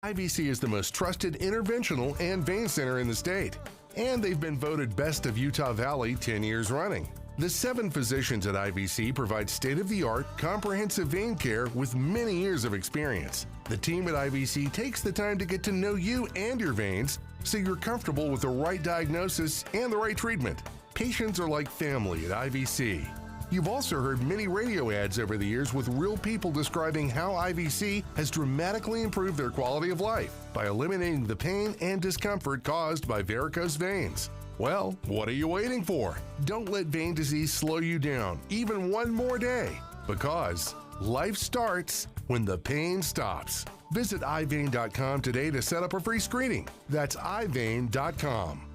IVC is the most trusted interventional and vein center in the state, and they've been voted Best of Utah Valley 10 years running. The 7 physicians at IVC provide state-of-the-art, comprehensive vein care with many years of experience. The team at IVC takes the time to get to know you and your veins so you're comfortable with the right diagnosis and the right treatment. Patients are like family at IVC. You've also heard many radio ads over the years with real people describing how IVC has dramatically improved their quality of life by eliminating the pain and discomfort caused by varicose veins. Well, what are you waiting for? Don't let vein disease slow you down even one more day, because life starts when the pain stops. Visit ivein.com today to set up a free screening. That's ivein.com.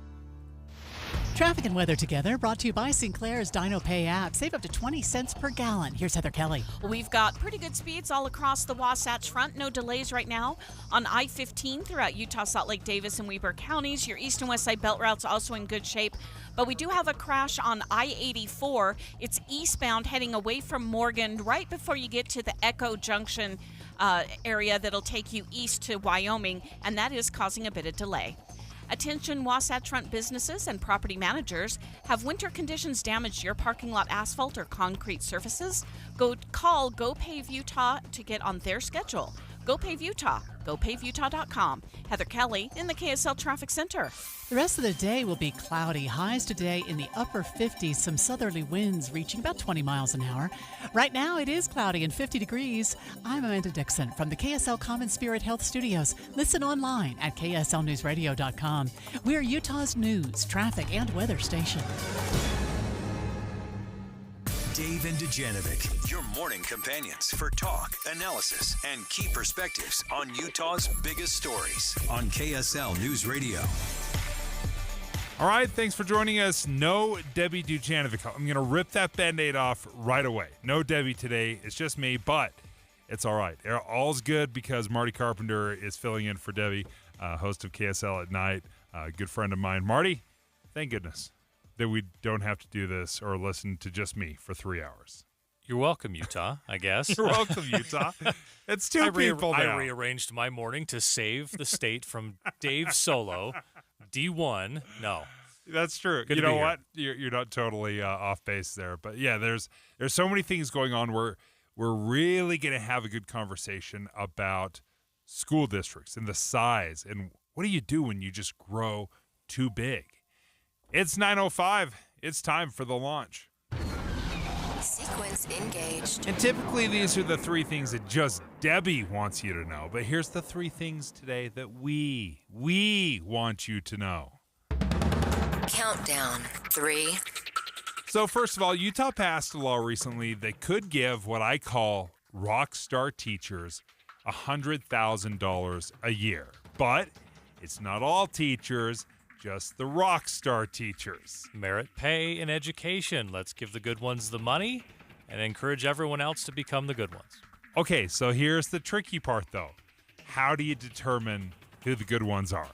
Traffic and weather together, brought to you by Sinclair's Dino Pay app. Save up to 20 cents per gallon. Here's Heather Kelly. We've got pretty good speeds all across the Wasatch Front. No delays right now on I-15 throughout Utah, Salt Lake, Davis, and Weber counties. Your east and west side belt route's also in good shape. But we do have a crash on I-84. It's eastbound heading away from Morgan right before you get to the Echo Junction area that'll take you east to Wyoming, and that is causing a bit of delay. Attention Wasatch Front businesses and property managers. Have winter conditions damaged your parking lot asphalt or concrete surfaces? Call Go Pave Utah to get on their schedule. Go Pave Utah. GoPaveUtah.com. Heather Kelly in the KSL Traffic Center. The rest of the day will be cloudy. Highs today in the upper 50s. Some southerly winds reaching about 20 miles an hour. Right now it is cloudy and 50 degrees. I'm Amanda Dixon from the KSL Common Spirit Health Studios. Listen online at KSLNewsRadio.com. We're Utah's news, traffic, and weather station. Dave and Dujanovic, your morning companions for talk, analysis, and key perspectives on Utah's biggest stories on KSL News Radio. All right, thanks for joining us. No Debbie Dujanovic. I'm going to rip that Band-Aid off right away. No Debbie today. It's just me, but it's all right. All's good because Marty Carpenter is filling in for Debbie, host of KSL at Night, a good friend of mine. Marty, thank goodness that we don't have to do this or listen to just me for 3 hours. You're welcome, Utah, I guess. You're welcome, Utah. It's two people now. I rearranged my morning to save the state from Dave Solo, D1. No. That's true. You know what? You're not totally off base there. But, yeah, there's so many things going on where we're really going to have a good conversation about school districts and the size and what do you do when you just grow too big. It's 9:05. It's time for the launch. Sequence engaged. And typically these are the 3 things that just Debbie wants you to know. But here's the 3 things today that we want you to know. Countdown. 3. So first of all, Utah passed a law recently that could give what I call rock star teachers $100,000 a year. But it's not all teachers. Just the rock star teachers. Merit pay in education. Let's give the good ones the money and encourage everyone else to become the good ones. Okay, so here's the tricky part, though. How do you determine who the good ones are?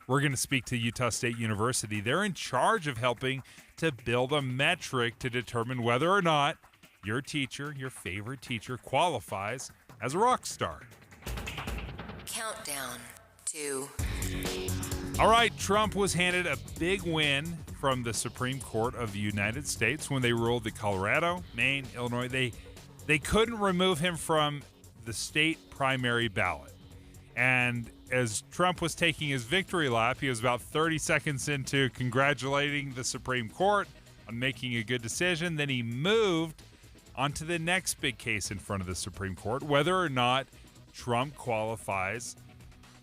We're going to speak to Utah State University. They're in charge of helping to build a metric to determine whether or not your teacher, your favorite teacher, qualifies as a rock star. Countdown. 2. All right, Trump was handed a big win from the Supreme Court of the United States when they ruled that Colorado, Maine, Illinois, they couldn't remove him from the state primary ballot. And as Trump was taking his victory lap, he was about 30 seconds into congratulating the Supreme Court on making a good decision. Then he moved on to the next big case in front of the Supreme Court, whether or not Trump qualifies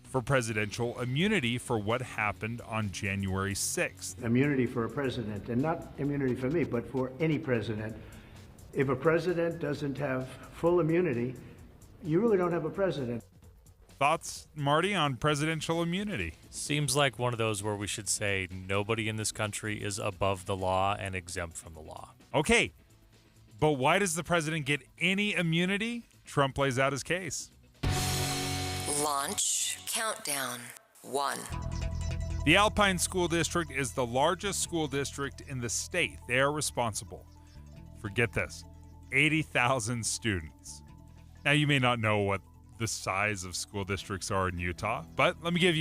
for presidential immunity for what happened on January 6th. Immunity for a president, and not immunity for me, but for any president. If a president doesn't have full immunity, you really don't have a president. Thoughts, Marty, on presidential immunity? Seems like one of those where we should say nobody in this country is above the law and exempt from the law. Okay, but why does the president get any immunity? Trump lays out his case. Launch. Countdown. 1. The Alpine School District is the largest school district in the state. They are responsible for, get this, 80,000 students. Now, you may not know what the size of school districts are in Utah, but I'll give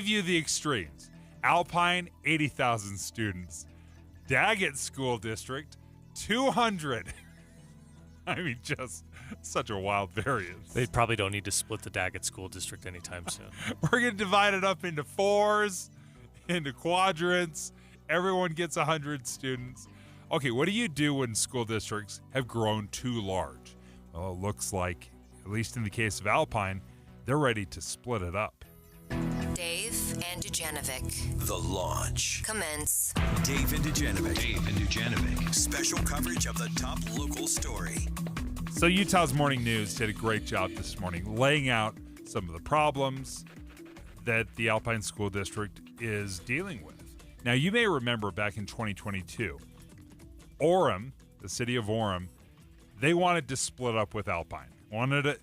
you the extremes. Alpine, 80,000 students. Daggett School District, 200. I mean, just such a wild variance. They probably don't need to split the Daggett School District anytime soon. We're going to divide it up into fours, into quadrants. Everyone gets 100 students. Okay, what do you do when school districts have grown too large? Well, it looks like, at least in the case of Alpine, they're ready to split it up. Dave and Dujanovic. The Launch. Commence. Dave and Dujanovic. Special coverage of the top local story. So Utah's Morning News did a great job this morning laying out some of the problems that the Alpine School District is dealing with. Now, you may remember back in 2022, Orem, the city of Orem, they wanted to split up with Alpine. Wanted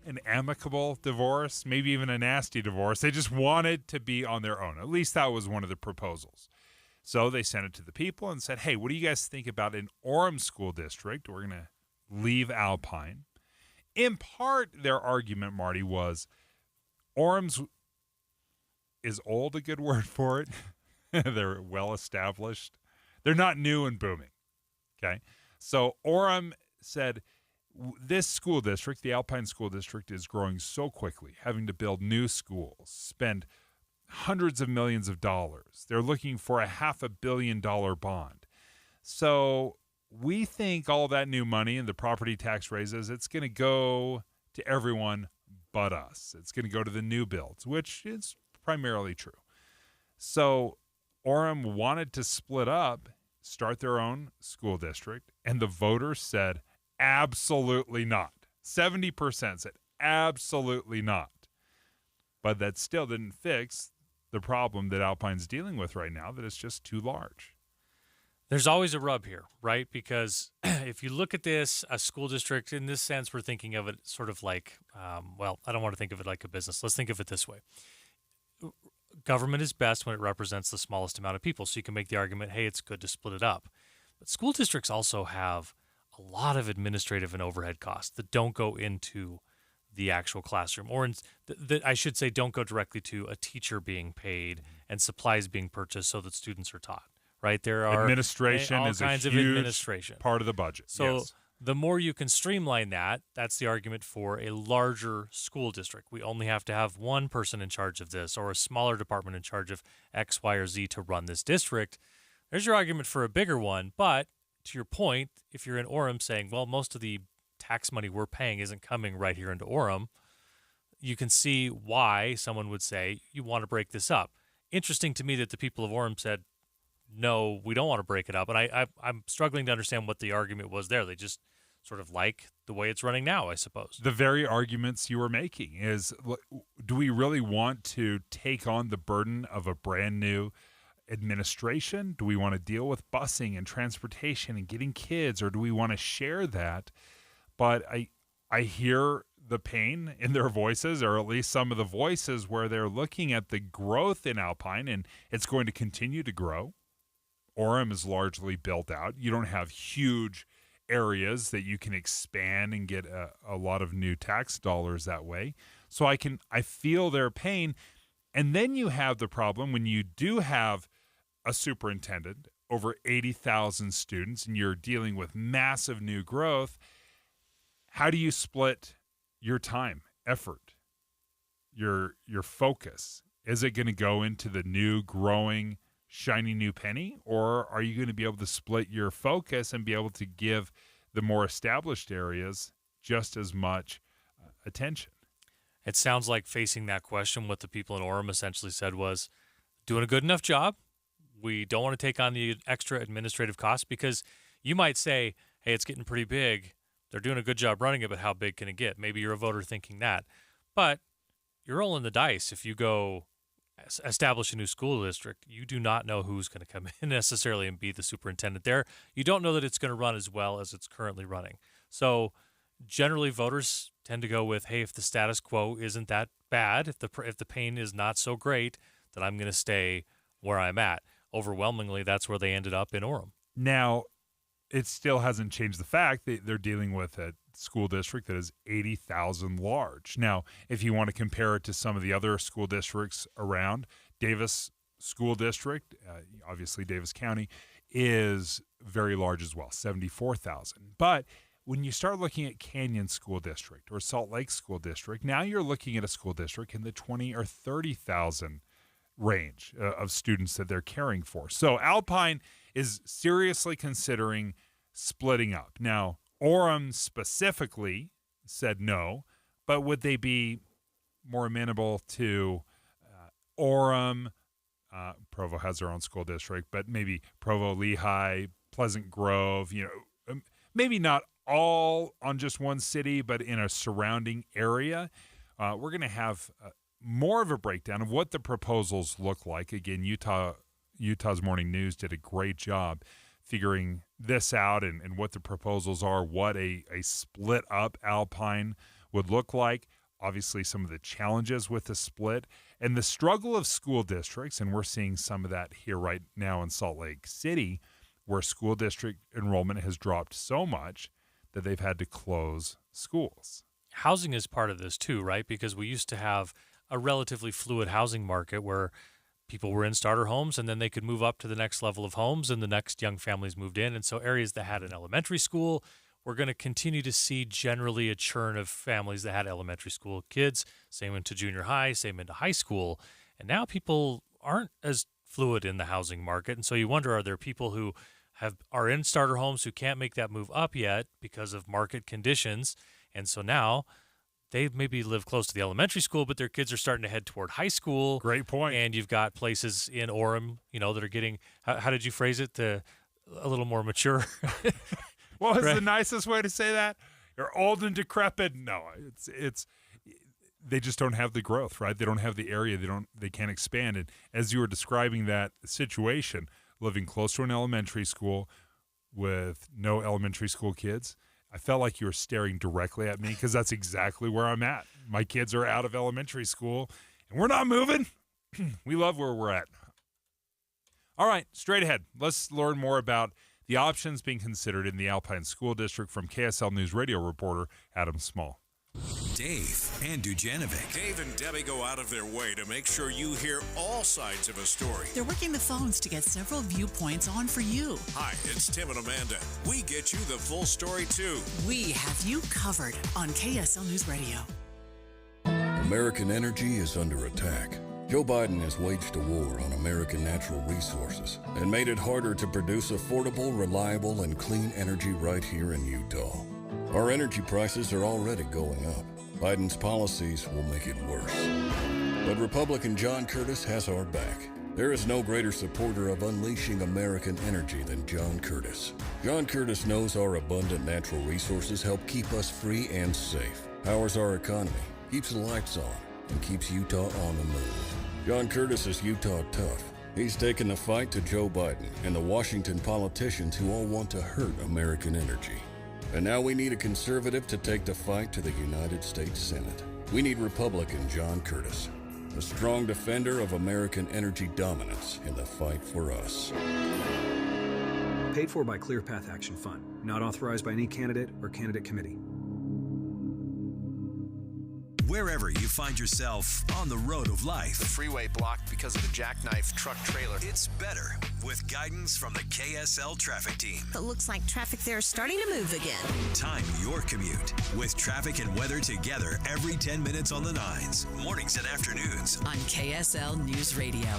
an amicable divorce, maybe even a nasty divorce. They just wanted to be on their own. At least that was one of the proposals. So they sent it to the people and said, hey, what do you guys think about an Orem school district? We're going to leave Alpine. In part, their argument, Marty, was Orem's is old, a good word for it. They're well established. They're not new and booming. Okay. So Orem said, this school district, the Alpine School District, is growing so quickly, having to build new schools, spend hundreds of millions of dollars. They're looking for a $500 million bond. So we think all that new money and the property tax raises, it's going to go to everyone but us. It's going to go to the new builds, which is primarily true. So Orem wanted to split up, start their own school district, and the voters said, absolutely not. 70% said absolutely not. But that still didn't fix the problem that Alpine's dealing with right now, that it's just too large. There's always a rub here, right? Because if you look at this, a school district, in this sense, we're thinking of it sort of like, well, I don't want to think of it like a business. Let's think of it this way. Government is best when it represents the smallest amount of people. So you can make the argument, hey, it's good to split it up. But school districts also have a lot of administrative and overhead costs that don't go into the actual classroom, or that I should say don't go directly to a teacher being paid and supplies being purchased so that students are taught, right? There are administration all is kinds a of huge administration part of the budget. So yes. The more you can streamline that, that's the argument for a larger school district. We only have to have one person in charge of this, or a smaller department in charge of X, Y, or Z to run this district. There's your argument for a bigger one, but to your point, if you're in Orem saying, well, most of the tax money we're paying isn't coming right here into Orem, you can see why someone would say you want to break this up. Interesting to me that the people of Orem said, no, we don't want to break it up. And I'm struggling to understand what the argument was there. They just sort of like the way it's running now, I suppose. The very arguments you were making is, do we really want to take on the burden of a brand new administration? Do we want to deal with busing and transportation and getting kids, or do we want to share that? But I hear the pain in their voices, or at least some of the voices where they're looking at the growth in Alpine, and it's going to continue to grow. Orem is largely built out. You don't have huge areas that you can expand and get a lot of new tax dollars that way. So I feel their pain. And then you have the problem when you do have a superintendent, over 80,000 students, and you're dealing with massive new growth. How do you split your time, effort, your focus? Is it going to go into the new, growing, shiny new penny, or are you going to be able to split your focus and be able to give the more established areas just as much attention? It sounds like, facing that question, what the people in Orem essentially said was, doing a good enough job. We don't want to take on the extra administrative costs, because you might say, hey, it's getting pretty big. They're doing a good job running it, but how big can it get? Maybe you're a voter thinking that. But you're rolling the dice. If you go establish a new school district, you do not know who's going to come in necessarily and be the superintendent there. You don't know that it's going to run as well as it's currently running. So generally voters tend to go with, hey, if the status quo isn't that bad, if the pain is not so great, then I'm going to stay where I'm at. Overwhelmingly, that's where they ended up in Orem. Now, it still hasn't changed the fact that they're dealing with a school district that is 80,000 large. Now, if you want to compare it to some of the other school districts around, Davis School District, obviously Davis County, is very large as well, 74,000. But when you start looking at Canyon School District or Salt Lake School District, now you're looking at a school district in the 20 or 30,000 range of students that they're caring for. So Alpine is seriously considering splitting up. Now, Orem specifically said no, but would they be more amenable to Orem? Provo has their own school district, but maybe Provo, Lehigh, Pleasant Grove, maybe not all on just one city, but in a surrounding area. We're going to have more of a breakdown of what the proposals look like. Again, Utah's Morning News did a great job figuring this out and what the proposals are, what a split up Alpine would look like. Obviously, some of the challenges with the split and the struggle of school districts, and we're seeing some of that here right now in Salt Lake City, where school district enrollment has dropped so much that they've had to close schools. Housing is part of this too, right? Because we used to have a relatively fluid housing market where people were in starter homes and then they could move up to the next level of homes and the next young families moved in. And so areas that had an elementary school, we're going to continue to see generally a churn of families that had elementary school kids, same into junior high, same into high school. And now people aren't as fluid in the housing market. And so you wonder, are there people who are in starter homes who can't make that move up yet because of market conditions? And so now they maybe live close to the elementary school, but their kids are starting to head toward high school. Great point. And you've got places in Orem, that are getting, how did you phrase it? A little more mature. What was the nicest way to say that? You're old and decrepit. No, it's they just don't have the growth, right? They don't have the area. They can't expand. And as you were describing that situation, living close to an elementary school with no elementary school kids, I felt like you were staring directly at me because that's exactly where I'm at. My kids are out of elementary school, and we're not moving. We love where we're at. All right, straight ahead. Let's learn more about the options being considered in the Alpine School District from KSL News Radio reporter Adam Small. Dave and Dujanovic. Dave and Debbie go out of their way to make sure you hear all sides of a story. They're working the phones to get several viewpoints on for you. Hi, it's Tim and Amanda. We get you the full story, too. We have you covered on KSL News Radio. American energy is under attack. Joe Biden has waged a war on American natural resources and made it harder to produce affordable, reliable, and clean energy right here in Utah. Our energy prices are already going up. Biden's policies will make it worse. But Republican John Curtis has our back. There is no greater supporter of unleashing American energy than John Curtis. John Curtis knows our abundant natural resources help keep us free and safe, powers our economy, keeps the lights on, and keeps Utah on the move. John Curtis is Utah tough. He's taken the fight to Joe Biden and the Washington politicians who all want to hurt American energy. And now we need a conservative to take the fight to the United States Senate. We need Republican John Curtis, a strong defender of American energy dominance in the fight for us. Paid for by Clear Path Action Fund. Not authorized by any candidate or candidate committee. Wherever you find yourself on the road of life. The freeway blocked because of the jackknife truck trailer. It's better with guidance from the KSL traffic team. It looks like traffic there is starting to move again. Time your commute with traffic and weather together every 10 minutes on the 9s, mornings and afternoons. On KSL News Radio.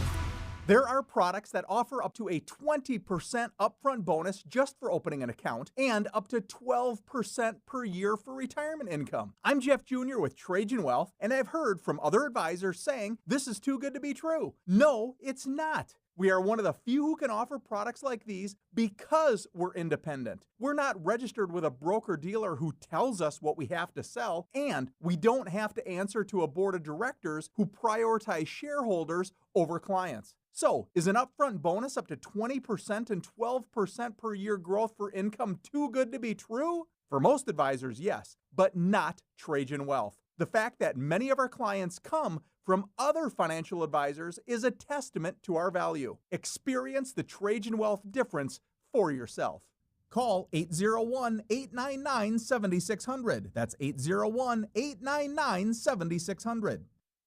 There are products that offer up to a 20% upfront bonus just for opening an account and up to 12% per year for retirement income. I'm Jeff Jr. with Trajan Wealth, and I've heard from other advisors saying this is too good to be true. No, it's not. We are one of the few who can offer products like these because we're independent. We're not registered with a broker-dealer who tells us what we have to sell, and we don't have to answer to a board of directors who prioritize shareholders over clients. So, is an upfront bonus up to 20% and 12% per year growth for income too good to be true? For most advisors, yes, but not Trajan Wealth. The fact that many of our clients come from other financial advisors is a testament to our value. Experience the Trajan Wealth difference for yourself. Call 801-899-7600. That's 801-899-7600.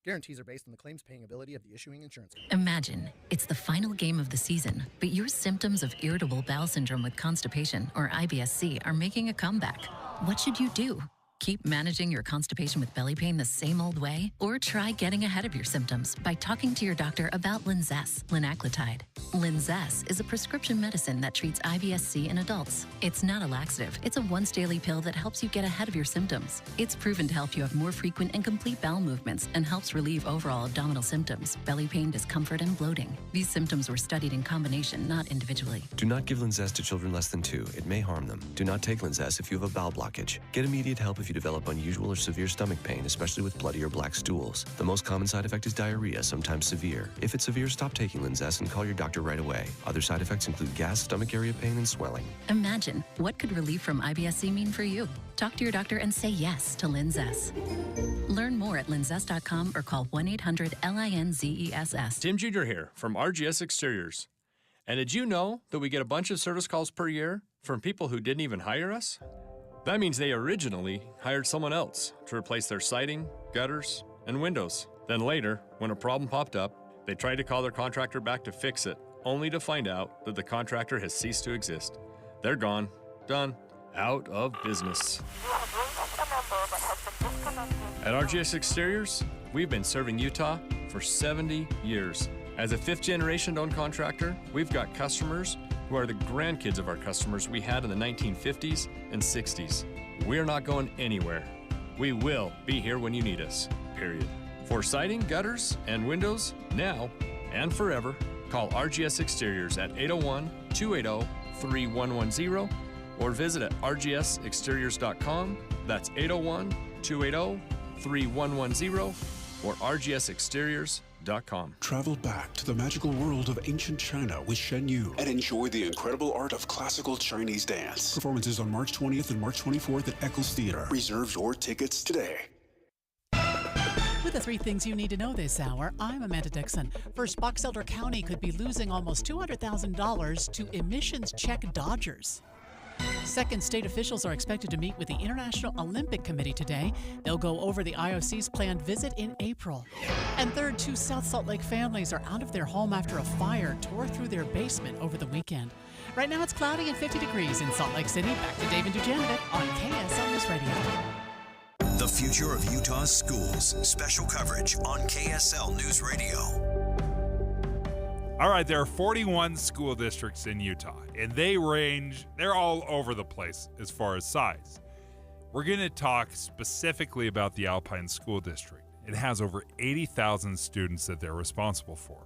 Guarantees are based on the claims paying ability of the issuing insurance company. Imagine it's the final game of the season, but your symptoms of irritable bowel syndrome with constipation, or IBS-C, are making a comeback. What should you do? Keep managing your constipation with belly pain the same old way? Or try getting ahead of your symptoms by talking to your doctor about Linzess, linaclotide. Linzess is a prescription medicine that treats IBS-C in adults. It's not a laxative. It's a once-daily pill that helps you get ahead of your symptoms. It's proven to help you have more frequent and complete bowel movements and helps relieve overall abdominal symptoms, belly pain, discomfort, and bloating. These symptoms were studied in combination, not individually. Do not give Linzess to children less than 2. It may harm them. Do not take Linzess if you have a bowel blockage. Get immediate help if you develop unusual or severe stomach pain, especially with bloody or black stools. The most common side effect is diarrhea, sometimes severe. If it's severe, stop taking Linzess and call your doctor right away. Other side effects include gas, stomach area pain, and swelling. Imagine, what could relief from IBS-C mean for you? Talk to your doctor and say yes to Linzess. Learn more at linzess.com or call 1-800-LINZESS. Tim Jr. here from RGS Exteriors. And did you know that we get a bunch of service calls per year from people who didn't even hire us? That means they originally hired someone else to replace their siding, gutters, and windows. Then later, when a problem popped up, they tried to call their contractor back to fix it, only to find out that the contractor has ceased to exist. They're gone, done, out of business. At RGS Exteriors, we've been serving Utah for 70 years. As a fifth-generation owned contractor, we've got customers who are the grandkids of our customers we had in the 1950s and 60s. We're not going anywhere. We will be here when you need us, period. For siding, gutters, and windows, now and forever, call RGS Exteriors at 801-280-3110 or visit at rgsexteriors.com. That's 801-280-3110 or rgsexteriors.com. Travel back to the magical world of ancient China with Shen Yu and enjoy the incredible art of classical Chinese dance. Performances on March 20th and March 24th at Eccles Theater. Reserve your tickets today. With the 3 things you need to know this hour, I'm Amanda Dixon. First, Box Elder County could be losing almost $200,000 to emissions check dodgers. Second, state officials are expected to meet with the International Olympic Committee today. They'll go over the IOC's planned visit in April. And third, 2 South Salt Lake families are out of their home after a fire tore through their basement over the weekend. Right now it's cloudy and 50 degrees in Salt Lake City. Back to Dave and Dujanovic on KSL News Radio. The future of Utah's schools. Special coverage on KSL News Radio. All right, there are 41 school districts in Utah, and they're all over the place as far as size. We're going to talk specifically about the Alpine School District. It has over 80,000 students that they're responsible for.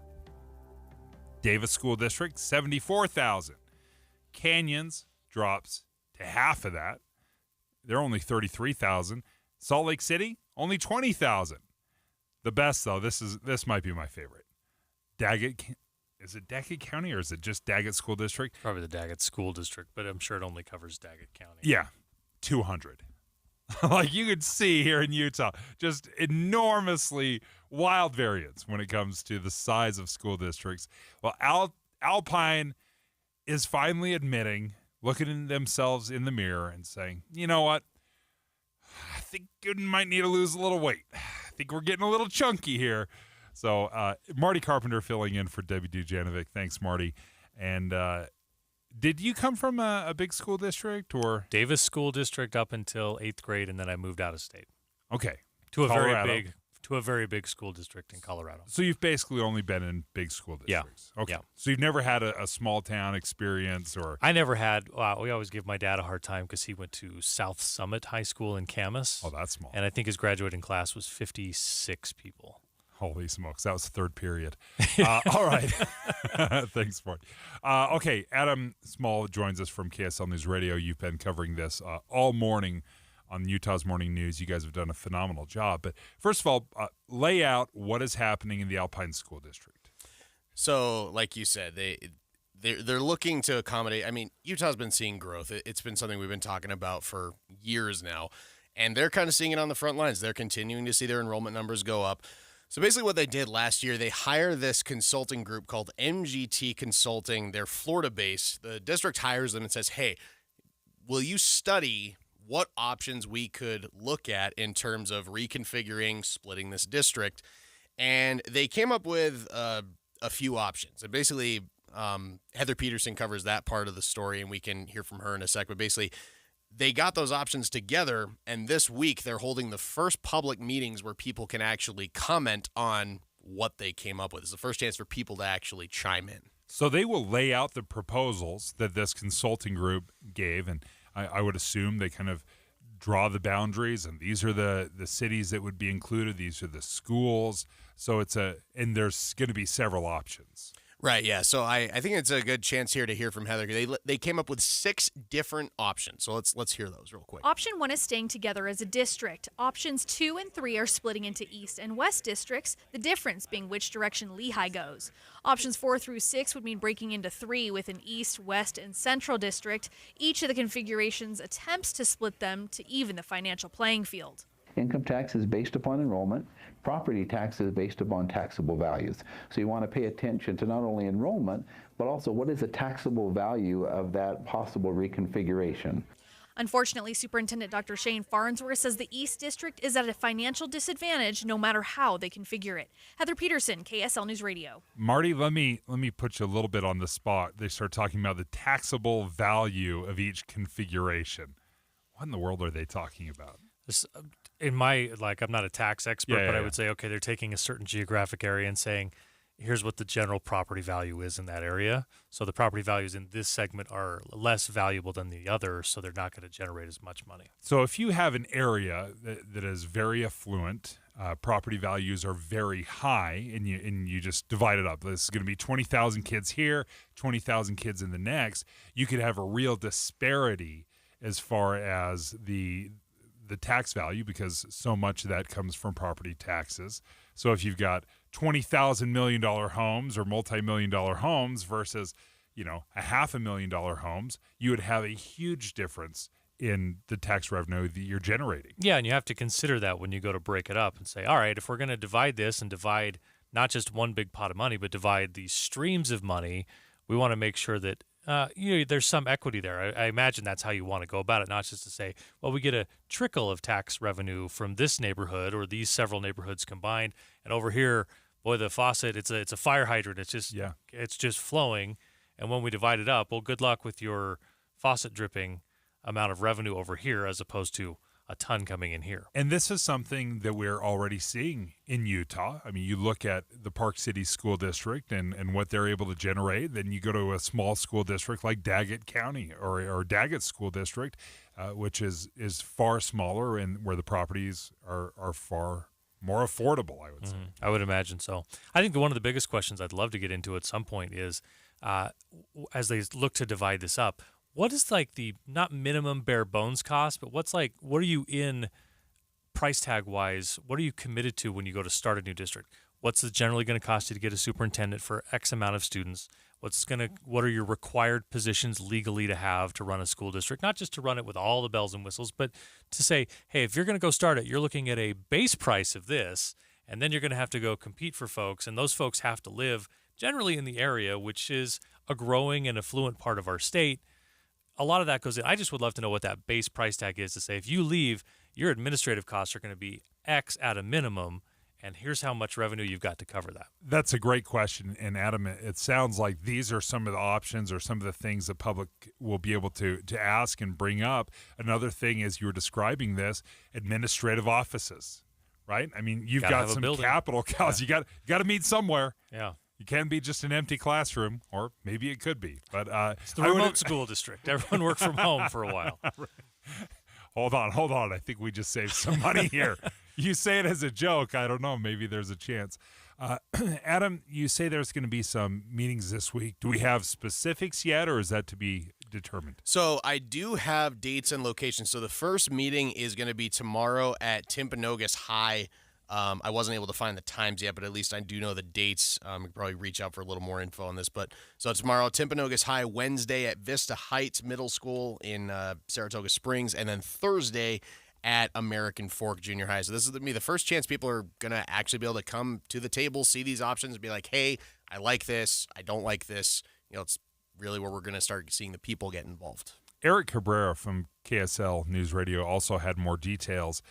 Davis School District, 74,000. Canyons drops to half of that. They're only 33,000. Salt Lake City, only 20,000. The best, though, this might be my favorite. Daggett. Is it Daggett County or is it just Daggett School District? Probably the Daggett School District, but I'm sure it only covers Daggett County. Yeah, 200. Like you could see here in Utah, just enormously wild variance when it comes to the size of school districts. Well, Alpine is finally admitting, looking at themselves in the mirror and saying, you know what? I think we might need to lose a little weight. I think we're getting a little chunky here. So Marty Carpenter filling in for Debbie Dujanovic. Thanks, Marty. And did you come from a big school district or? Davis School District up until 8th grade, and then I moved out of state. Okay. To a very big school district in Colorado. So you've basically only been in big school districts. Yeah. Okay. Yeah. So you've never had a small town experience or? I never had. We always give my dad a hard time because he went to South Summit High School in Camas. Oh, that's small. And I think his graduating class was 56 people. Holy smokes. That was the third period. All right. Thanks, Marty. Okay. Adam Small joins us from KSL News Radio. You've been covering this all morning on Utah's Morning News. You guys have done a phenomenal job. But first of all, lay out what is happening in the Alpine School District. So, like you said, they're looking to accommodate. I mean, Utah's been seeing growth. It's been something we've been talking about for years now. And they're kind of seeing it on the front lines. They're continuing to see their enrollment numbers go up. So basically what they did last year, they hired this consulting group called MGT Consulting. They're Florida-based. The district hires them and says, hey, will you study what options we could look at in terms of reconfiguring, splitting this district? And they came up with a few options. And basically, Heather Peterson covers that part of the story, and we can hear from her in a sec. But basically, they got those options together, and this week they're holding the first public meetings where people can actually comment on what they came up with. It's the first chance for people to actually chime in. So they will lay out the proposals that this consulting group gave, and I would assume they kind of draw the boundaries, and these are the cities that would be included. These are the schools. So and there's going to be several options. Right, yeah. So I think it's a good chance here to hear from Heather. They came up with 6 different options. So let's hear those real quick. Option 1 is staying together as a district. Options 2 and 3 are splitting into East and West districts, the difference being which direction Lehigh goes. Options 4 through 6 would mean breaking into 3 with an East, West, and Central district. Each of the configurations attempts to split them to even the financial playing field. Income tax is based upon enrollment. Property tax is based upon taxable values. So you want to pay attention to not only enrollment, but also what is the taxable value of that possible reconfiguration. Unfortunately, Superintendent Dr. Shane Farnsworth says the East District is at a financial disadvantage no matter how they configure it. Heather Peterson, KSL News Radio. Marty, let me put you a little bit on the spot. They start talking about the taxable value of each configuration. What in the world are they talking about? I'm not a tax expert, but I would say, okay, they're taking a certain geographic area and saying, here's what the general property value is in that area. So the property values in this segment are less valuable than the other, so they're not going to generate as much money. So if you have an area that is very affluent, property values are very high, and you just divide it up. This is going to be 20,000 kids here, 20,000 kids in the next. You could have a real disparity as far as the tax value, because so much of that comes from property taxes. So if you've got $20,000 million homes or multi-million-dollar homes versus, $500,000 homes, you would have a huge difference in the tax revenue that you're generating. Yeah, and you have to consider that when you go to break it up and say, all right, if we're going to divide this and divide not just one big pot of money, but divide these streams of money, we want to make sure that there's some equity there. I imagine that's how you want to go about it, not just to say, well, we get a trickle of tax revenue from this neighborhood or these several neighborhoods combined, and over here, boy, the faucet, it's a fire hydrant. It's just flowing, and when we divide it up, well, good luck with your faucet dripping amount of revenue over here as opposed to a ton coming in here. And this is something that we're already seeing in Utah. I mean, you look at the Park City School District and what they're able to generate. Then you go to a small school district like Daggett County or Daggett School District, which is far smaller and where the properties are far more affordable, I would say. I would imagine so. I think one of the biggest questions I'd love to get into at some point is, as they look to divide this up, what is like the not minimum bare bones cost, but what are you in price tag wise? What are you committed to when you go to start a new district? What's it generally going to cost you to get a superintendent for X amount of students? What are your required positions legally to have to run a school district? Not just to run it with all the bells and whistles, but to say, hey, if you're going to go start it, you're looking at a base price of this, and then you're going to have to go compete for folks, and those folks have to live generally in the area, which is a growing and affluent part of our state. A lot of that goes in. I just would love to know what that base price tag is to say, if you leave, your administrative costs are going to be X at a minimum, and here's how much revenue you've got to cover that. That's a great question. And Adam, it sounds like these are some of the options or some of the things the public will be able to ask and bring up. Another thing, as you were describing this, administrative offices, right? I mean, you've got some capital costs. Yeah. You got to meet somewhere. Yeah. You can't be just an empty classroom, or maybe it could be. But it's the remote school district. Everyone worked from home for a while. Hold on. I think we just saved some money here. You say it as a joke. I don't know. Maybe there's a chance. Adam, you say there's going to be some meetings this week. Do we have specifics yet, or is that to be determined? So I do have dates and locations. So the first meeting is going to be tomorrow at Timpanogos High. I wasn't able to find the times yet, but at least I do know the dates. We could probably reach out for a little more info on this. But so tomorrow, Timpanogos High, Wednesday at Vista Heights Middle School in Saratoga Springs, and then Thursday at American Fork Junior High. So this is going to be the first chance people are going to actually be able to come to the table, see these options, and be like, hey, I like this, I don't like this. It's really where we're going to start seeing the people get involved. Eric Cabrera from KSL News Radio also had more details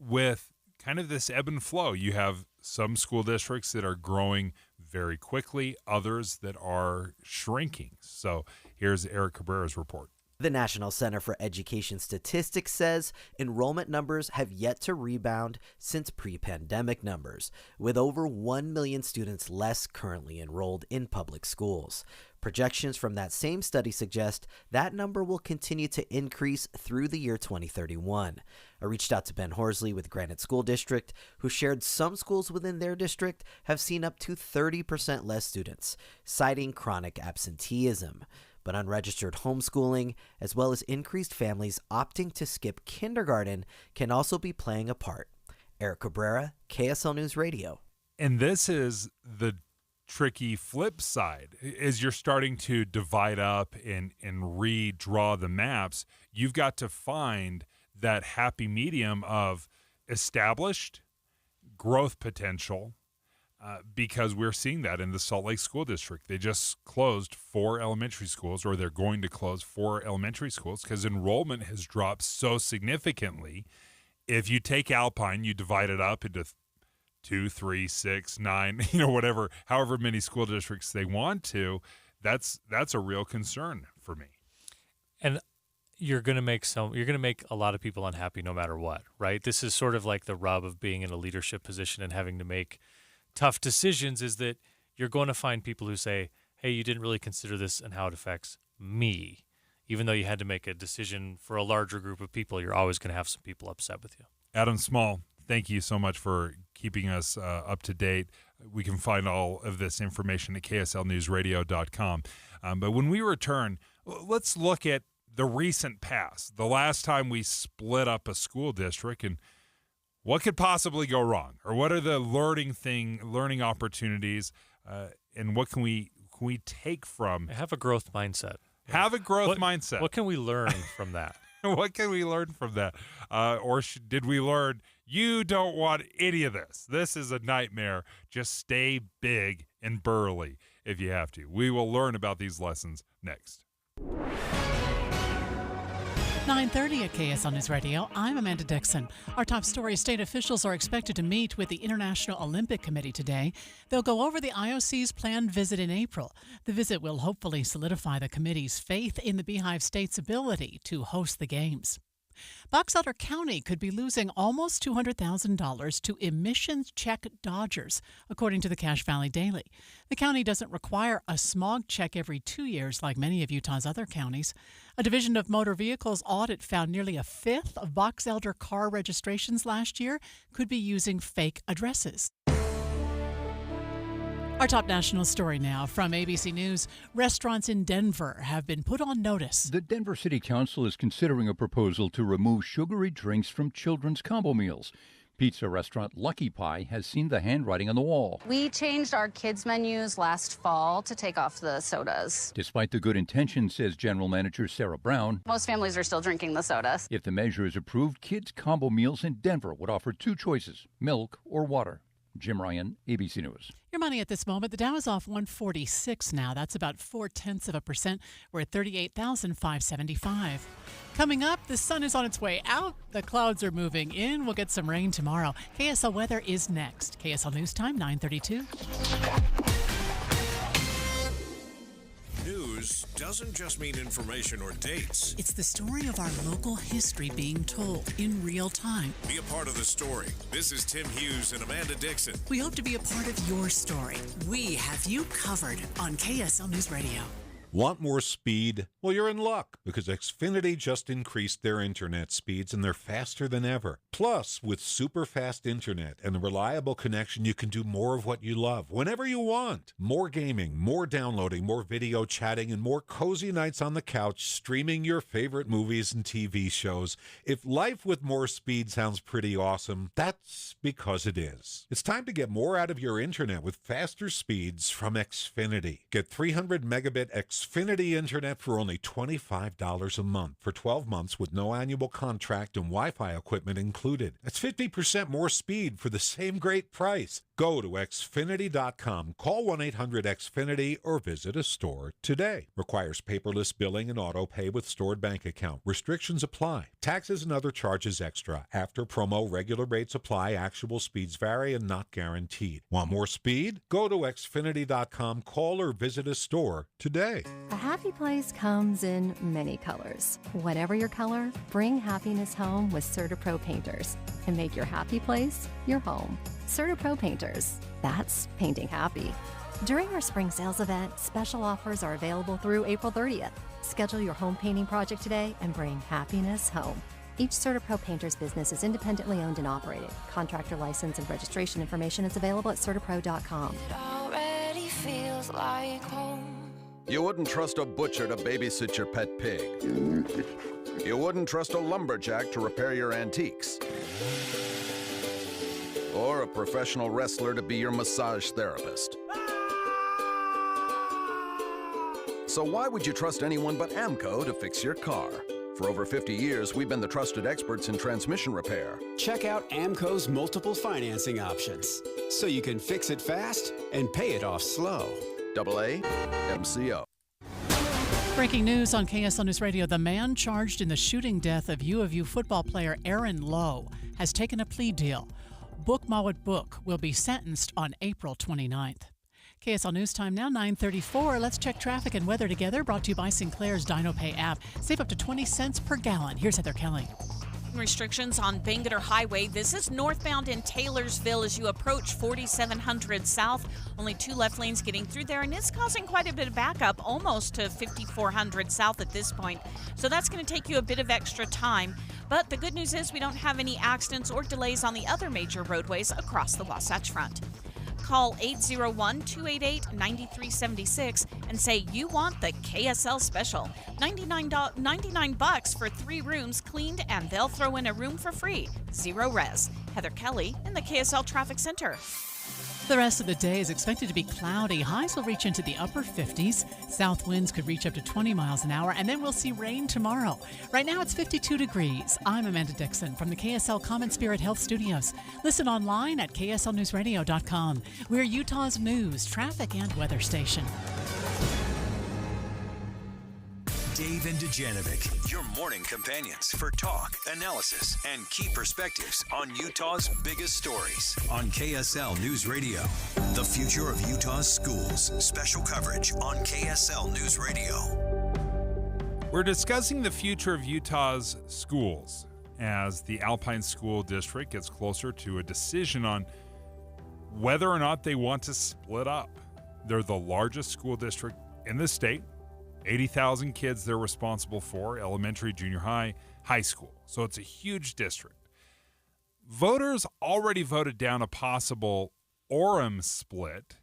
with kind of this ebb and flow. You have some school districts that are growing very quickly, others that are shrinking. So here's Eric Cabrera's report. The National Center for Education Statistics says enrollment numbers have yet to rebound since pre-pandemic numbers, with over 1 million students less currently enrolled in public schools. Projections from that same study suggest that number will continue to increase through the year 2031. I reached out to Ben Horsley with Granite School District, who shared some schools within their district have seen up to 30% less students, citing chronic absenteeism. But unregistered homeschooling, as well as increased families opting to skip kindergarten, can also be playing a part. Eric Cabrera, KSL News Radio. And this is the tricky flip side. As you're starting to divide up and redraw the maps, you've got to find that happy medium of established growth potential, because we're seeing that in the Salt Lake School District. They just closed 4 elementary schools, or they're going to close 4 elementary schools because enrollment has dropped so significantly. If you take Alpine, you divide it up into 2, 3, 6, 9, whatever, however many school districts they want to, that's a real concern for me. And you're going to make a lot of people unhappy no matter what, right? This is sort of like the rub of being in a leadership position and having to make tough decisions, is that you're going to find people who say, hey, you didn't really consider this and how it affects me. Even though you had to make a decision for a larger group of people, you're always going to have some people upset with you. Adam Small, thank you so much for keeping us up to date. We can find all of this information at kslnewsradio.com. But when we return, let's look at the recent past, the last time we split up a school district, and what could possibly go wrong, or what are the learning opportunities, and what can we take from? Have a growth mindset. Have a growth mindset. What can we learn from that? What can we learn from that? Did we learn you don't want any of this? This is a nightmare. Just stay big and burly if you have to. We will learn about these lessons next. 9:30 at KSL News Radio. I'm Amanda Dixon. Our top story: state officials are expected to meet with the International Olympic Committee today. They'll go over the IOC's planned visit in April. The visit will hopefully solidify the committee's faith in the Beehive State's ability to host the Games. Box Elder County could be losing almost $200,000 to emissions check dodgers, according to the Cache Valley Daily. The county doesn't require a smog check every 2 years like many of Utah's other counties. A Division of Motor Vehicles audit found nearly a fifth of Box Elder car registrations last year could be using fake addresses. Our top national story now from ABC News. Restaurants in Denver have been put on notice. The Denver City Council is considering a proposal to remove sugary drinks from children's combo meals. Pizza restaurant Lucky Pie has seen the handwriting on the wall. We changed our kids' menus last fall to take off the sodas. Despite the good intention, says General Manager Sarah Brown, most families are still drinking the sodas. If the measure is approved, kids' combo meals in Denver would offer 2 choices, milk or water. Jim Ryan, ABC News. Your money at this moment. The Dow is off 146 now. That's about 0.4%. We're at 38,575. Coming up, the sun is on its way out. The clouds are moving in. We'll get some rain tomorrow. KSL weather is next. KSL News Time, 9:32. News doesn't just mean information or dates. It's the story of our local history being told in real time. Be a part of the story. This is Tim Hughes and Amanda Dixon. We hope to be a part of your story. We have you covered on KSL News Radio. Want more speed? Well, you're in luck, because Xfinity just increased their internet speeds and they're faster than ever. Plus, with super fast internet and a reliable connection, you can do more of what you love whenever you want. More gaming, more downloading, more video chatting, and more cozy nights on the couch streaming your favorite movies and TV shows. If life with more speed sounds pretty awesome, that's because it is. It's time to get more out of your internet with faster speeds from Xfinity. Get 300 megabit Xfinity Internet for only $25 a month for 12 months with no annual contract and Wi-Fi equipment included. That's 50% more speed for the same great price. Go to Xfinity.com, call 1-800-XFINITY, or visit a store today. Requires paperless billing and auto pay with stored bank account. Restrictions apply. Taxes and other charges extra. After promo, regular rates apply. Actual speeds vary and not guaranteed. Want more speed? Go to Xfinity.com, call or visit a store today. A happy place comes in many colors. Whatever your color, bring happiness home with CertaPro Painters and make your happy place your home. CertaPro Painters, that's painting happy. During our spring sales event, special offers are available through April 30th. Schedule your home painting project today and bring happiness home. Each CertaPro Painters business is independently owned and operated. Contractor license and registration information is available at CertaPro.com. It already feels like home. You wouldn't trust a butcher to babysit your pet pig. You wouldn't trust a lumberjack to repair your antiques. Or a professional wrestler to be your massage therapist. So why would you trust anyone but AMCO to fix your car? For over 50 years, we've been the trusted experts in transmission repair. Check out AMCO's multiple financing options, so you can fix it fast and pay it off slow. AA MCO. Breaking news on KSL News Radio. The man charged in the shooting death of U of U football player Aaron Lowe has taken a plea deal. Book Mawad Book will be sentenced on April 29th. KSL News Time now 9:34. Let's check traffic and weather together. Brought to you by Sinclair's DinoPay app. Save up to 20 cents per gallon. Here's Heather Kelly. Restrictions on Bangerter Highway. This is northbound in Taylorsville as you approach 4700 South. Only 2 left lanes getting through there, and it's causing quite a bit of backup, almost to 5400 South at this point. So that's going to take you a bit of extra time. But the good news is we don't have any accidents or delays on the other major roadways across the Wasatch Front. Call 801-288-9376 and say you want the KSL special. $99 for 3 rooms cleaned, and they'll throw in a room for free. Zero res. Heather Kelly in the KSL Traffic Center. The rest of the day is expected to be cloudy. Highs will reach into the upper 50s. South winds could reach up to 20 miles an hour, and then we'll see rain tomorrow. Right now it's 52 degrees. I'm Amanda Dixon from the KSL Common Spirit Health Studios. Listen online at kslnewsradio.com. We're Utah's news, traffic, and weather station. Dave and Dujanovic, your morning companions for talk, analysis, and key perspectives on Utah's biggest stories on KSL News Radio. The future of Utah's schools. Special coverage on KSL News Radio. We're discussing the future of Utah's schools as the Alpine School District gets closer to a decision on whether or not they want to split up. They're the largest school district in the state. 80,000 kids they're responsible for, elementary, junior high, high school. So it's a huge district. Voters already voted down a possible Orem split,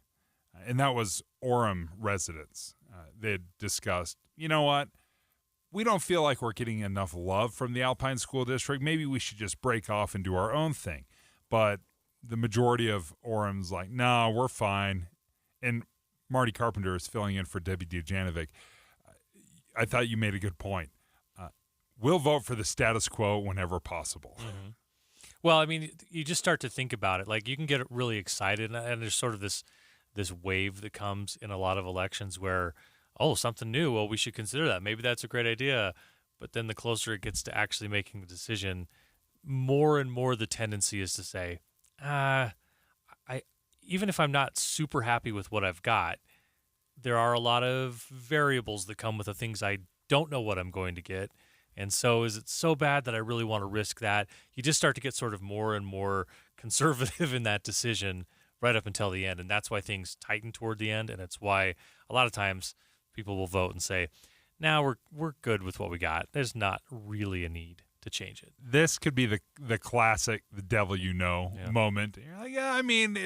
and that was Orem residents. They'd discussed, you know what, we don't feel like we're getting enough love from the Alpine School District. Maybe we should just break off and do our own thing. But the majority of Orem's like, no, we're fine. And Marty Carpenter is filling in for Debbie Dujanovic. I thought you made a good point. We'll vote for the status quo whenever possible. Mm-hmm. Well, I mean, you just start to think about it. Like, you can get really excited, and there's sort of this wave that comes in a lot of elections where, oh, something new. Well, we should consider that. Maybe that's a great idea. But then the closer it gets to actually making the decision, more and more the tendency is to say, even if I'm not super happy with what I've got, there are a lot of variables that come with the things I don't know what I'm going to get. And so is it so bad that I really want to risk that? You just start to get sort of more and more conservative in that decision right up until the end. And that's why things tighten toward the end. And it's why a lot of times people will vote and say, now we're good with what we got. There's not really a need to change it. This could be the classic, the devil you know moment. You're like, yeah, I mean,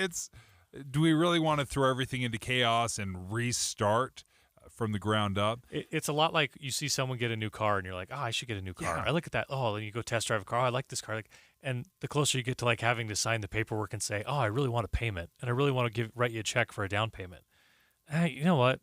do we really want to throw everything into chaos and restart from the ground up? It's a lot like you see someone get a new car and you're like, oh, I should get a new car. Yeah. I look at that. Oh, then you go test drive a car. Oh, I like this car. And the closer you get to like having to sign the paperwork and say, oh, I really want a payment and I really want to write you a check for a down payment. You know what?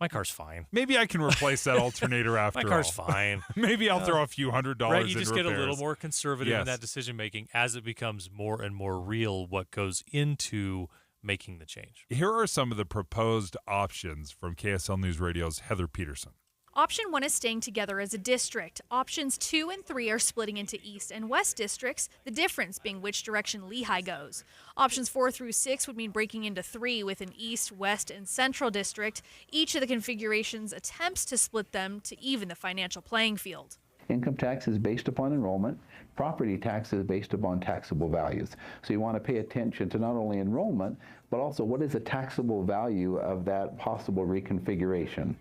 My car's fine. Maybe I can replace that alternator after all. My car's fine. Maybe I'll throw a few $100s right, you in just repairs. get a little more conservative in that decision making as it becomes more and more real what goes into making the change. Here are some of the proposed options from KSL News Radio's Heather Peterson. Option 1 is staying together as a district. Options 2 and 3 are splitting into East and West districts, the difference being which direction Lehigh goes. Options 4 through 6 would mean breaking into 3 with an East, West, and Central district. Each of the configurations attempts to split them to even the financial playing field. Income tax is based upon enrollment. Property tax is based upon taxable values. So you want to pay attention to not only enrollment, but also what is the taxable value of that possible reconfiguration.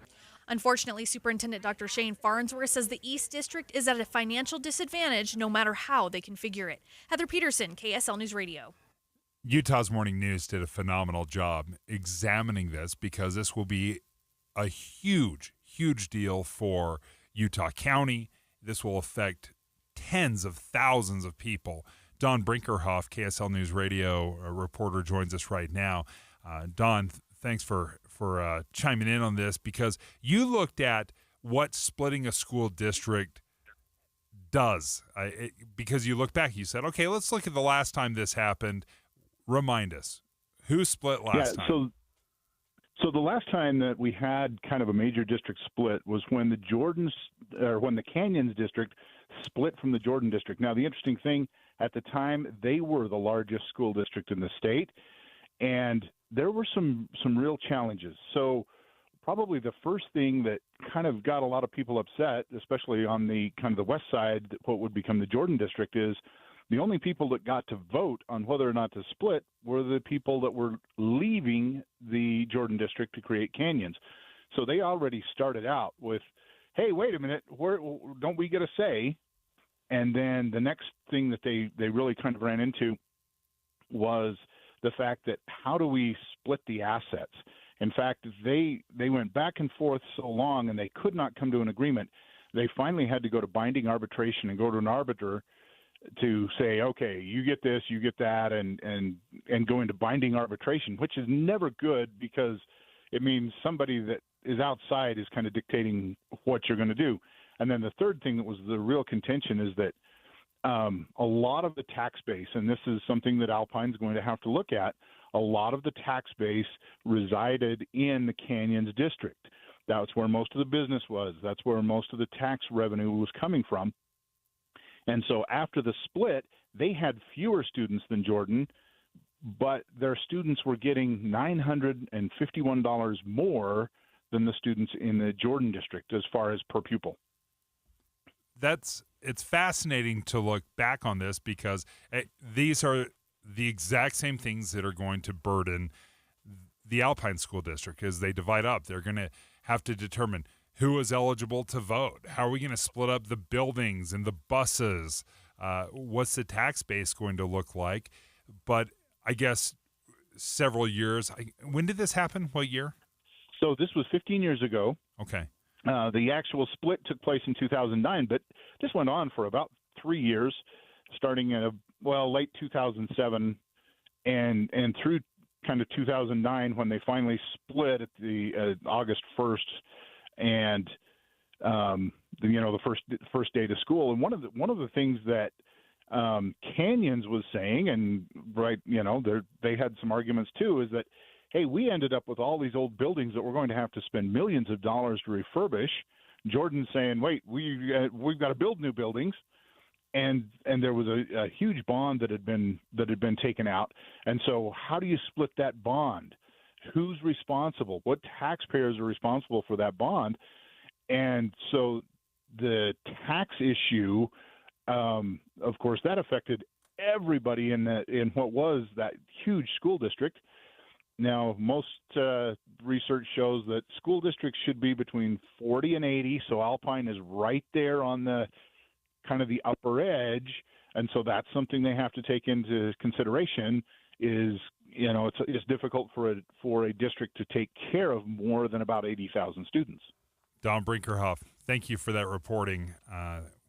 Unfortunately, Superintendent Dr. Shane Farnsworth says the East District is at a financial disadvantage no matter how they configure it. Heather Peterson, KSL News Radio. Utah's Morning News did a phenomenal job examining this because this will be a huge, huge deal for Utah County. This will affect tens of thousands of people. Don Brinkerhoff, KSL News Radio reporter, joins us right now. Don, thanks for chiming in on this, because you looked at what splitting a school district does. Because you look back, you said, okay, let's look at the last time this happened. Remind us, who split last time? So the last time that we had kind of a major district split was when when the Canyons district split from the Jordan district. Now, the interesting thing, at the time, they were the largest school district in the state, and there were some real challenges. So probably the first thing that kind of got a lot of people upset, especially on the kind of the west side, what would become the Jordan district, is the only people that got to vote on whether or not to split were the people that were leaving the Jordan district to create Canyons. So they already started out with, hey, wait a minute, don't we get a say? And then the next thing that they really kind of ran into was the fact that how do we split the assets? In fact, they went back and forth so long and they could not come to an agreement. They finally had to go to binding arbitration and go to an arbiter to say, okay, you get this, you get that, and go into binding arbitration, which is never good because it means somebody that is outside is kind of dictating what you're going to do. And then the third thing that was the real contention is that a lot of the tax base, and this is something that Alpine's going to have to look at, a lot of the tax base resided in the Canyons district. That's where most of the business was. That's where most of the tax revenue was coming from. And so after the split, they had fewer students than Jordan, but their students were getting $951 more than the students in the Jordan district as far as per pupil. It's fascinating to look back on this because these are the exact same things that are going to burden the Alpine School District as they divide up. They're going to have to determine who is eligible to vote. How are we going to split up the buildings and the buses? What's the tax base going to look like? But I guess several years. When did this happen? What year? So this was 15 years ago. Okay. The actual split took place in 2009, but this went on for about 3 years, starting in late 2007 and through kind of 2009 when they finally split at the August 1st and the first day to school. And one of the things that Canyons was saying, and they had some arguments too, is that, hey, we ended up with all these old buildings that we're going to have to spend millions of dollars to refurbish. Jordan's saying, wait, we've got to build new buildings, and there was a huge bond that had been taken out. And so, how do you split that bond? Who's responsible? What taxpayers are responsible for that bond? And so, the tax issue, of course, that affected everybody in what was that huge school district. Now, most research shows that school districts should be between 40 and 80, so Alpine is right there on the kind of the upper edge, and so that's something they have to take into consideration. It's difficult for a district to take care of more than about 80,000 students. Don Brinkerhoff, thank you for that reporting.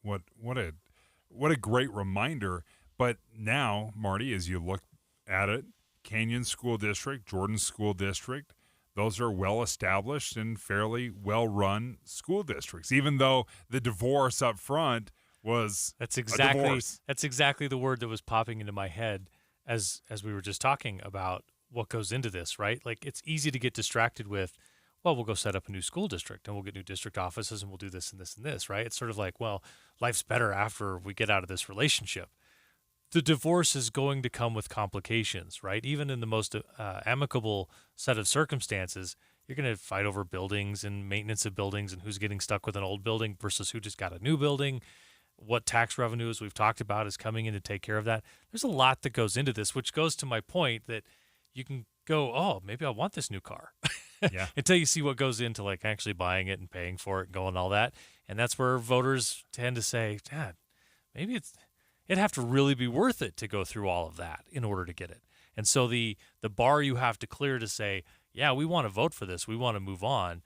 What a great reminder. But now, Marty, as you look at it, Canyon School District, Jordan School District, those are well-established and fairly well-run school districts, even though the divorce up front was a divorce. That's exactly the word that was popping into my head as we were just talking about what goes into this, right? Like, it's easy to get distracted with, well, we'll go set up a new school district and we'll get new district offices and we'll do this and this and this, right? It's sort of like, well, life's better after we get out of this relationship. The divorce is going to come with complications, right? Even in the most amicable set of circumstances, you're going to fight over buildings and maintenance of buildings and who's getting stuck with an old building versus who just got a new building. What tax revenues we've talked about is coming in to take care of that. There's a lot that goes into this, which goes to my point that you can go, oh, maybe I want this new car. Yeah. Until you see what goes into like actually buying it and paying for it and going all that. And that's where voters tend to say, Dad, maybe it'd have to really be worth it to go through all of that in order to get it. And so the bar you have to clear to say, yeah, we want to vote for this, we want to move on,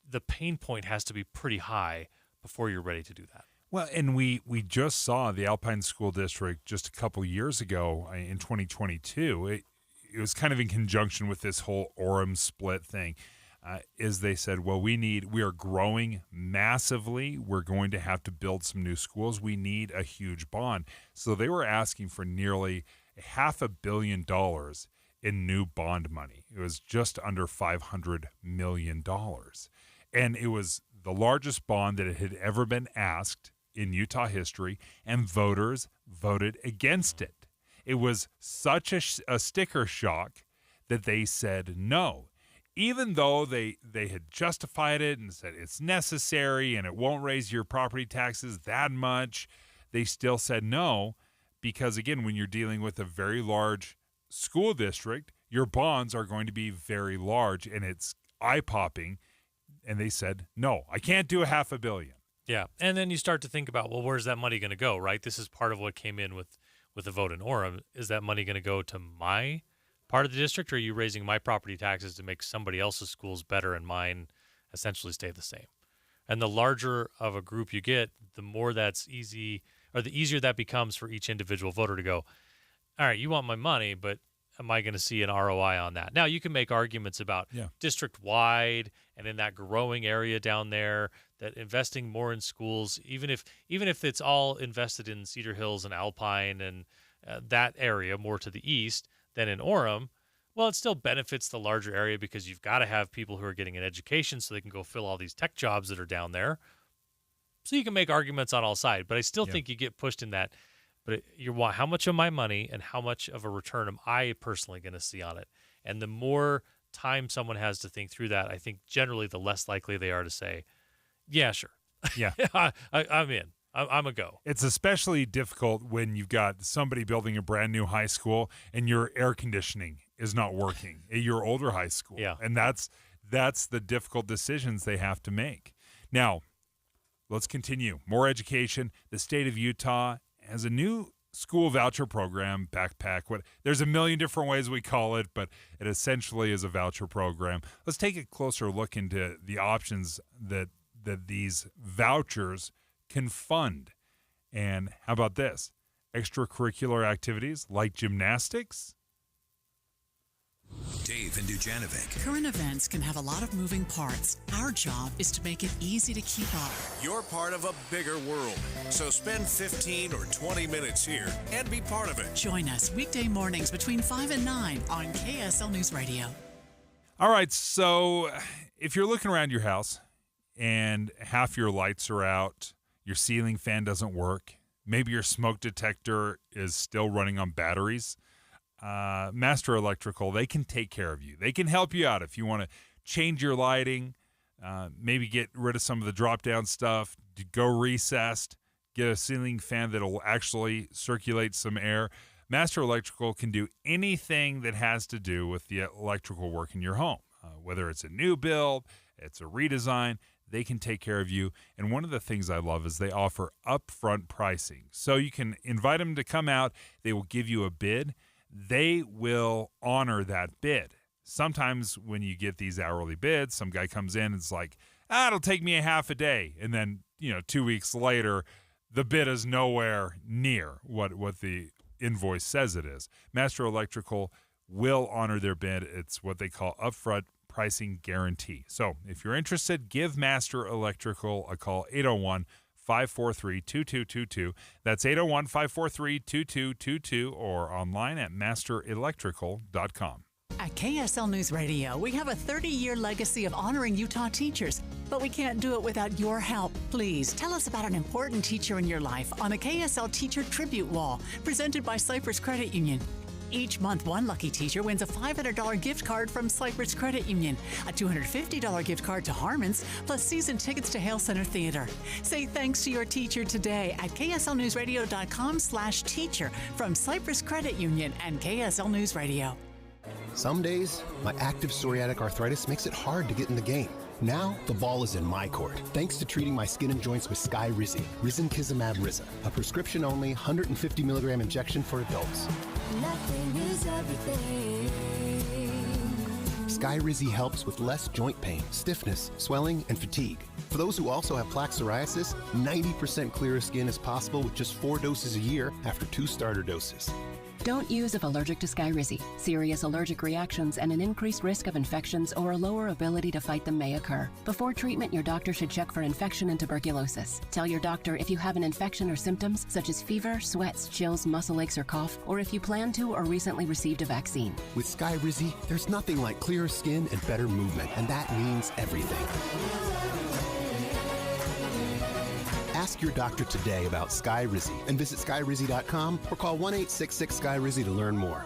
the pain point has to be pretty high before you're ready to do that. Well, and we just saw the Alpine School District just a couple years ago in 2022. It was kind of in conjunction with this whole Orem split thing, is they said, well, we are growing massively. We're going to have to build some new schools. We need a huge bond. So they were asking for nearly $500 million in new bond money. It was just under $500 million. And it was the largest bond that had ever been asked in Utah history, and voters voted against it. It was such a sticker shock that they said no. Even though they had justified it and said it's necessary and it won't raise your property taxes that much, they still said no because, again, when you're dealing with a very large school district, your bonds are going to be very large and it's eye-popping. And they said, no, I can't do $500 million. Yeah, and then you start to think about, well, where's that money going to go, right? This is part of what came in with the vote in Orem. Is that money going to go to my part of the district, or are you raising my property taxes to make somebody else's schools better and mine essentially stay the same? And the larger of a group you get, the more that's easy, or the easier that becomes for each individual voter to go, all right, you want my money, but am I going to see an ROI on that? Now, you can make arguments about district-wide and in that growing area down there, that investing more in schools, even if it's all invested in Cedar Hills and Alpine and that area more to the east than in Orem, well, it still benefits the larger area because you've got to have people who are getting an education so they can go fill all these tech jobs that are down there. So you can make arguments on all sides, but I still think you get pushed in that. But you want how much of my money and how much of a return am I personally going to see on it? And the more time someone has to think through that, I think generally the less likely they are to say, yeah, sure. Yeah. I'm in. I'm a go. It's especially difficult when you've got somebody building a brand new high school and your air conditioning is not working at your older high school. Yeah. And that's the difficult decisions they have to make. Now, let's continue. More education. The state of Utah has a new school voucher program, backpack. There's a million different ways we call it, but it essentially is a voucher program. Let's take a closer look into the options that these vouchers can fund. And how about this? Extracurricular activities like gymnastics. Dave and Dujanovic. Current events can have a lot of moving parts. Our job is to make it easy to keep up. You're part of a bigger world, so spend 15 or 20 minutes here and be part of it. Join us weekday mornings between 5 and 9 on KSL News Radio. All right, so if you're looking around your house and half your lights are out, your ceiling fan doesn't work, maybe your smoke detector is still running on batteries, Master Electrical, they can take care of you. They can help you out if you want to change your lighting, maybe get rid of some of the drop-down stuff, go recessed, get a ceiling fan that'll actually circulate some air. Master Electrical can do anything that has to do with the electrical work in your home, whether it's a new build, it's a redesign. They can take care of you. And one of the things I love is they offer upfront pricing. So you can invite them to come out. They will give you a bid. They will honor that bid. Sometimes when you get these hourly bids, some guy comes in and it's like, it'll take me a half a day. And then, 2 weeks later, the bid is nowhere near what the invoice says it is. Master Electrical will honor their bid. It's what they call upfront pricing guarantee. So if you're interested, give Master Electrical a call, 801-543-2222. That's 801-543-2222 or online at masterelectrical.com. At KSL News Radio, we have a 30-year legacy of honoring Utah teachers, but we can't do it without your help. Please tell us about an important teacher in your life on the KSL Teacher Tribute Wall, presented by Cypress Credit Union. Each month, one lucky teacher wins a $500 gift card from Cypress Credit Union, a $250 gift card to Harmon's, plus season tickets to Hale Center Theater. Say thanks to your teacher today at kslnewsradio.com/teacher from Cypress Credit Union and KSL News Radio. Some days, my active psoriatic arthritis makes it hard to get in the game. Now, the ball is in my court, thanks to treating my skin and joints with Skyrizi, Risankizumab Riza, a prescription-only 150 milligram injection for adults. Nothing is everything. Skyrizi helps with less joint pain, stiffness, swelling, and fatigue. For those who also have plaque psoriasis, 90% clearer skin is possible with just 4 doses a year after 2 starter doses. Don't use if allergic to Skyrizi. Serious allergic reactions and an increased risk of infections or a lower ability to fight them may occur. Before treatment, your doctor should check for infection and tuberculosis. Tell your doctor if you have an infection or symptoms such as fever, sweats, chills, muscle aches, or cough, or if you plan to or recently received a vaccine. With Skyrizi, there's nothing like clearer skin and better movement, and that means everything. Ask your doctor today about Skyrizi and visit skyrizi.com or call 1-866-SKYRIZI to learn more.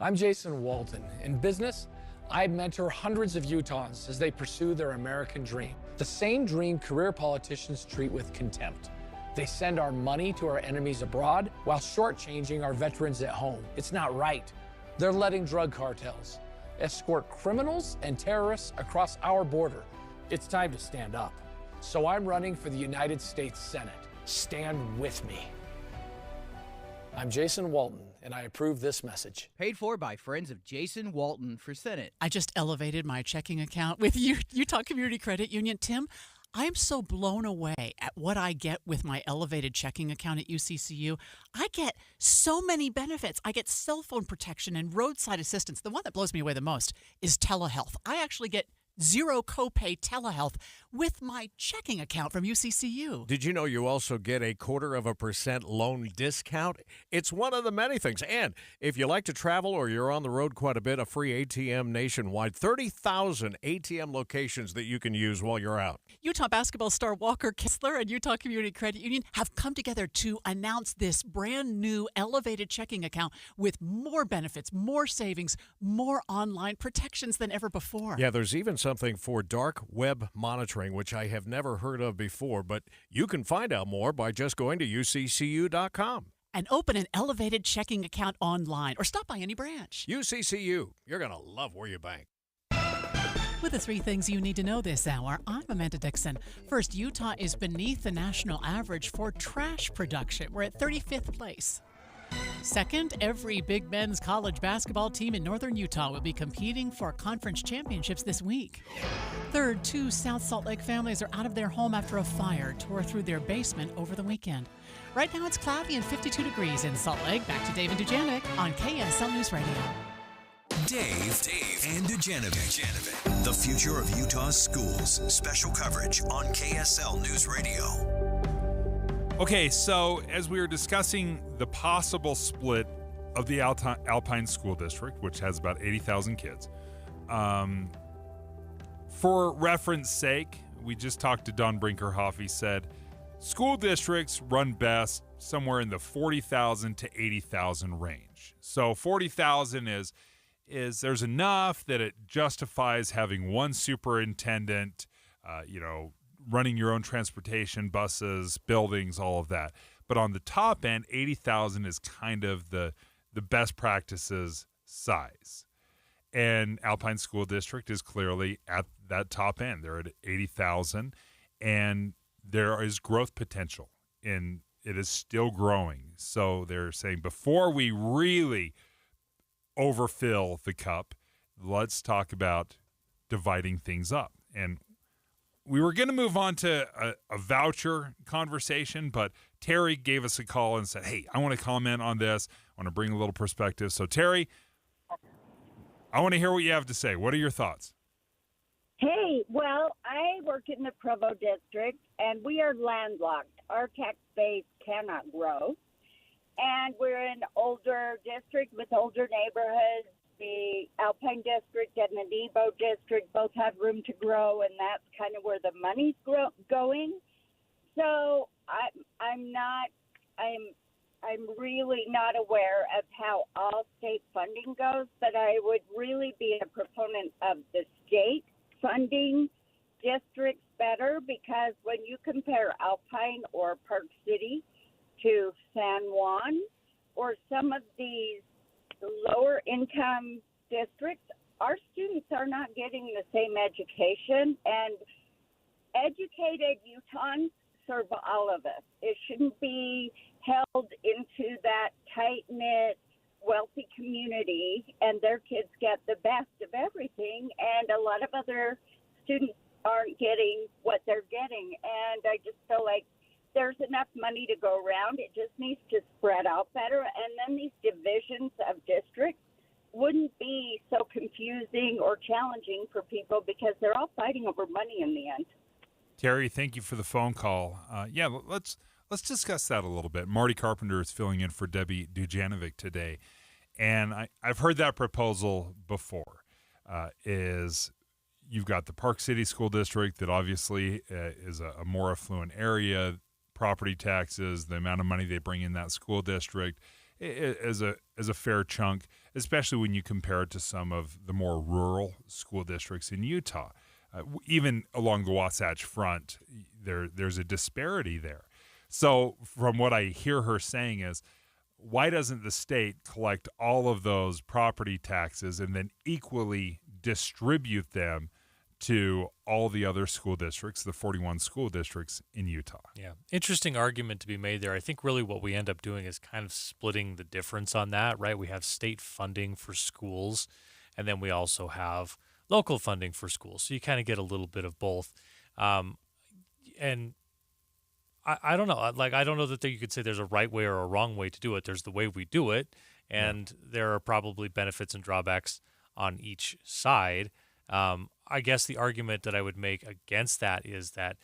I'm Jason Walton. In business, I mentor hundreds of Utahns as they pursue their American dream. The same dream career politicians treat with contempt. They send our money to our enemies abroad while shortchanging our veterans at home. It's not right. They're letting drug cartels escort criminals and terrorists across our border. It's time to stand up. So I'm running for the United States Senate. Stand with me. I'm Jason Walton, and I approve this message. Paid for by friends of Jason Walton for Senate. I just elevated my checking account with Utah Community Credit Union. Tim, I'm so blown away at what I get with my elevated checking account at UCCU. I get so many benefits. I get cell phone protection and roadside assistance. The one that blows me away the most is telehealth. I actually get zero copay telehealth with my checking account from UCCU. Did you know you also get a 0.25% loan discount? It's one of the many things. And if you like to travel or you're on the road quite a bit, a free ATM nationwide. 30,000 ATM locations that you can use while you're out. Utah basketball star Walker Kessler and Utah Community Credit Union have come together to announce this brand new elevated checking account with more benefits, more savings, more online protections than ever before. Yeah, there's even something for dark web monitoring, which I have never heard of before, but you can find out more by just going to uccu.com. And open an elevated checking account online or stop by any branch. UCCU, you're going to love where you bank. With the 3 things you need to know this hour, I'm Amanda Dixon. First, Utah is beneath the national average for trash production. We're at 35th place. Second, every Big Men's college basketball team in northern Utah will be competing for conference championships this week. Third, 2 South Salt Lake families are out of their home after a fire tore through their basement over the weekend. Right now it's cloudy and 52 degrees in Salt Lake. Back to Dave and Dujanovic on KSL News Radio. Dave and Dujanovic. The future of Utah's schools. Special coverage on KSL News Radio. Okay, so as we were discussing the possible split of the Alpine School District, which has about 80,000 kids, for reference sake, we just talked to Don Brinkerhoff. He said school districts run best somewhere in the 40,000 to 80,000 range. So 40,000 is there's enough that it justifies having one superintendent, running your own transportation, buses, buildings, all of that. But on the top end, 80,000 is kind of the best practices size. And Alpine School District is clearly at that top end. They're at 80,000, and there is growth potential, and it is still growing. So they're saying before we really overfill the cup, let's talk about dividing things up. And we were going to move on to a voucher conversation, but Terry gave us a call and said, hey, I want to comment on this. I want to bring a little perspective. So, Terry, I want to hear what you have to say. What are your thoughts? Hey, well, I work in the Provo district, and we are landlocked. Our tax base cannot grow. And we're an older district with older neighborhoods, the Alpine District and the Nebo District both have room to grow, and that's kind of where the money's going. So I'm really not aware of how all state funding goes, but I would really be a proponent of the state funding districts better, because when you compare Alpine or Park City to San Juan or some of these lower income districts, our students are not getting the same education, and educated Utahns serve all of us. It shouldn't be held into that tight-knit, wealthy community, and their kids get the best of everything, and a lot of other students aren't getting what they're getting. And I just feel like there's enough money to go around. It just needs to spread out better, and then these divisions of districts wouldn't be so confusing or challenging for people, because they're all fighting over money in the end. Terry, thank you for the phone call. Let's discuss that a little bit. Marty Carpenter is filling in for Debbie Dujanovic today, and I've heard that proposal before. Is you've got the Park City School District that obviously is a more affluent area. Property taxes, the amount of money they bring in that school district is a fair chunk, especially when you compare it to some of the more rural school districts in Utah. Even along the Wasatch Front, there's a disparity there. So from what I hear her saying is, why doesn't the state collect all of those property taxes and then equally distribute them to all the other school districts, the 41 school districts in Utah? Yeah, interesting argument to be made there. I think really what we end up doing is kind of splitting the difference on that, right? We have state funding for schools, and then we also have local funding for schools. So you kind of get a little bit of both. And I don't know. Like, I don't know that you could say there's a right way or a wrong way to do it. There's the way we do it, and there are probably benefits and drawbacks on each side. I guess the argument that I would make against that is that,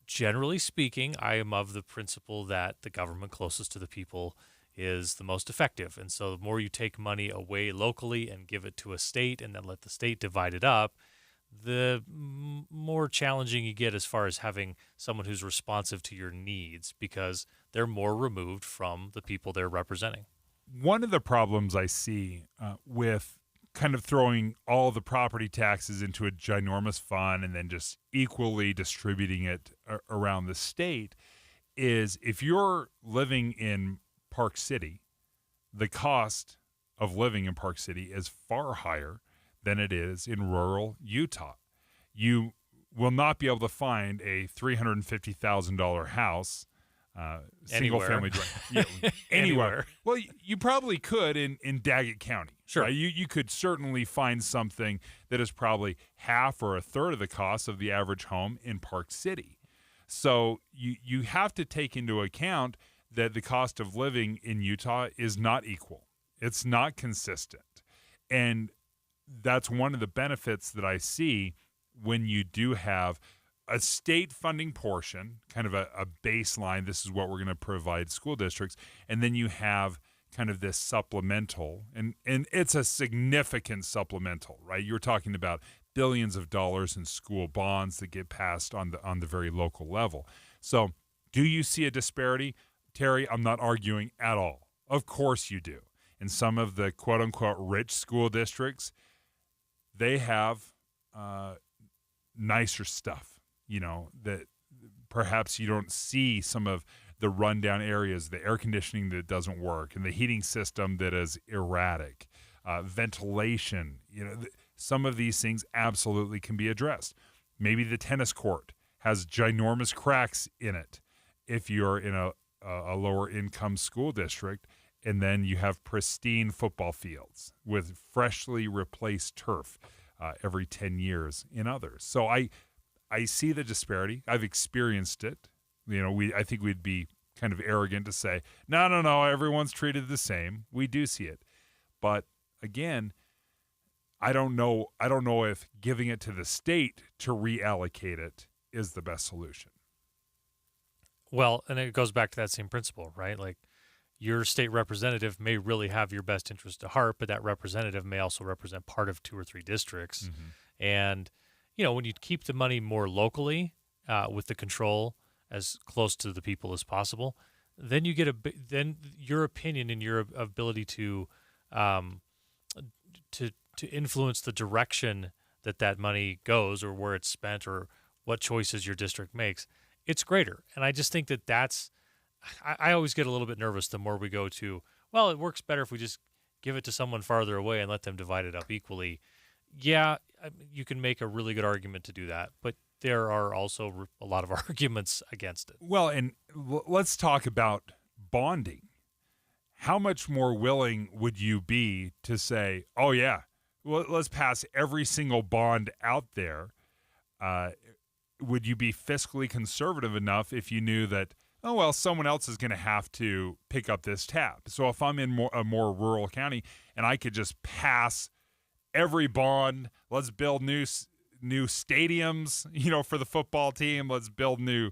generally speaking, I am of the principle that the government closest to the people is the most effective. And so the more you take money away locally and give it to a state and then let the state divide it up, the more challenging you get as far as having someone who's responsive to your needs, because they're more removed from the people they're representing. One of the problems I see with kind of throwing all the property taxes into a ginormous fund and then just equally distributing it around the state is, if you're living in Park City, the cost of living in Park City is far higher than it is in rural Utah. You will not be able to find a $350,000 house, single family anywhere. Well, you probably could in Daggett County. Sure. Right? You could certainly find something that is probably half or a third of the cost of the average home in Park City. So you have to take into account that the cost of living in Utah is not equal. It's not consistent. And that's one of the benefits that I see when you do have a state funding portion, kind of a baseline. This is what we're going to provide school districts. And then you have kind of this supplemental, and it's a significant supplemental, right? You're talking about billions of dollars in school bonds that get passed on the very local level. So do you see a disparity? Terry, I'm not arguing at all. Of course you do. In some of the quote-unquote rich school districts, they have nicer stuff, that perhaps you don't see some of the rundown areas, the air conditioning that doesn't work and the heating system that is erratic, ventilation. Some of these things absolutely can be addressed. Maybe the tennis court has ginormous cracks in it if you're in a lower income school district, and then you have pristine football fields with freshly replaced turf every 10 years in others. So I see the disparity. I've experienced it. I think we'd be kind of arrogant to say, no, everyone's treated the same. We do see it. But again, I don't know if giving it to the state to reallocate it is the best solution. Well, and it goes back to that same principle, right? Like, your state representative may really have your best interest at heart, but that representative may also represent part of 2 or 3 districts. And, when you keep the money more locally with the control as close to the people as possible, then you get then your opinion and your ability to influence the direction that money goes or where it's spent or what choices your district makes, it's greater. And I just think that's I always get a little bit nervous the more we go to, well, it works better if we just give it to someone farther away and let them divide it up equally. Yeah, you can make a really good argument to do that, but there are also a lot of arguments against it. Well, and let's talk about bonding. How much more willing would you be to say, oh, yeah, well, let's pass every single bond out there? Would you be fiscally conservative enough if you knew that, oh, well, someone else is going to have to pick up this tab? So if I'm in a more rural county and I could just pass every bond, let's build new stadiums, for the football team. Let's build new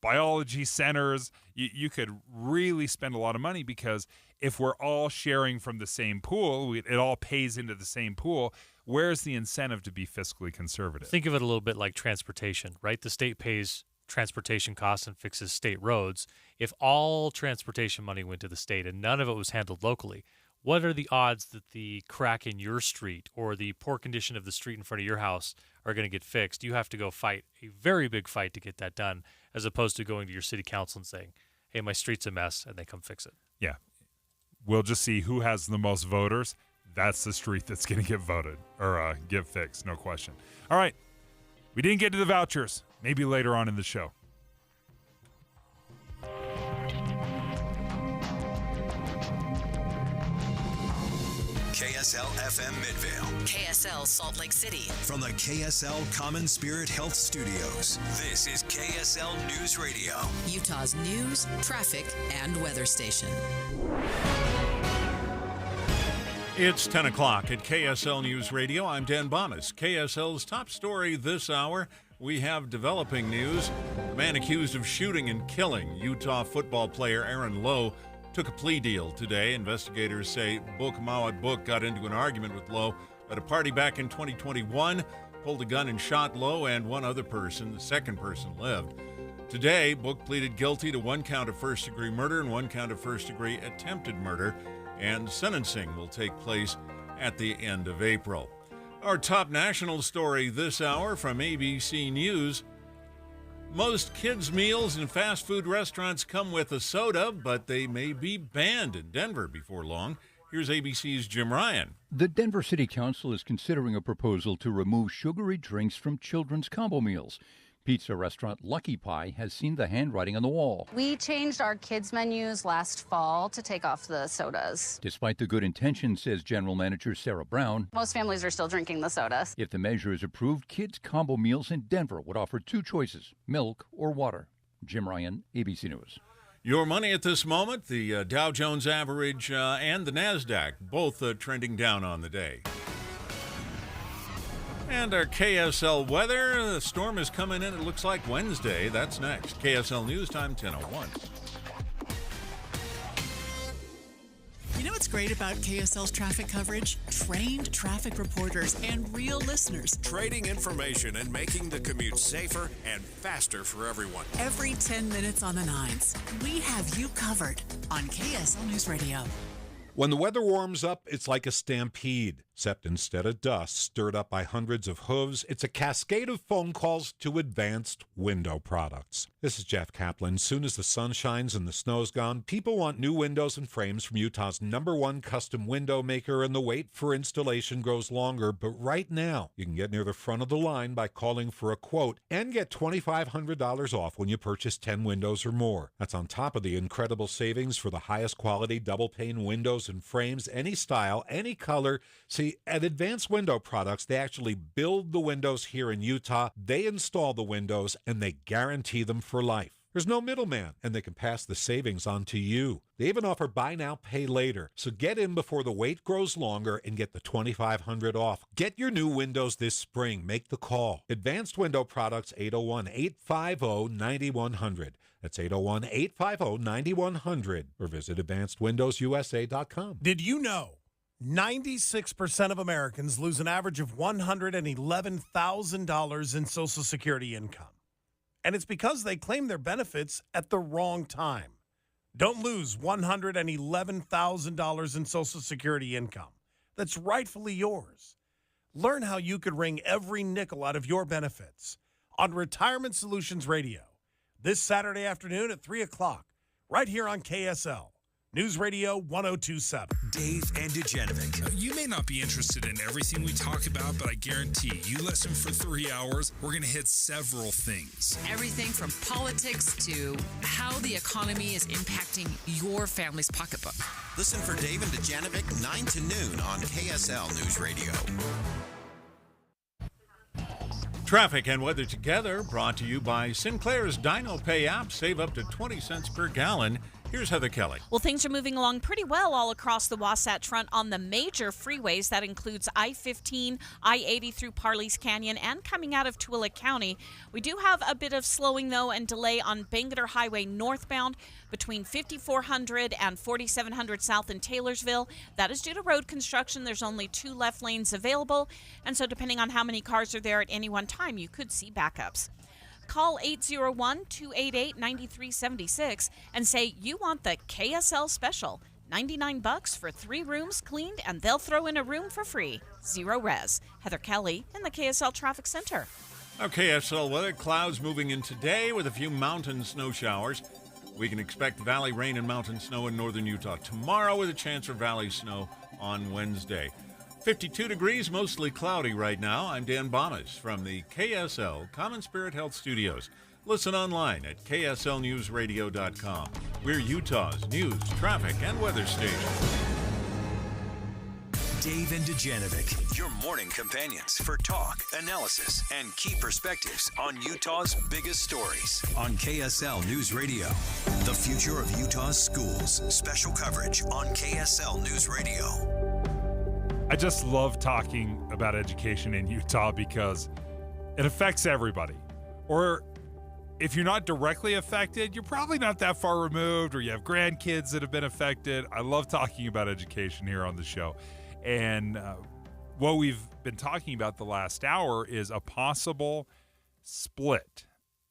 biology centers. You could really spend a lot of money, because if we're all sharing from the same pool, it all pays into the same pool. Where's the incentive to be fiscally conservative? Think of it a little bit like transportation, right? The state pays transportation costs and fixes state roads. If all transportation money went to the state and none of it was handled locally, what are the odds that the crack in your street or the poor condition of the street in front of your house are going to get fixed? You have to go fight a very big fight to get that done, as opposed to going to your city council and saying, hey, my street's a mess, and they come fix it. Yeah. We'll just see who has the most voters. That's the street that's going to get voted or get fixed, no question. All right. We didn't get to the vouchers. Maybe later on in the show. KSL FM Midvale. KSL Salt Lake City. From the KSL Common Spirit Health Studios, this is KSL News Radio. Utah's news, traffic, and weather station. It's 10 o'clock at KSL News Radio. I'm Dan Bomas. KSL's top story this hour, we have developing news. The man accused of shooting and killing Utah football player Aaron Lowe took a plea deal today. Investigators say Mawad Book got into an argument with Lowe at a party back in 2021, pulled a gun and shot Lowe and one other person. The second person lived. Today, Book pleaded guilty to 1 count of first-degree murder and 1 count of first-degree attempted murder, and sentencing will take place at the end of April. Our top national story this hour from ABC News. Most kids' meals in fast food restaurants come with a soda, but they may be banned in Denver before long. Here's ABC's Jim Ryan. The Denver City Council is considering a proposal to remove sugary drinks from children's combo meals. Pizza restaurant Lucky Pie has seen the handwriting on the wall. We changed our kids' menus last fall to take off the sodas. Despite the good intention, says General Manager Sarah Brown, most families are still drinking the sodas. If the measure is approved, kids' combo meals in Denver would offer 2 choices, milk or water. Jim Ryan, ABC News. Your money at this moment, the Dow Jones average and the NASDAQ, both trending down on the day. And our KSL weather, the storm is coming in, it looks like Wednesday. That's next. KSL News Time, 10:01. You know what's great about KSL's traffic coverage? Trained traffic reporters and real listeners. Trading information and making the commute safer and faster for everyone. Every 10 minutes on the 9s, we have you covered on KSL News Radio. When the weather warms up, it's like a stampede, except instead of dust stirred up by hundreds of hooves, it's a cascade of phone calls to Advanced Window Products. This is Jeff Kaplan. Soon as the sun shines and the snow's gone, people want new windows and frames from Utah's #1 custom window maker, and the wait for installation grows longer. But right now, you can get near the front of the line by calling for a quote and get $2,500 off when you purchase 10 windows or more. That's on top of the incredible savings for the highest quality double-pane windows and frames, any style, any color. See, at Advanced Window Products, they actually build the windows here in Utah, they install the windows, and they guarantee them for life. There's no middleman, and they can pass the savings on to you. They even offer buy now, pay later. So get in before the wait grows longer and get the $2,500 off. Get your new windows this spring. Make the call. Advanced Window Products, 801-850-9100. That's 801-850-9100. Or visit advancedwindowsusa.com. Did you know 96% of Americans lose an average of $111,000 in Social Security income? And it's because they claim their benefits at the wrong time. Don't lose $111,000 in Social Security income that's rightfully yours. Learn how you could wring every nickel out of your benefits on Retirement Solutions Radio this Saturday afternoon at 3 o'clock, right here on KSL. News Radio 1027. Dave and Dujanovic. You may not be interested in everything we talk about, but I guarantee you listen for 3 hours, we're going to hit several things. Everything from politics to how the economy is impacting your family's pocketbook. Listen for Dave and Dujanovic 9 to noon on KSL News Radio. Traffic and weather together brought to you by Sinclair's Dino Pay app. Save up to 20 cents per gallon. Here's Heather Kelly. Well, things are moving along pretty well all across the Wasatch Front on the major freeways. That includes I-15, I-80 through Parley's Canyon, and coming out of Tooele County. We do have a bit of slowing, though, and delay on Bangerter Highway northbound between 5400 and 4700 south in Taylorsville. That is due to road construction. There's only 2 left lanes available, and so depending on how many cars are there at any one time, you could see backups. Call 801-288-9376 and say you want the KSL special. $99 for 3 rooms cleaned, and they'll throw in a room for free. Zero res. Heather Kelly in the KSL Traffic Center. KSL weather, clouds moving in today with a few mountain snow showers. We can expect valley rain and mountain snow in northern Utah tomorrow with a chance for valley snow on Wednesday. 52 degrees, mostly cloudy right now. I'm Dan Bomas from the KSL Common Spirit Health Studios. Listen online at kslnewsradio.com. We're Utah's news, traffic, and weather station. Dave and Dujanovic, your morning companions for talk, analysis, and key perspectives on Utah's biggest stories on KSL News Radio. The future of Utah's schools. Special coverage on KSL News Radio. I just love talking about education in Utah because it affects everybody. Or if you're not directly affected, you're probably not that far removed, or you have grandkids that have been affected. I love talking about education here on the show. And what we've been talking about the last hour is a possible split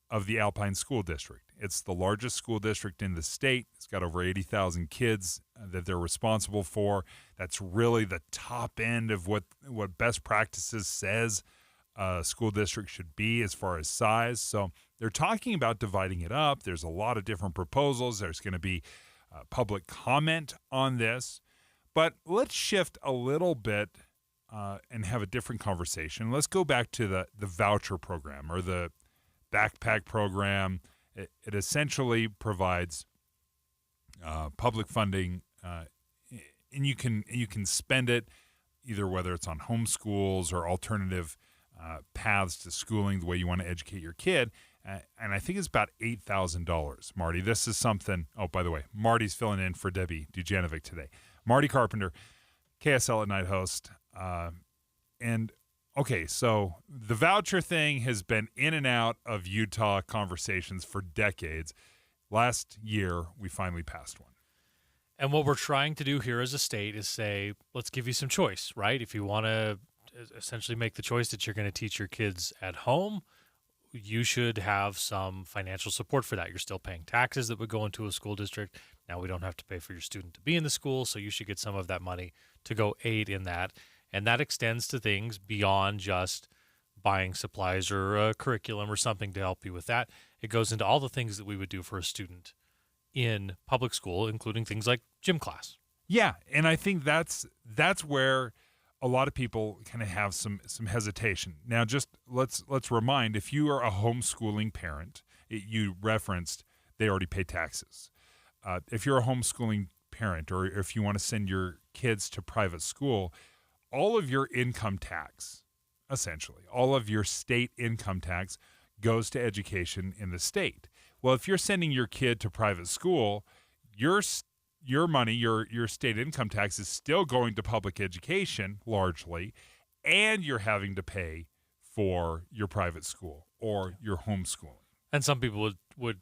of the Alpine School District. It's the largest school district in the state. It's got over 80,000 kids that they're responsible for. That's really the top end of what best practices says a school district should be as far as size. So they're talking about dividing it up. There's a lot of different proposals. There's going to be public comment on this. But let's shift a little bit and have a different conversation. Let's go back to the voucher program or the backpack program. It essentially provides public funding, and you can spend it either whether it's on homeschools or alternative paths to schooling, the way you want to educate your kid. And I think it's about $8,000, Marty. This is something. Oh, by the way, Marty's filling in for Debbie Dujanovic today. Marty Carpenter, KSL at Night host. Okay, so the voucher thing has been in and out of Utah conversations for decades. Last year, we finally passed one. And what we're trying to do here as a state is say, let's give you some choice, right? If you want to essentially make the choice that you're going to teach your kids at home, you should have some financial support for that. You're still paying taxes that would go into a school district. Now we don't have to pay for your student to be in the school, so you should get some of that money to go aid in that. And that extends to things beyond just buying supplies or a curriculum or something to help you with that. It goes into all the things that we would do for a student in public school, including things like gym class. Yeah, and I think that's where a lot of people kind of have some hesitation. Now, just let's remind, if you are a homeschooling parent, you referenced they already pay taxes. If you're a homeschooling parent or if you want to send your kids to private school, all of your income tax, essentially, all of your state income tax goes to education in the state. Well, if you're sending your kid to private school, your money, your state income tax is still going to public education largely, and you're having to pay for your private school or your homeschooling. And some people would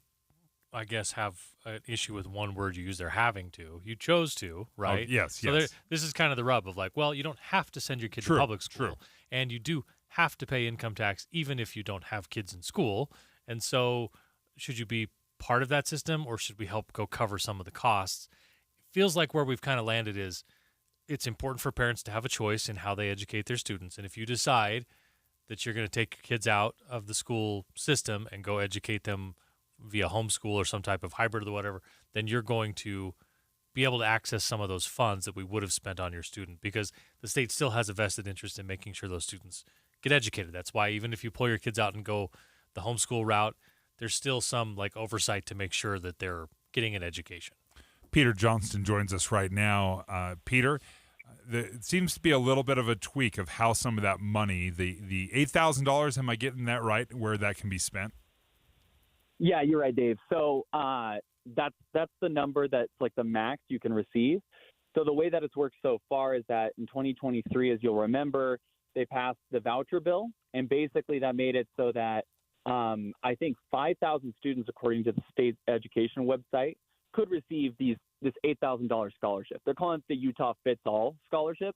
I guess, have an issue with one word you use. They're having to. You chose to, right? Oh, yes, so yes. This is kind of the rub of like, well, you don't have to send your kid to public school. And you do have to pay income tax even if you don't have kids in school. And so should you be part of that system or should we help go cover some of the costs? It feels like where we've kind of landed is it's important for parents to have a choice in how they educate their students. And if you decide that you're going to take your kids out of the school system and go educate them via homeschool or some type of hybrid or whatever, then you're going to be able to access some of those funds that we would have spent on your student because the state still has a vested interest in making sure those students get educated. That's why even if you pull your kids out and go the homeschool route, there's still some like oversight to make sure that they're getting an education. Peter Johnston joins us right now. Peter, it seems to be a little bit of a tweak of how some of that money, the $8,000, am I getting that right, where that can be spent? Yeah, you're right, Dave. So that's the number that's like the max you can receive. So the way that it's worked so far is that in 2023, as you'll remember, they passed the voucher bill, and basically that made it so that I think 5,000 students, according to the state education website, could receive this $8,000 scholarship. They're calling it the Utah Fits All Scholarship.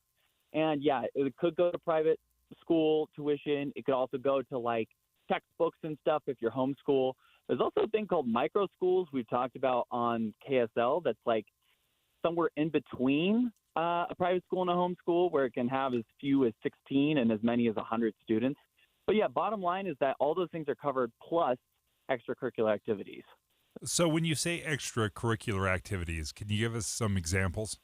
And yeah, it could go to private school tuition. It could also go to like textbooks and stuff if you're homeschool. There's also a thing called micro schools we've talked about on KSL that's like somewhere in between a private school and a homeschool where it can have as few as 16 and as many as 100 students. But yeah, bottom line is that all those things are covered plus extracurricular activities. So when you say extracurricular activities, can you give us some examples?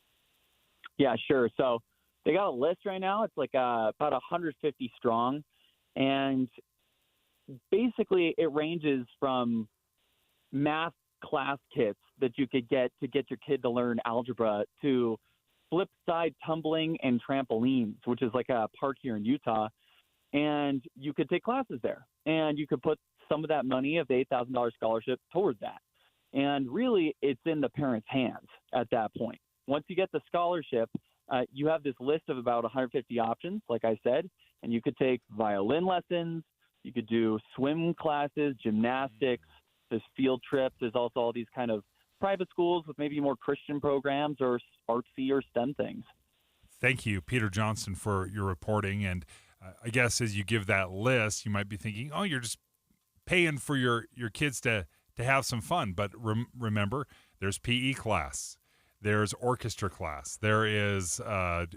Yeah, sure. So they got a list right now. It's like about 150 strong. And basically it ranges from math class kits that you could get to get your kid to learn algebra to flip side tumbling and trampolines, which is like a park here in Utah. And you could take classes there and you could put some of that money of the $8,000 scholarship toward that. And really it's in the parents' hands at that point. Once you get the scholarship, you have this list of about 150 options, like I said, and you could take violin lessons, you could do swim classes, gymnastics, there's field trips, there's also all these kind of private schools with maybe more Christian programs or artsy or STEM things. Thank you, Peter Johnston, for your reporting. And I guess as you give that list, you might be thinking, oh, you're just paying for your kids to have some fun. But remember, there's PE class, there's orchestra class, there is, what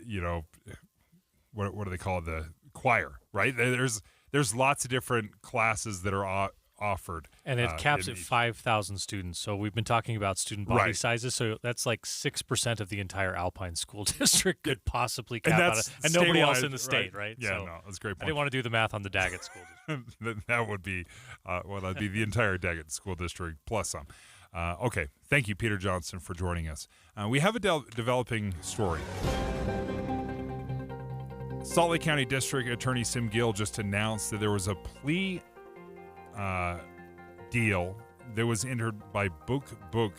do they call it? The choir, right? There's lots of different classes that are offered. And it caps at 5,000 students. So we've been talking about student body sizes. So that's like 6% of the entire Alpine School District could possibly cap out it. And nobody else in the state, right? Yeah, so no, that's a great point. I didn't want to do the math on the Daggett School District. That would be, that'd be the entire Daggett School District plus some. Okay, thank you, Peter Johnston, for joining us. We have a developing story. Salt Lake County District Attorney Sim Gill just announced that there was a plea deal that was entered by Book,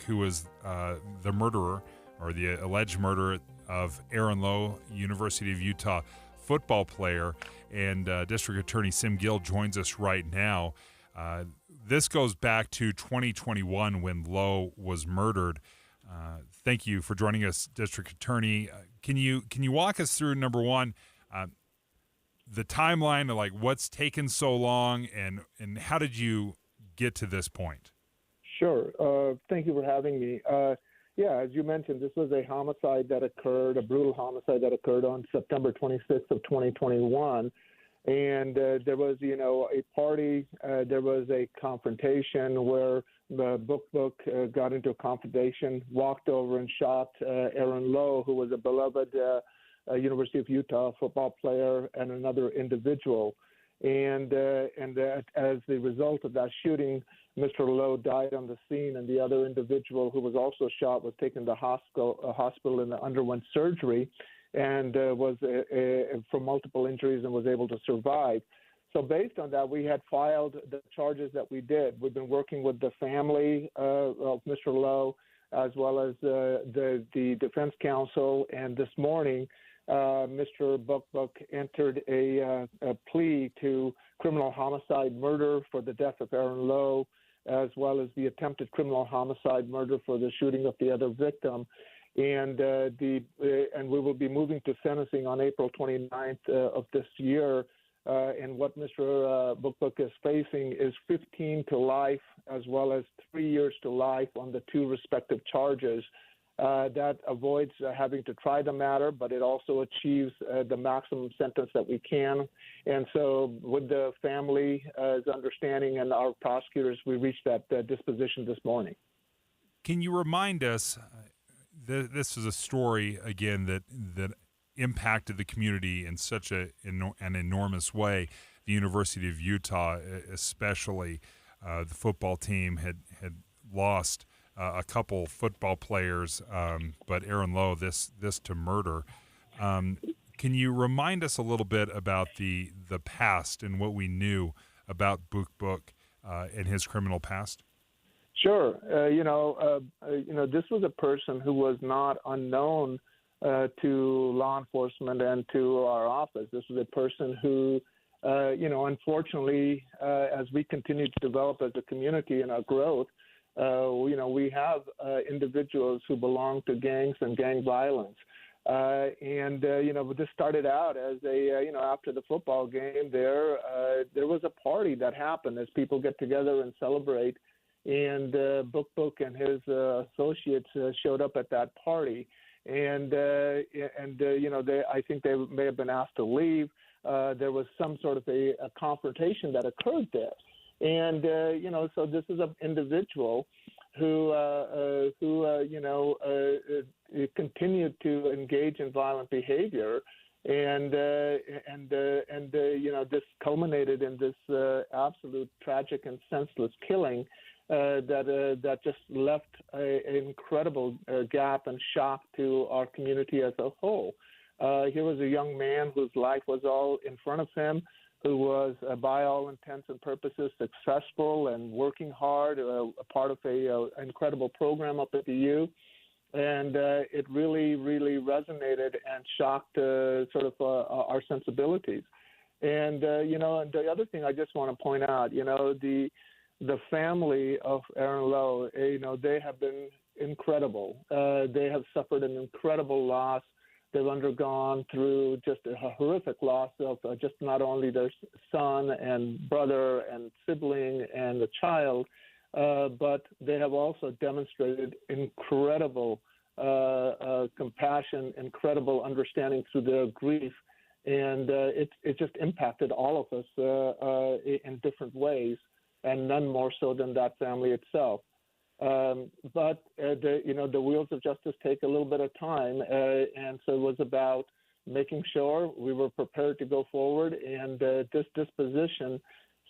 who was the murderer or the alleged murderer of Aaron Lowe, University of Utah football player. And District Attorney Sim Gill joins us right now. This goes back to 2021 when Lowe was murdered. Thank you for joining us, District Attorney. Can you walk us through, number one, the timeline of like what's taken so long and how did you get to this point? Sure. Thank you for having me. Yeah, as you mentioned, this was a homicide that occurred, a brutal homicide that occurred on September 26th of 2021. And there was, a party, there was a confrontation where the Book got into a confrontation, walked over and shot Aaron Lowe, who was a beloved University of Utah football player, and another individual. And as the result of that shooting, Mr. Lowe died on the scene, and the other individual who was also shot was taken to hospital and underwent surgery and was from multiple injuries and was able to survive. So based on that, we had filed the charges that we did. We've been working with the family of Mr. Lowe, as well as the defense counsel. And this morning, Mr. Book entered a plea to criminal homicide murder for the death of Aaron Lowe, as well as the attempted criminal homicide murder for the shooting of the other victim. And and we will be moving to sentencing on April 29th of this year. And what Mr. Book is facing is 15 to life, as well as 3 years to life on the two respective charges. That avoids having to try the matter, but it also achieves the maximum sentence that we can. And so with the family's understanding and our prosecutors, we reached that disposition this morning. Can you remind us, this is a story, again, that impacted the community in such an enormous way. The University of Utah, especially, the football team had lost a couple football players, but Aaron Lowe, this to murder. Can you remind us a little bit about the past and what we knew about Book and his criminal past? Sure. This was a person who was not unknown to law enforcement and to our office. This was a person who, unfortunately, as we continue to develop as a community and our growth, we have individuals who belong to gangs and gang violence. This started out as after the football game there was a party that happened as people get together and celebrate. And Book and his associates showed up at that party. I think they may have been asked to leave. There was some sort of a confrontation that occurred there. And, so this is an individual who continued to engage in violent behavior. And this culminated in this absolute tragic and senseless killing that just left an incredible gap and shock to our community as a whole. Here was a young man whose life was all in front of him, who was, by all intents and purposes, successful and working hard, a part of an incredible program up at the U. And it really, really resonated and shocked our sensibilities. And, and the other thing I just want to point out, the family of Aaron Lowe, they have been incredible. They have suffered an incredible loss. They've undergone through just a horrific loss of just not only their son and brother and sibling and a child, but they have also demonstrated incredible compassion, incredible understanding through their grief. And it just impacted all of us in different ways, and none more so than that family itself. But the wheels of justice take a little bit of time, and so it was about making sure we were prepared to go forward, and this disposition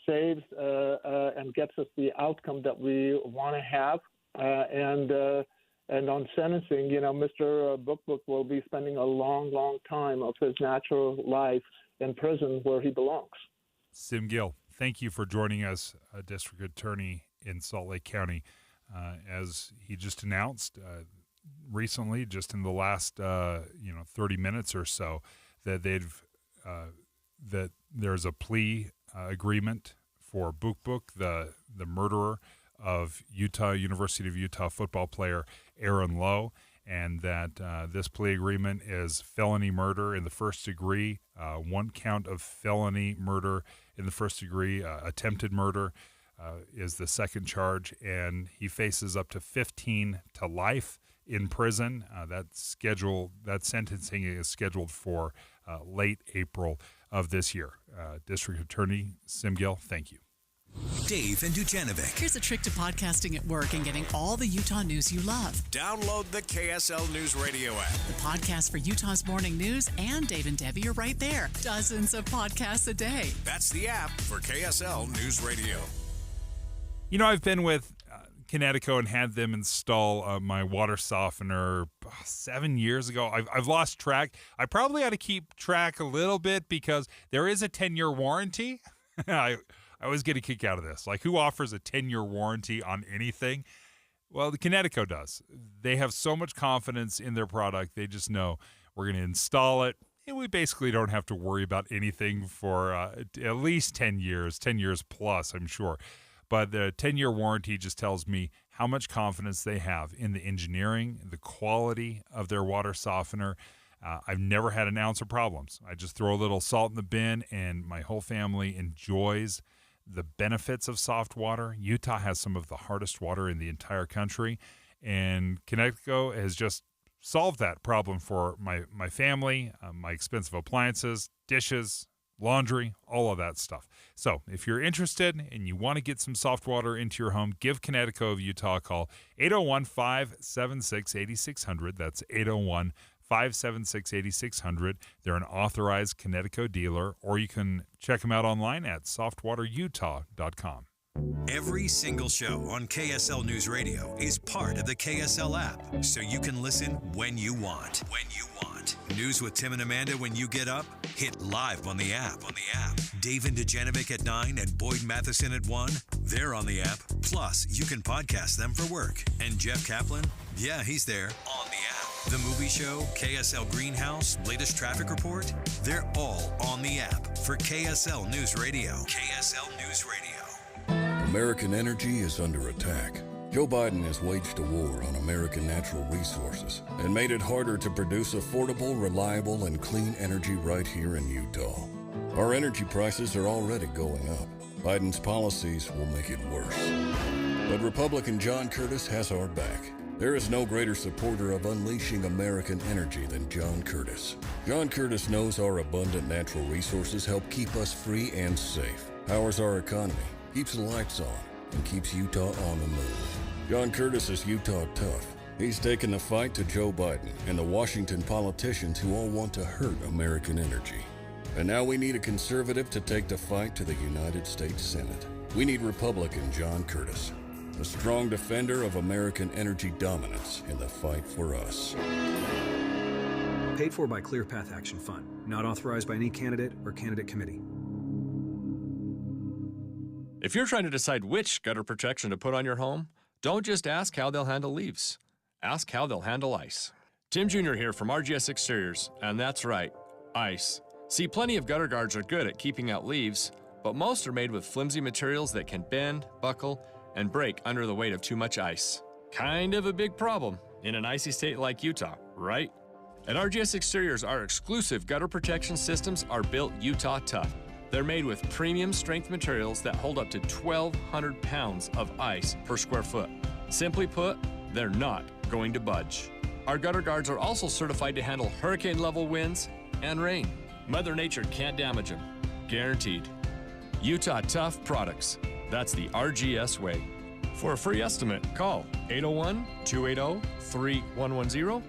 saves and gets us the outcome that we want to have. And on sentencing, Mr. Book will be spending a long, long time of his natural life in prison where he belongs. Sim Gill, thank you for joining us, District Attorney in Salt Lake County. As he just announced recently, just in the last 30 minutes or so, that that there's a plea agreement for Book, the murderer of University of Utah football player Aaron Lowe, and that this plea agreement is felony murder in the first degree, one count of felony murder in the first degree, attempted murder is the second charge, and he faces up to 15 to life in prison. That sentencing is scheduled for late April of this year. District Attorney Sim Gill, thank you. Dave and Dujanovic. Here's a trick to podcasting at work and getting all the Utah news you love. Download the KSL News Radio app. The podcast for Utah's morning news and Dave and Debbie are right there. Dozens of podcasts a day. That's the app for KSL News Radio. I've been with Connecticut and had them install my water softener 7 years ago. I've lost track. I probably ought to keep track a little bit because there is a 10-year warranty. I always get a kick out of this. Like, who offers a 10-year warranty on anything? Well, the Connecticut does. They have so much confidence in their product. They just know we're going to install it, and we basically don't have to worry about anything for at least 10 years plus, I'm sure. But the 10-year warranty just tells me how much confidence they have in the engineering, the quality of their water softener. I've never had an ounce of problems. I just throw a little salt in the bin, and my whole family enjoys the benefits of soft water. Utah has some of the hardest water in the entire country, and Connecticut has just solved that problem for my family, my expensive appliances, dishes, laundry, all of that stuff. So if you're interested and you want to get some soft water into your home, give Connecticut of Utah a call, 801-576-8600. That's 801-576-8600. They're an authorized Connecticut dealer, or you can check them out online at softwaterutah.com. Every single show on KSL News Radio is part of the KSL app, so you can listen when you want. News with Tim and Amanda when you get up, hit live on the app. Dave and Dujanovic at 9 and Boyd Matheson at 1, they're on the app. Plus, you can podcast them for work. And Jeff Kaplan, yeah, he's there on the app. The movie show, KSL Greenhouse, latest traffic report, they're all on the app for KSL News Radio. KSL News Radio. American energy is under attack. Joe Biden has waged a war on American natural resources and made it harder to produce affordable, reliable, and clean energy right here in Utah. Our energy prices are already going up. Biden's policies will make it worse. But Republican John Curtis has our back. There is no greater supporter of unleashing American energy than John Curtis. John Curtis knows our abundant natural resources help keep us free and safe, powers our economy, keeps the lights on, and keeps Utah on the move. John Curtis is Utah tough. He's taken the fight to Joe Biden and the Washington politicians who all want to hurt American energy. And now we need a conservative to take the fight to the United States Senate. We need Republican John Curtis, a strong defender of American energy dominance in the fight for us. Paid for by Clear Path Action Fund. Not authorized by any candidate or candidate committee. If you're trying to decide which gutter protection to put on your home, don't just ask how they'll handle leaves. Ask how they'll handle ice. Tim Jr. here from RGS Exteriors, and that's right, ice. See, plenty of gutter guards are good at keeping out leaves, but most are made with flimsy materials that can bend, buckle, and break under the weight of too much ice. Kind of a big problem in an icy state like Utah, right? At RGS Exteriors, our exclusive gutter protection systems are built Utah tough. They're made with premium strength materials that hold up to 1,200 pounds of ice per square foot. Simply put, they're not going to budge. Our gutter guards are also certified to handle hurricane-level winds and rain. Mother Nature can't damage them. Guaranteed. Utah Tough Products. That's the RGS way. For a free estimate, call 801-280-3110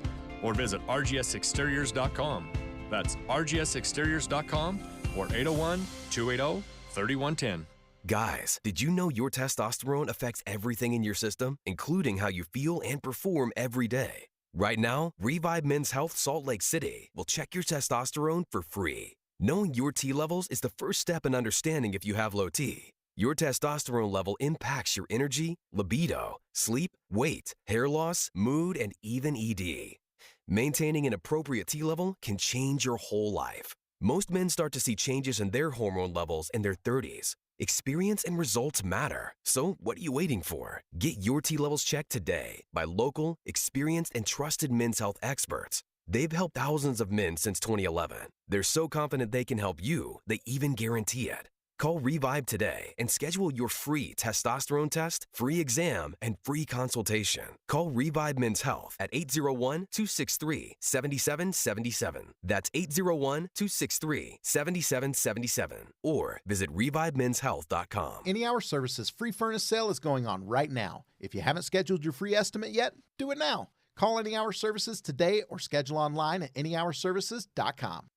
or visit rgsexteriors.com. That's rgsexteriors.com or 801-280-3110. Guys, did you know your testosterone affects everything in your system, including how you feel and perform every day? Right now, Revive Men's Health Salt Lake City will check your testosterone for free. Knowing your T levels is the first step in understanding if you have low T. Your testosterone level impacts your energy, libido, sleep, weight, hair loss, mood, and even ED. Maintaining an appropriate T level can change your whole life. Most men start to see changes in their hormone levels in their 30s. Experience and results matter. So what are you waiting for? Get your T levels checked today by local, experienced, and trusted men's health experts. They've helped thousands of men since 2011. They're so confident they can help you, they even guarantee it. Call Revive today and schedule your free testosterone test, free exam, and free consultation. Call Revive Men's Health at 801-263-7777. That's 801-263-7777. Or visit ReviveMen'sHealth.com. Any Hour Services free furnace sale is going on right now. If you haven't scheduled your free estimate yet, do it now. Call Any Hour Services today or schedule online at anyhourservices.com.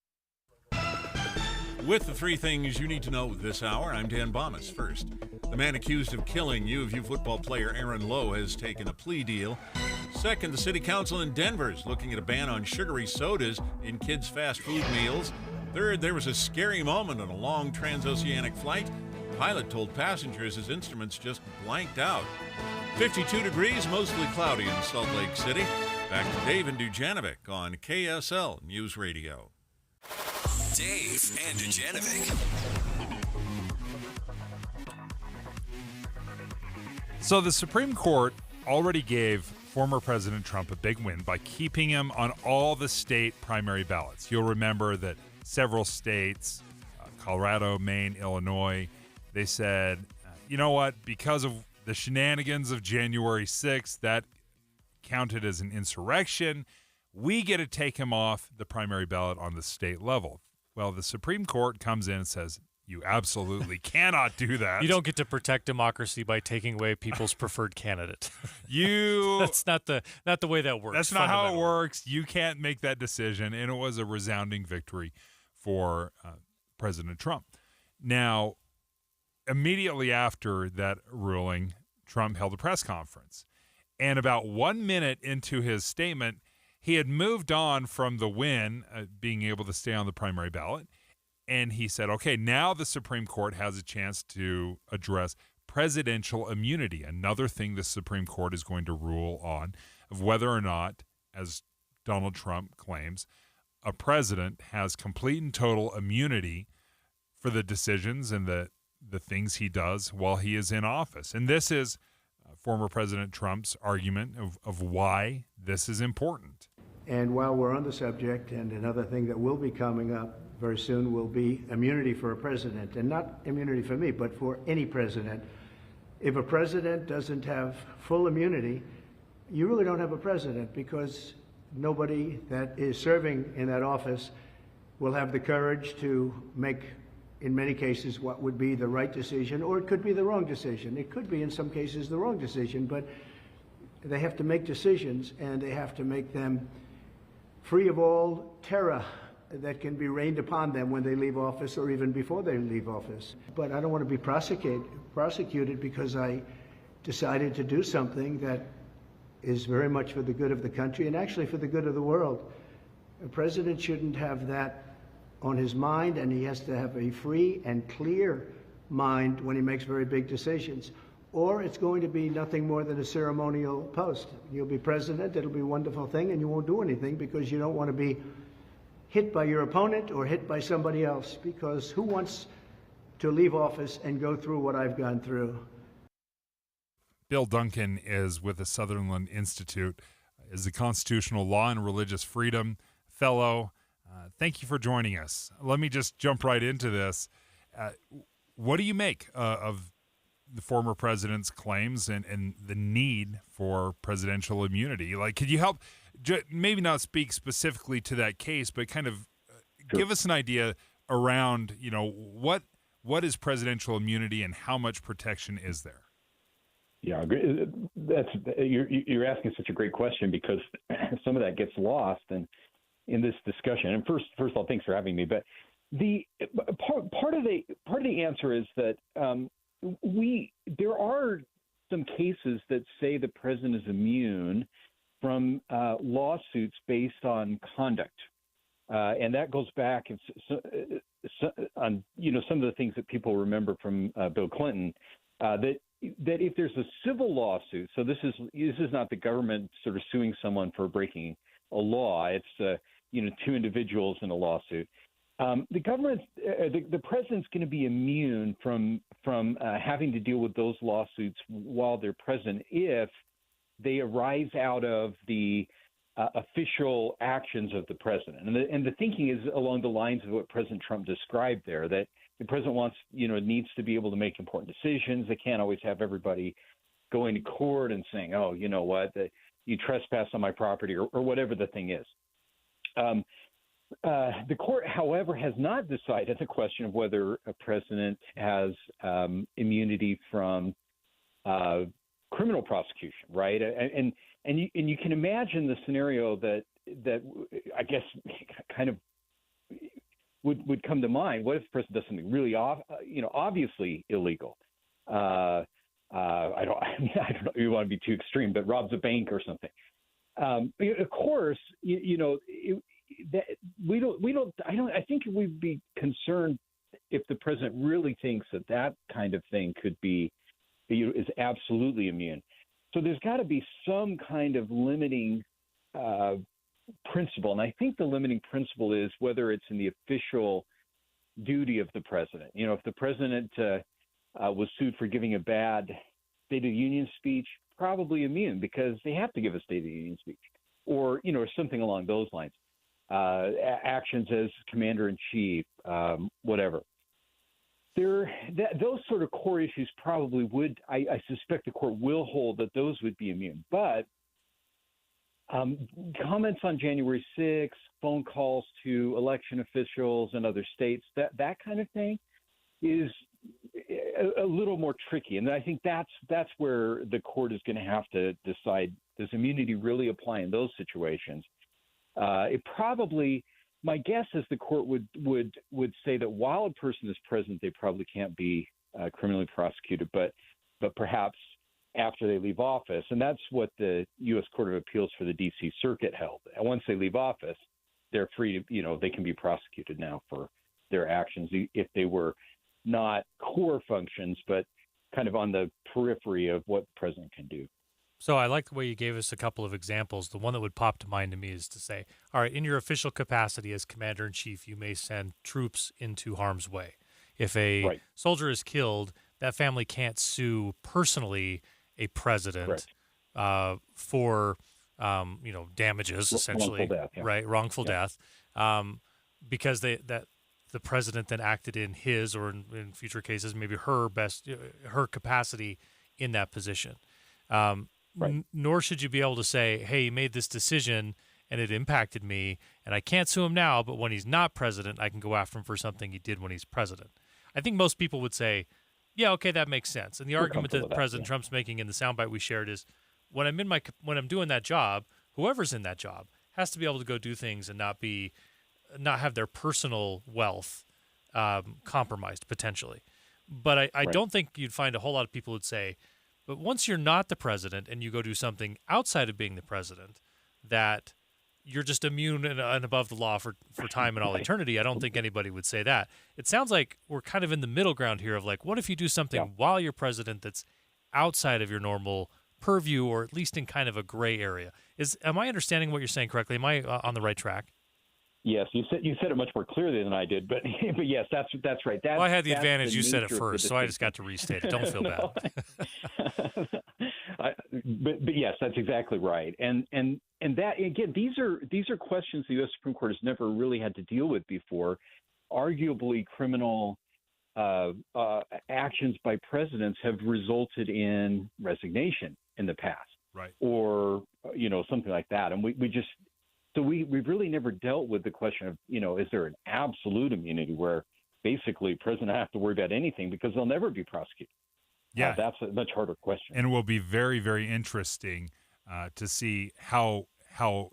With the three things you need to know this hour, I'm Dan Bomas. First, the man accused of killing U of U football player Aaron Lowe has taken a plea deal. Second, the city council in Denver is looking at a ban on sugary sodas in kids' fast food meals. Third, there was a scary moment on a long transoceanic flight. The pilot told passengers his instruments just blanked out. 52 degrees, mostly cloudy in Salt Lake City. Back to Dave and Dujanovic on KSL News Radio. Dave and Dujanovic. So the Supreme Court already gave former President Trump a big win by keeping him on all the state primary ballots. You'll remember that several states, Colorado, Maine, Illinois, they said, you know what, because of the shenanigans of January 6th, that counted as an insurrection, we get to take him off the primary ballot on the state level. Well, the Supreme Court comes in and says, you absolutely cannot do that. You don't get to protect democracy by taking away people's preferred candidate. That's not the way that works. That's not how it works. You can't make that decision, and it was a resounding victory for President Trump. Now, immediately after that ruling, Trump held a press conference, and about 1 minute into his statement, he had moved on from the win, being able to stay on the primary ballot. And he said, okay, now the Supreme Court has a chance to address presidential immunity, another thing the Supreme Court is going to rule on, of whether or not, as Donald Trump claims, a president has complete and total immunity for the decisions and the things he does while he is in office. And this is former President Trump's argument of why this is important. And while we're on the subject, and another thing that will be coming up very soon will be immunity for a president, and not immunity for me, but for any president. If a president doesn't have full immunity, you really don't have a president, because nobody that is serving in that office will have the courage to make, in many cases, what would be the right decision, or it could be the wrong decision. It could be, in some cases, the wrong decision, but they have to make decisions, and they have to make them free of all terror that can be rained upon them when they leave office or even before they leave office. But I don't want to be prosecuted because I decided to do something that is very much for the good of the country and actually for the good of the world. A president shouldn't have that on his mind, and he has to have a free and clear mind when he makes very big decisions. Or it's going to be nothing more than a ceremonial post. You'll be president, it'll be a wonderful thing, and you won't do anything because you don't want to be hit by your opponent or hit by somebody else, because who wants to leave office and go through what I've gone through? Bill Duncan is with the Sutherland Institute, is a constitutional law and religious freedom fellow. Thank you for joining us. Let me just jump right into this. What do you make of the former president's claims and the need for presidential immunity? Like, could you help maybe not speak specifically to that case, but kind of give us an idea around, you know, what is presidential immunity and how much protection is there? Yeah, you're asking such a great question, because some of that gets lost in this discussion. And first of all, thanks for having me. But the part of the answer is that there are some cases that say the president is immune from lawsuits based on conduct, and that goes back on some of the things that people remember from Bill Clinton, that if there's a civil lawsuit, so this is not the government sort of suing someone for breaking a law. It's two individuals in a lawsuit. The president's going to be immune from having to deal with those lawsuits while they're president if they arise out of the official actions of the president. And the thinking is along the lines of what President Trump described there, that the president needs to be able to make important decisions. They can't always have everybody going to court and saying, oh, you know what, that you trespass on my property or whatever the thing is. The court, however, has not decided the question of whether a president has immunity from criminal prosecution, right? And you can imagine the scenario that I guess kind of would come to mind. What if the president does something really obviously illegal? I don't know. You want to be too extreme, but robs a bank or something. Of course, I think we'd be concerned if the president really thinks that kind of thing could be, is absolutely immune. So there's got to be some kind of limiting principle. And I think the limiting principle is whether it's in the official duty of the president. If the president was sued for giving a bad State of the Union speech, probably immune because they have to give a State of the Union speech, or something along those lines. Actions as commander-in-chief, whatever. Those sort of core issues probably would, I suspect the court will hold that those would be immune. But comments on January 6th, phone calls to election officials in other states, that kind of thing is a little more tricky. And I think that's where the court is going to have to decide, does immunity really apply in those situations? It probably, my guess is the court would say that while a person is president, they probably can't be criminally prosecuted, but perhaps after they leave office. And that's what the U.S. Court of Appeals for the D.C. Circuit held. And once they leave office, they're free to, they can be prosecuted now for their actions if they were not core functions, but kind of on the periphery of what the president can do. So I like the way you gave us a couple of examples. The one that would pop to mind to me is to say, all right, in your official capacity as commander-in-chief, you may send troops into harm's way. If a soldier is killed, that family can't sue personally a president for, damages, essentially. Wrongful death, right? Wrongful death. Because the president then acted in his, or in future cases, maybe her capacity in that position. Nor should you be able to say, hey, he made this decision and it impacted me, and I can't sue him now, but when he's not president, I can go after him for something he did when he's president. I think most people would say, yeah, okay, that makes sense. And the argument that President Trump's making in the soundbite we shared is, when I'm doing that job, whoever's in that job has to be able to go do things and not have their personal wealth compromised potentially. But I don't think you'd find a whole lot of people who'd say, but once you're not the president and you go do something outside of being the president, that you're just immune and above the law for time and all eternity. I don't think anybody would say that. It sounds like we're kind of in the middle ground here of like, what if you do something while you're president that's outside of your normal purview, or at least in kind of a gray area? Am I understanding what you're saying correctly? Am I on the right track? Yes, you said it much more clearly than I did, but yes, that's right. Well, I had the advantage. You said it first, so I just got to restate it. Don't feel bad. But yes, that's exactly right. And that, again, these are questions the U.S. Supreme Court has never really had to deal with before. Arguably, criminal actions by presidents have resulted in resignation in the past, right? Or something like that, and we've really never dealt with the question of, is there an absolute immunity where basically president doesn't have to worry about anything because they'll never be prosecuted? Yeah, that's a much harder question. And it will be very, very interesting to see how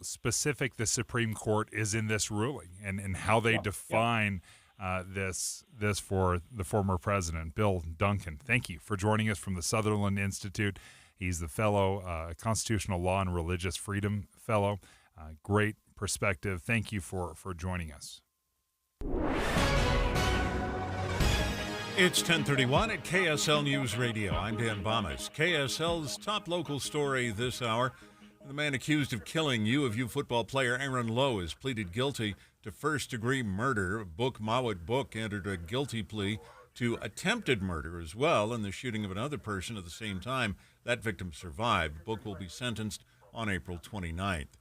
specific the Supreme Court is in this ruling and how they define this for the former president, Bill Duncan. Thank you for joining us from the Sutherland Institute. He's the fellow, Constitutional Law and Religious Freedom Fellow. Great perspective. Thank you for joining us. It's 10:31 at KSL News Radio. I'm Dan Bomas. KSL's top local story this hour. The man accused of killing U of U football player Aaron Lowe has pleaded guilty to first-degree murder. Book Mawat Book entered a guilty plea to attempted murder as well in the shooting of another person at the same time. That victim survived. Book will be sentenced on April 29th.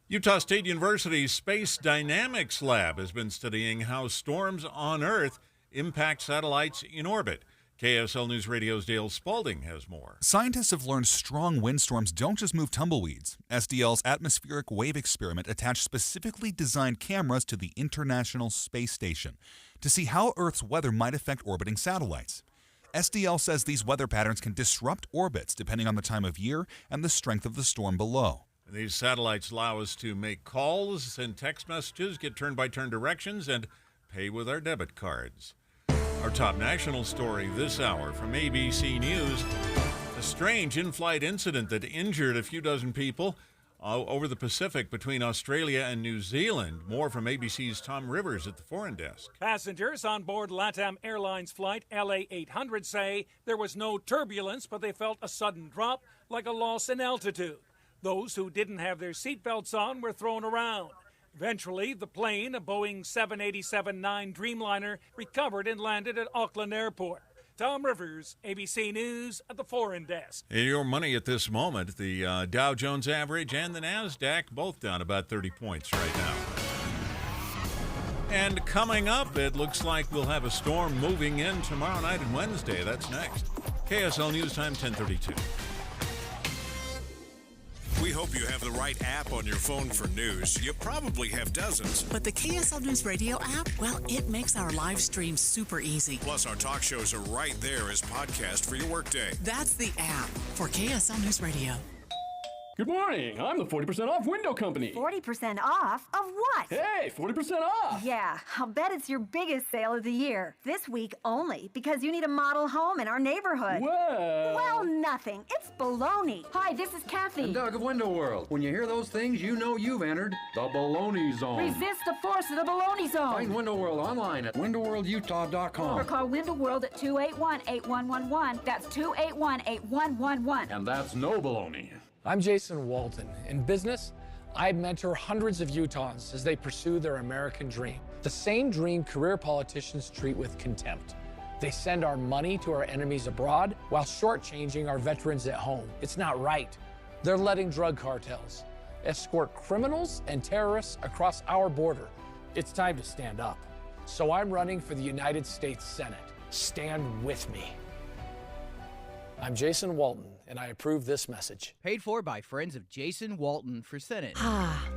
Utah State University's Space Dynamics Lab has been studying how storms on Earth impact satellites in orbit. KSL News Radio's Dale Spalding has more. Scientists have learned strong windstorms don't just move tumbleweeds. SDL's atmospheric wave experiment attached specifically designed cameras to the International Space Station to see how Earth's weather might affect orbiting satellites. SDL says these weather patterns can disrupt orbits depending on the time of year and the strength of the storm below. These satellites allow us to make calls, send text messages, get turn-by-turn directions, and pay with our debit cards. Our top national story this hour from ABC News. A strange in-flight incident that injured a few dozen people over the Pacific between Australia and New Zealand. More from ABC's Tom Rivers at the foreign desk. Passengers on board LATAM Airlines flight LA 800 say there was no turbulence, but they felt a sudden drop like a loss in altitude. Those who didn't have their seatbelts on were thrown around. Eventually, the plane, a Boeing 787-9 Dreamliner, recovered and landed at Auckland Airport. Tom Rivers, ABC News at the foreign desk. In your money at this moment, the Dow Jones average and the NASDAQ both down about 30 points right now. And coming up, it looks like we'll have a storm moving in tomorrow night and Wednesday. That's next. KSL News Time, 10:32. We hope you have the right app on your phone for news. You probably have dozens. But the KSL News Radio app, well, it makes our live stream super easy. Plus, our talk shows are right there as podcast for your workday. That's the app for KSL News Radio. Good morning. I'm the 40% off window company. 40% off? Of what? Hey, 40% off! Yeah, I'll bet it's your biggest sale of the year. This week only, because you need a model home in our neighborhood. Well, nothing. It's baloney. Hi, this is Kathy. I'm Doug of Window World. When you hear those things, you know you've entered the baloney zone. Resist the force of the baloney zone. Find Window World online at windowworldutah.com. Or call Window World at 281-8111. That's 281-8111. And that's no baloney. I'm Jason Walton. In business, I mentor hundreds of Utahns as they pursue their American dream. The same dream career politicians treat with contempt. They send our money to our enemies abroad while shortchanging our veterans at home. It's not right. They're letting drug cartels escort criminals and terrorists across our border. It's time to stand up. So I'm running for the United States Senate. Stand with me. I'm Jason Walton, and I approve this message. Paid for by friends of Jason Walton for Senate.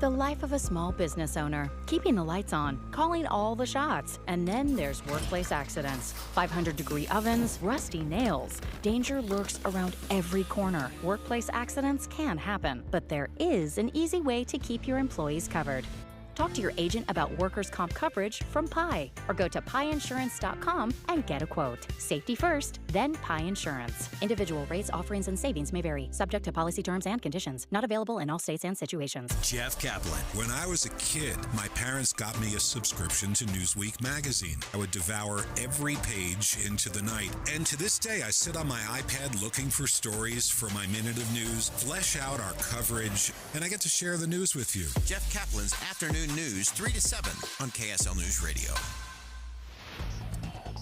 The life of a small business owner. Keeping the lights on, calling all the shots. And then there's workplace accidents. 500-degree ovens, rusty nails. Danger lurks around every corner. Workplace accidents can happen, but there is an easy way to keep your employees covered. Talk to your agent about workers' comp coverage from Pi, or go to piinsurance.com and get a quote. Safety first, then Pi Insurance. Individual rates, offerings, and savings may vary, subject to policy terms and conditions. Not available in all states and situations. Jeff Kaplan. When I was a kid, my parents got me a subscription to Newsweek magazine. I would devour every page into the night. And to this day, I sit on my iPad looking for stories for my minute of news, flesh out our coverage, and I get to share the news with you. Jeff Kaplan's Afternoon News 3 to 7 on KSL News Radio.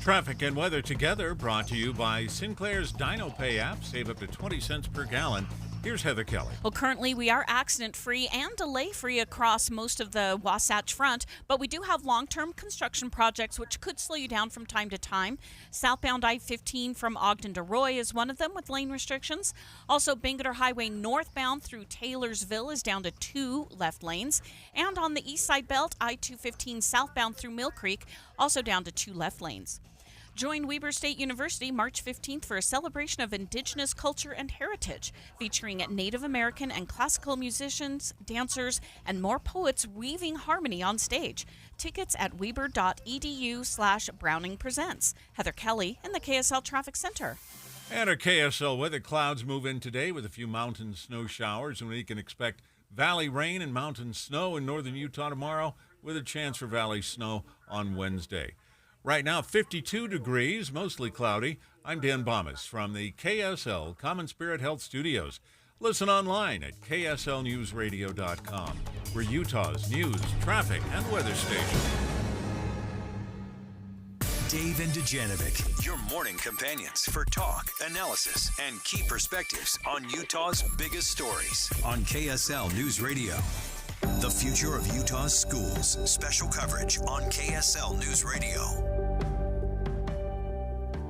Traffic and weather together brought to you by Sinclair's DinoPay app. Save up to 20 cents per gallon. Here's Heather Kelly. Well, currently we are accident-free and delay-free across most of the Wasatch Front, but we do have long-term construction projects which could slow you down from time to time. Southbound I-15 from Ogden to Roy is one of them with lane restrictions. Also, Bangerter Highway northbound through Taylorsville is down to 2 left lanes. And on the east side belt, I-215 southbound through Mill Creek, also down to 2 left lanes. Join Weber State University March 15th for a celebration of Indigenous culture and heritage, featuring Native American and classical musicians, dancers, and more poets weaving harmony on stage. Tickets at weber.edu/Browning Presents. Heather Kelly in the KSL Traffic Center. And our KSL weather clouds move in today with a few mountain snow showers, and we can expect valley rain and mountain snow in northern Utah tomorrow, with a chance for valley snow on Wednesday. Right now, 52 degrees, mostly cloudy. I'm Dan Bomas from the KSL Common Spirit Health Studios. Listen online at kslnewsradio.com. We're Utah's news, traffic, and weather station. Dave and Dujanovic, your morning companions for talk, analysis, and key perspectives on Utah's biggest stories on KSL News Radio. The future of Utah's schools. Special coverage on KSL News Radio.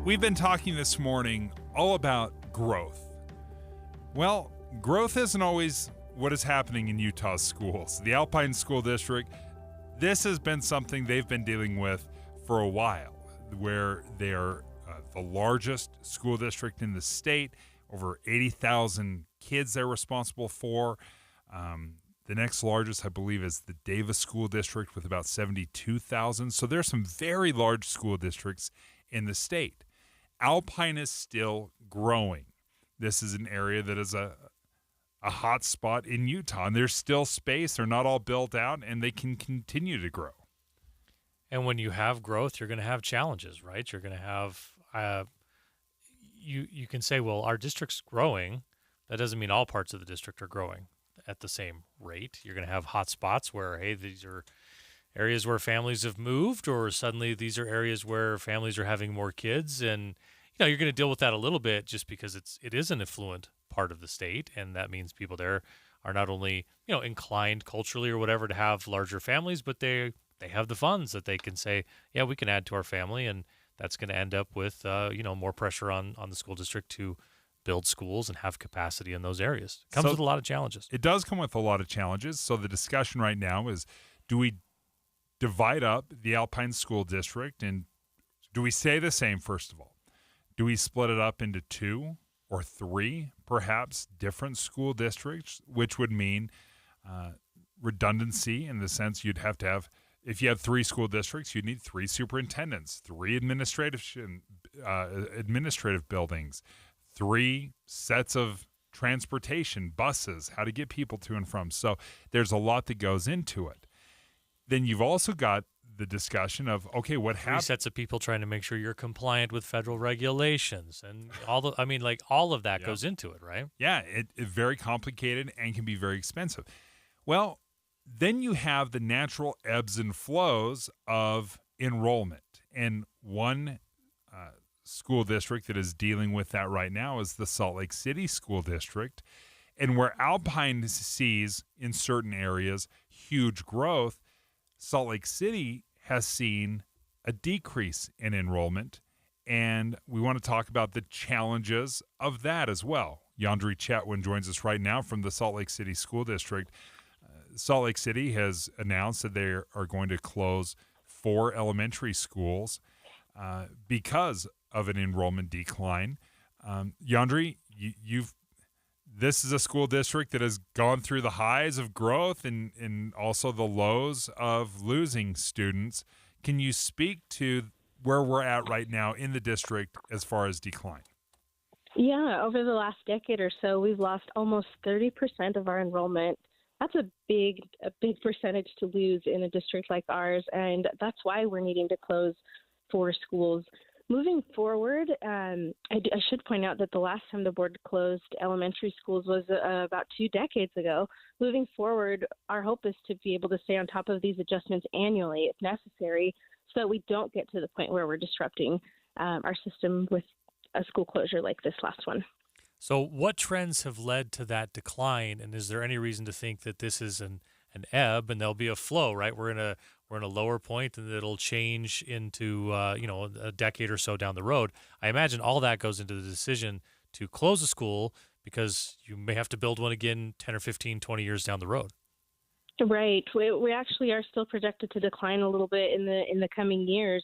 We've been talking this morning all about growth. Well, growth isn't always what is happening in Utah's schools. The Alpine School District, this has been something they've been dealing with for a while, where they are the largest school district in the state, over 80,000 kids they're responsible for. The next largest, I believe, is the Davis School District with about 72,000. So there's some very large school districts in the state. Alpine is still growing. This is an area that is a a hot spot in Utah, and there's still space. They're not all built out, and they can continue to grow. And when you have growth, you're going to have challenges, right? You're going to have you can say, well, our district's growing. That doesn't mean all parts of the district are growing at the same rate. You're going to have hot spots where, hey, these are areas where families have moved, or suddenly these are areas where families are having more kids. And, you're going to deal with that a little bit just because it is an affluent part of the state. And that means people there are not only, inclined culturally or whatever to have larger families, but they have the funds that they can say, yeah, we can add to our family. And that's going to end up with, more pressure on the school district to build schools and have capacity in those areas. It comes with a lot of challenges. It does come with a lot of challenges. So the discussion right now is, do we divide up the Alpine School District, and do we stay the same, first of all? Do we split it up into 2 or 3, perhaps, different school districts, which would mean redundancy in the sense you'd have to have, if you had 3 school districts, you'd need 3 superintendents, 3 administrative buildings, 3 sets of transportation, buses, how to get people to and from. So there's a lot that goes into it. Then you've also got the discussion of, okay, what happens? 3 sets of people trying to make sure you're compliant with federal regulations and all of that goes into it, right? Yeah, it's very complicated and can be very expensive. Well, then you have the natural ebbs and flows of enrollment. And one school district that is dealing with that right now is the Salt Lake City School District. And where Alpine sees in certain areas huge growth, Salt Lake City has seen a decrease in enrollment, and we want to talk about the challenges of that as well. Yandri Chetwin joins us right now from the Salt Lake City School District. Salt Lake City has announced that they are going to close 4 elementary schools because of an enrollment decline. Yandri, this is a school district that has gone through the highs of growth and also the lows of losing students. Can you speak to where we're at right now in the district as far as decline? Yeah, over the last decade or so, we've lost almost 30% of our enrollment. That's a big percentage to lose in a district like ours, and that's why we're needing to close 4 schools. Moving forward, I should point out that the last time the board closed elementary schools was about 2 decades ago. Moving forward, our hope is to be able to stay on top of these adjustments annually if necessary, so that we don't get to the point where we're disrupting our system with a school closure like this last one. So what trends have led to that decline, and is there any reason to think that this is an ebb and there'll be a flow, right? We're in a lower point and it'll change into a decade or so down the road. I imagine all that goes into the decision to close a school because you may have to build one again 10 or 15, 20 years down the road. Right. We actually are still projected to decline a little bit in the coming years.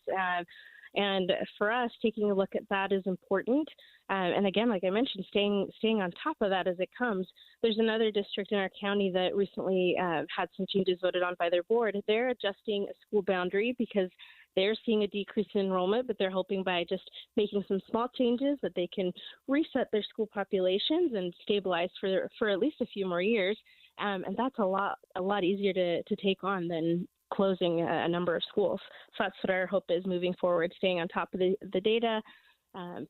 And for us, taking a look at that is important. And again, like I mentioned, staying on top of that as it comes. There's another district in our county that recently had some changes voted on by their board. They're adjusting a school boundary because they're seeing a decrease in enrollment, but they're hoping by just making some small changes that they can reset their school populations and stabilize for at least a few more years. And that's a lot easier to take on than closing a number of schools. So that's what our hope is moving forward, staying on top of the data,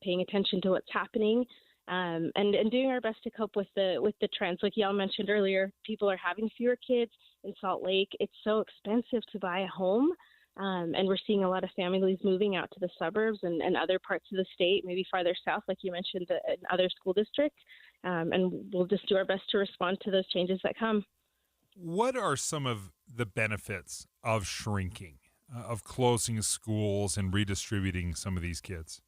paying attention to what's happening, and doing our best to cope with the trends. Like y'all mentioned earlier, people are having fewer kids in Salt Lake. It's so expensive to buy a home, and we're seeing a lot of families moving out to the suburbs and other parts of the state, maybe farther south, like you mentioned, other school districts, and we'll just do our best to respond to those changes that come. What are some of the benefits of shrinking, of closing schools and redistributing some of these kids?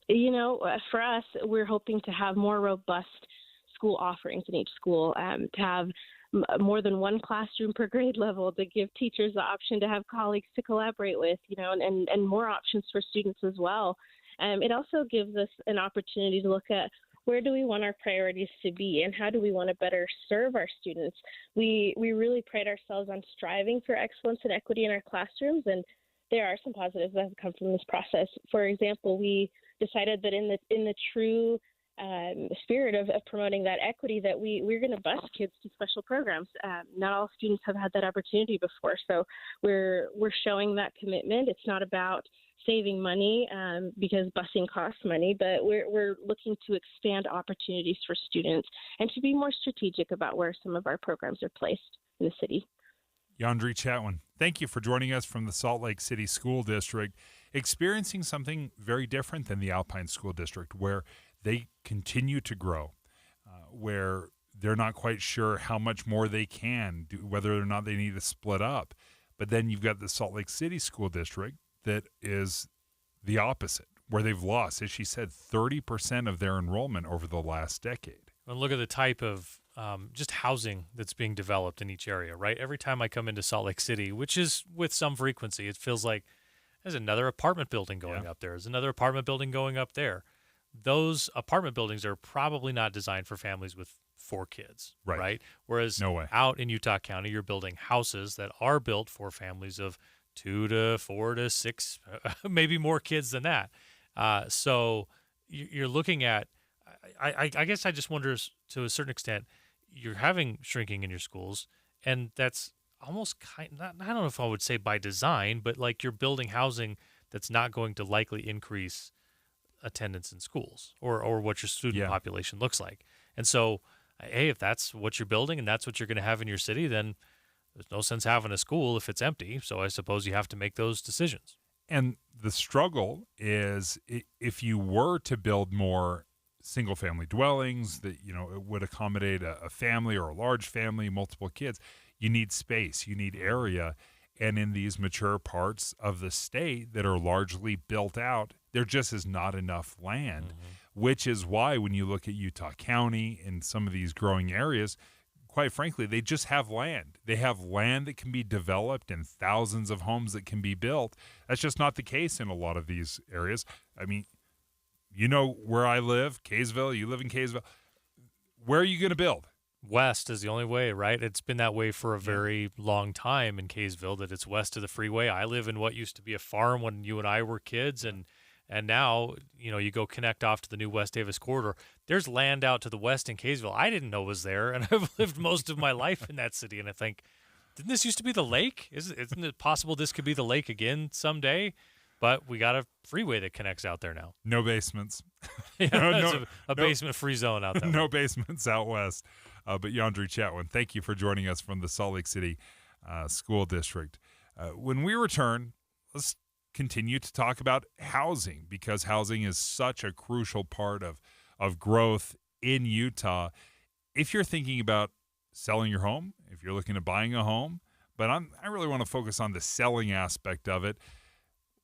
For us, we're hoping to have more robust school offerings in each school, to have more than one classroom per grade level, to give teachers the option to have colleagues to collaborate with, and more options for students as well. It also gives us an opportunity to look at where do we want our priorities to be and how do we want to better serve our students. We really pride ourselves on striving for excellence and equity in our classrooms, and there are some positives that have come from this process. For example, we decided that in the true spirit of promoting that equity that we're going to bus kids to special programs. Not all students have had that opportunity before, so we're showing that commitment. It's not about saving money because busing costs money, but we're looking to expand opportunities for students and to be more strategic about where some of our programs are placed in the city. Yandri Chatwin, thank you for joining us from the Salt Lake City School District, experiencing something very different than the Alpine School District, where they continue to grow, where they're not quite sure how much more they can do, whether or not they need to split up. But then you've got the Salt Lake City School District that is the opposite, where they've lost, as she said, 30% of their enrollment over the last decade. And look at the type of just housing that's being developed in each area, right? Every time I come into Salt Lake City, which is with some frequency, it feels like there's another apartment building going up there. There's another apartment building going up there. Those apartment buildings are probably not designed for families with 4 kids, right? Whereas out in Utah County, you're building houses that are built for families of 2 to 4 to 6, maybe more kids than that. So you're looking at, I guess I just wonder, to a certain extent, you're having shrinking in your schools, and that's almost I don't know if I would say by design, but like you're building housing that's not going to likely increase attendance in schools or what your student population looks like. And so, hey, if that's what you're building and that's what you're going to have in your city, then there's no sense having a school if it's empty. So I suppose you have to make those decisions. And the struggle is, if you were to build more single-family dwellings that, it would accommodate a family or a large family, multiple kids, you need space, you need area. And in these mature parts of the state that are largely built out, there just is not enough land, which is why when you look at Utah County and some of these growing areas, quite frankly, they just have land. They have land that can be developed and thousands of homes that can be built. That's just not the case in a lot of these areas. I mean, where I live, Kaysville, you live in Kaysville. Where are you going to build? West is the only way, right? It's been that way for a very long time in Kaysville, that it's west of the freeway. I live in what used to be a farm when you and I were kids, and now, you go connect off to the new West Davis corridor. There's land out to the west in Kaysville I didn't know was there, and I've lived most of my life in that city, and I think, didn't this used to be the lake? Isn't it possible this could be the lake again someday? But we got a freeway that connects out there now. No basements. It's a basement-free zone out there. No basements out west. But Yandri Chatwin, thank you for joining us from the Salt Lake City School District. When we return, let's continue to talk about housing, because housing is such a crucial part of growth in Utah. If you're thinking about selling your home, if you're looking at buying a home, but I really want to focus on the selling aspect of it.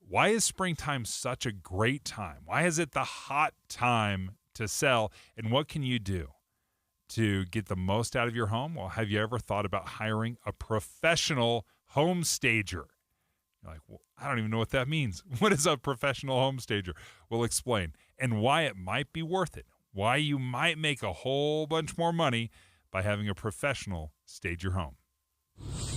Why is springtime such a great time? Why is it the hot time to sell? And what can you do to get the most out of your home? Well, have you ever thought about hiring a professional home stager? You're like, well, I don't even know what that means. What is a professional home stager? We'll explain, and why it might be worth it. Why you might make a whole bunch more money by having a professional stage your home.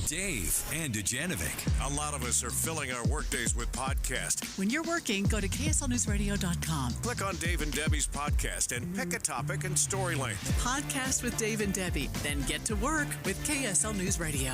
Dave and Dujanovic. A lot of us are filling our workdays with podcasts. When you're working, go to kslnewsradio.com. Click on Dave and Debbie's podcast and pick a topic and story length. Podcast with Dave and Debbie. Then get to work with KSL News Radio.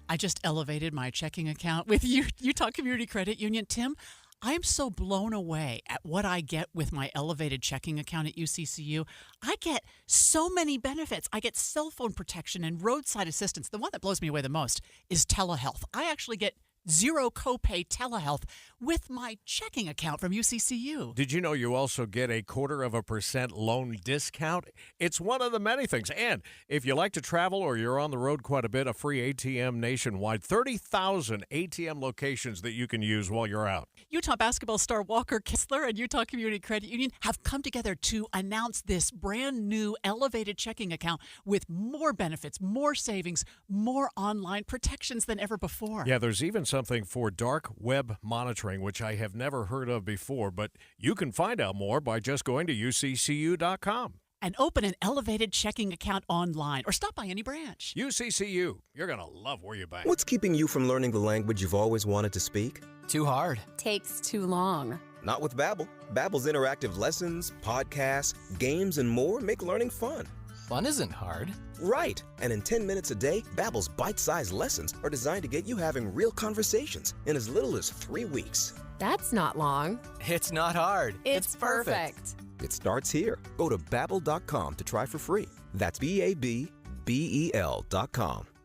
I just elevated my checking account with Utah Community Credit Union. Tim, I am so blown away at what I get with my elevated checking account at UCCU. I get so many benefits. I get cell phone protection and roadside assistance. The one that blows me away the most is telehealth. I actually get zero copay telehealth with my checking account from UCCU. Did you know you also get a 0.25% loan discount? It's one of the many things. And if you like to travel or you're on the road quite a bit, a free ATM nationwide. 30,000 ATM locations that you can use while you're out. Utah basketball star Walker Kessler and Utah Community Credit Union have come together to announce this brand new elevated checking account with more benefits, more savings, more online protections than ever before. Yeah, there's even something for dark web monitoring, which I have never heard of before, but you can find out more by just going to uccu.com. And open an elevated checking account online or stop by any branch. UCCU, you're going to love where you bank. What's keeping you from learning the language you've always wanted to speak? Too hard. Takes too long. Not with Babbel. Babbel's interactive lessons, podcasts, games, and more make learning fun. Fun isn't hard. Right. And in 10 minutes a day, Babbel's bite-sized lessons are designed to get you having real conversations in as little as 3 weeks. That's not long. It's not hard. It's perfect. It starts here. Go to Babbel.com to try for free. That's BABBEL.com.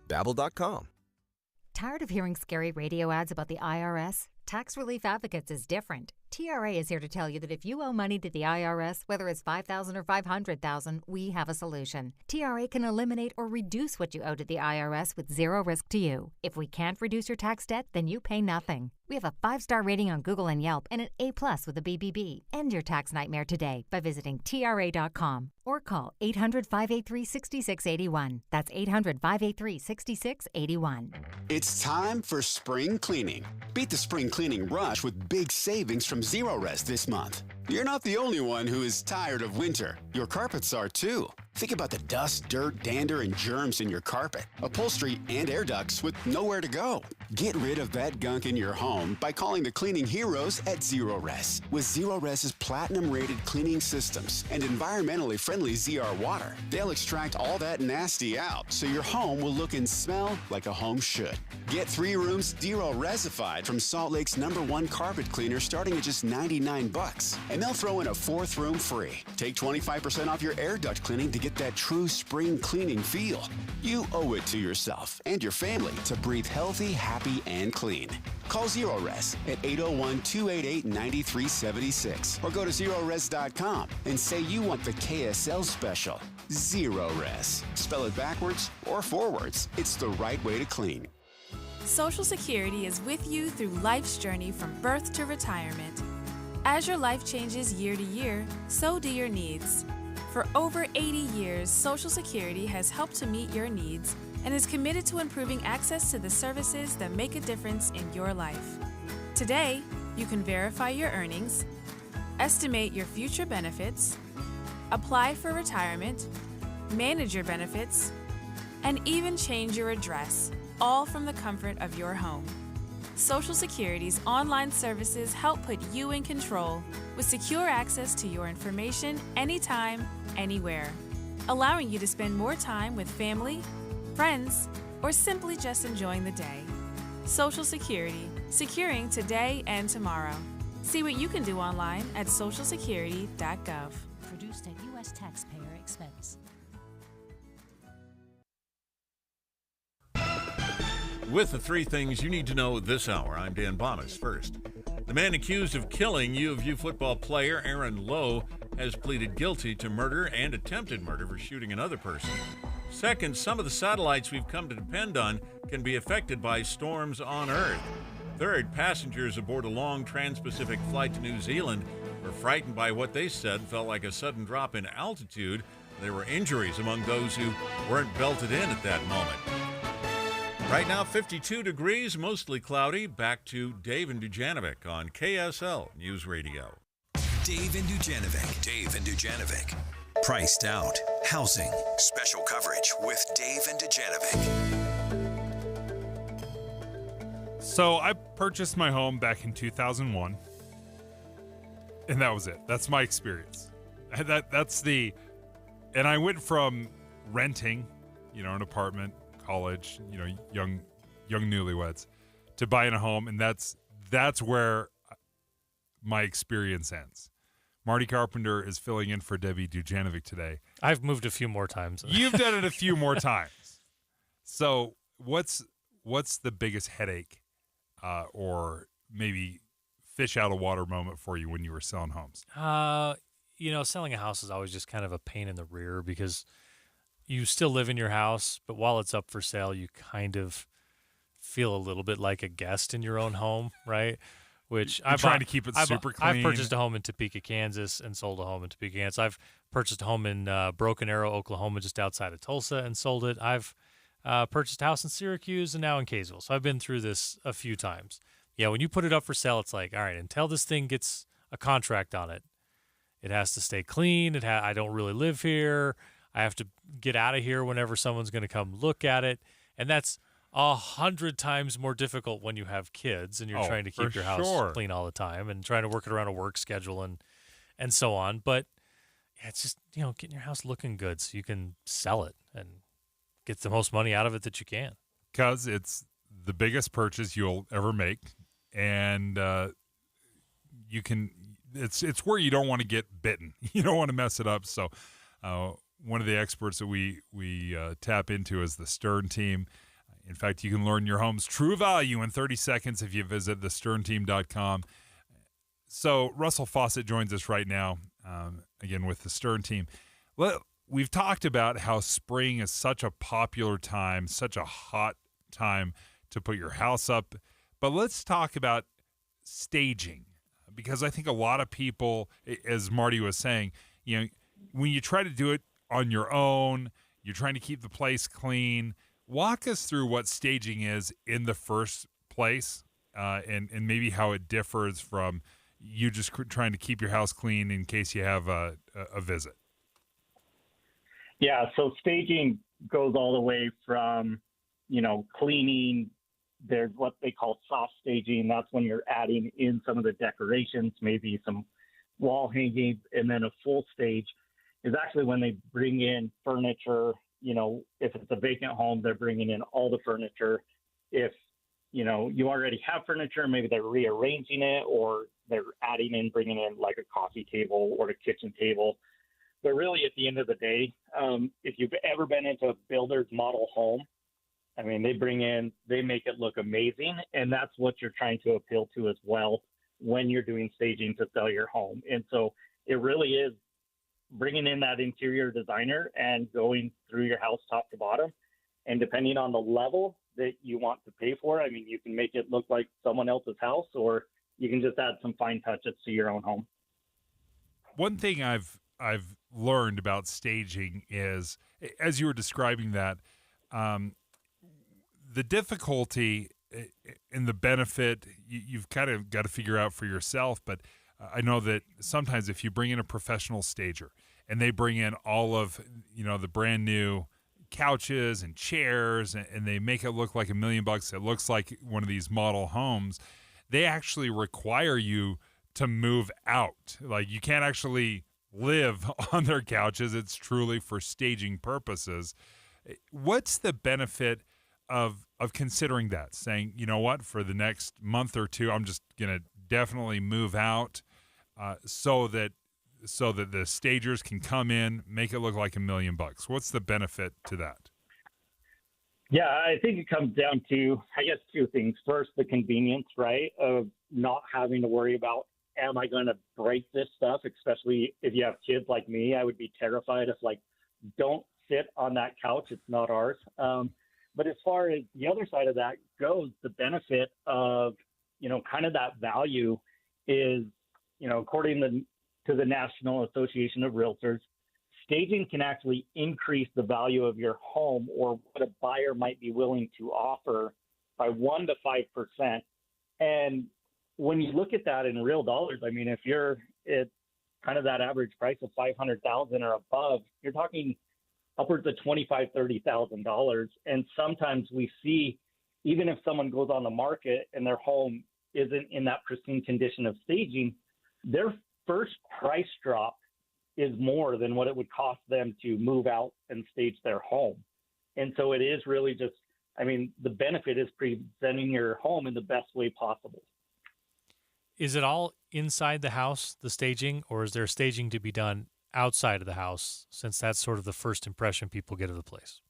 Babbel.com. Tired of hearing scary radio ads about the IRS? Tax Relief Advocates is different. TRA is here to tell you that if you owe money to the IRS, whether it's $5,000 or $500,000, we have a solution. TRA can eliminate or reduce what you owe to the IRS with zero risk to you. If we can't reduce your tax debt, then you pay nothing. We have a 5-star rating on Google and Yelp and an A+ with a BBB. End your tax nightmare today by visiting TRA.com or call 800-583-6681. That's 800-583-6681. It's time for spring cleaning. Beat the spring cleaning rush with big savings from Zero Rest this month. You're not the only one who is tired of winter. Your carpets are too. Think about the dust, dirt, dander, and germs in your carpet, upholstery, and air ducts with nowhere to go. Get rid of that gunk in your home by calling the cleaning heroes at Zero Rest. With Zero Rest's platinum-rated cleaning systems and environmentally friendly ZR water, they'll extract all that nasty out so your home will look and smell like a home should. Get 3 rooms Zero Resified from Salt Lake's #1 carpet cleaner starting at just $99, and they'll throw in a 4th room free. Take 25% off your air duct cleaning to get that true spring cleaning feel. You owe it to yourself and your family to breathe healthy, happy, and clean. Call Zero Res at 801-288-9376 or go to ZeroRes.com and say you want the KSL special. Zero Res. Spell it backwards or forwards. It's the right way to clean. Social Security is with you through life's journey from birth to retirement. As your life changes year to year, so do your needs. For over 80 years, Social Security has helped to meet your needs and is committed to improving access to the services that make a difference in your life. Today, you can verify your earnings, estimate your future benefits, apply for retirement, manage your benefits, and even change your address, all from the comfort of your home. Social Security's online services help put you in control with secure access to your information anytime, anywhere, allowing you to spend more time with family, friends, or simply just enjoying the day. Social Security, securing today and tomorrow. See what you can do online at socialsecurity.gov. Produced at U.S. taxpayer expense. With the 3 things you need to know this hour, I'm Dan Bomas. First, the man accused of killing U of U football player Aaron Lowe has pleaded guilty to murder and attempted murder for shooting another person. Second, some of the satellites we've come to depend on can be affected by storms on Earth. Third, passengers aboard a long trans-Pacific flight to New Zealand were frightened by what they said felt like a sudden drop in altitude. There were injuries among those who weren't belted in at that moment. Right now, 52 degrees, mostly cloudy. Back to Dave and Dujanovic on KSL News Radio. Dave and Dujanovic. Dave and Dujanovic. Priced Out. Housing. Special coverage with Dave and Dujanovic. So I purchased my home back in 2001. And that was it. That's my experience. And I went from renting, an apartment, college, young newlyweds, to buying a home, and that's where my experience ends. Marty Carpenter is filling in for Debbie Dujanovic today. I've moved a few more times. You've done it a few more times. So what's the biggest headache or maybe fish out of water moment for you when you were selling homes? Selling a house is always just kind of a pain in the rear because you still live in your house, but while it's up for sale, you kind of feel a little bit like a guest in your own home, right? Which I'm trying to keep it super clean. I've purchased a home in Topeka, Kansas, and sold a home in Topeka, Kansas. I've purchased a home in Broken Arrow, Oklahoma, just outside of Tulsa, and sold it. I've purchased a house in Syracuse and now in Kaysville. So I've been through this a few times. Yeah, when you put it up for sale, it's like, all right, until this thing gets a contract on it, it has to stay clean. I don't really live here. I have to get out of here whenever someone's going to come look at it. And that's 100 times more difficult when you have kids and you're trying to keep your house clean all the time and trying to work it around a work schedule and so on. But yeah, it's just, getting your house looking good so you can sell it and get the most money out of it that you can. Because it's the biggest purchase you'll ever make, and it's where you don't want to get bitten. You don't want to mess it up. So one of the experts that we tap into is the Stern team. In fact, you can learn your home's true value in 30 seconds if you visit thesternteam.com. So Russell Fawcett joins us right now, again with the Stern team. We've talked about how spring is such a popular time, such a hot time to put your house up. But let's talk about staging, because I think a lot of people, as Marty was saying, when you try to do it on your own, you're trying to keep the place clean. Walk us through what staging is in the first place, and maybe how it differs from you just trying to keep your house clean in case you have a visit. Yeah, so staging goes all the way from, cleaning. There's what they call soft staging. That's when you're adding in some of the decorations, maybe some wall hanging, and then a full stage is actually when they bring in furniture. If it's a vacant home, they're bringing in all the furniture. If, you already have furniture, maybe they're rearranging it, or they're bringing in like a coffee table or a kitchen table. But really, at the end of the day, if you've ever been into a builder's model home, they make it look amazing. And that's what you're trying to appeal to as well when you're doing staging to sell your home. And so it really is bringing in that interior designer and going through your house top to bottom. And depending on the level that you want to pay for, you can make it look like someone else's house, or you can just add some fine touches to your own home. One thing I've learned about staging is, as you were describing that, the difficulty and the benefit you've kind of got to figure out for yourself. But I know that sometimes if you bring in a professional stager and they bring in all of the brand new couches and chairs, and they make it look like $1 million, it looks like one of these model homes, they actually require you to move out. Like, you can't actually live on their couches. It's truly for staging purposes. What's the benefit of considering that, saying, for the next month or two, I'm just going to definitely move out, so that the stagers can come in, make it look like $1 million? What's the benefit to that? Yeah, I think it comes down to, two things. First, the convenience, right, of not having to worry about, am I going to break this stuff? Especially if you have kids like me, I would be terrified if, don't sit on that couch. It's not ours. But as far as the other side of that goes, the benefit of, kind of that value is, according to the National Association of Realtors, staging can actually increase the value of your home, or what a buyer might be willing to offer, by 1% to 5%. And when you look at that in real dollars, if you're at kind of that average price of $500,000 or above, you're talking upwards of $25,000, $30,000. And sometimes we see, even if someone goes on the market and their home isn't in that pristine condition of staging, their first price drop is more than what it would cost them to move out and stage their home. And so it is really just, the benefit is presenting your home in the best way possible. Is it all inside the house, the staging, or is there staging to be done outside of the house, since that's sort of the first impression people get of the place?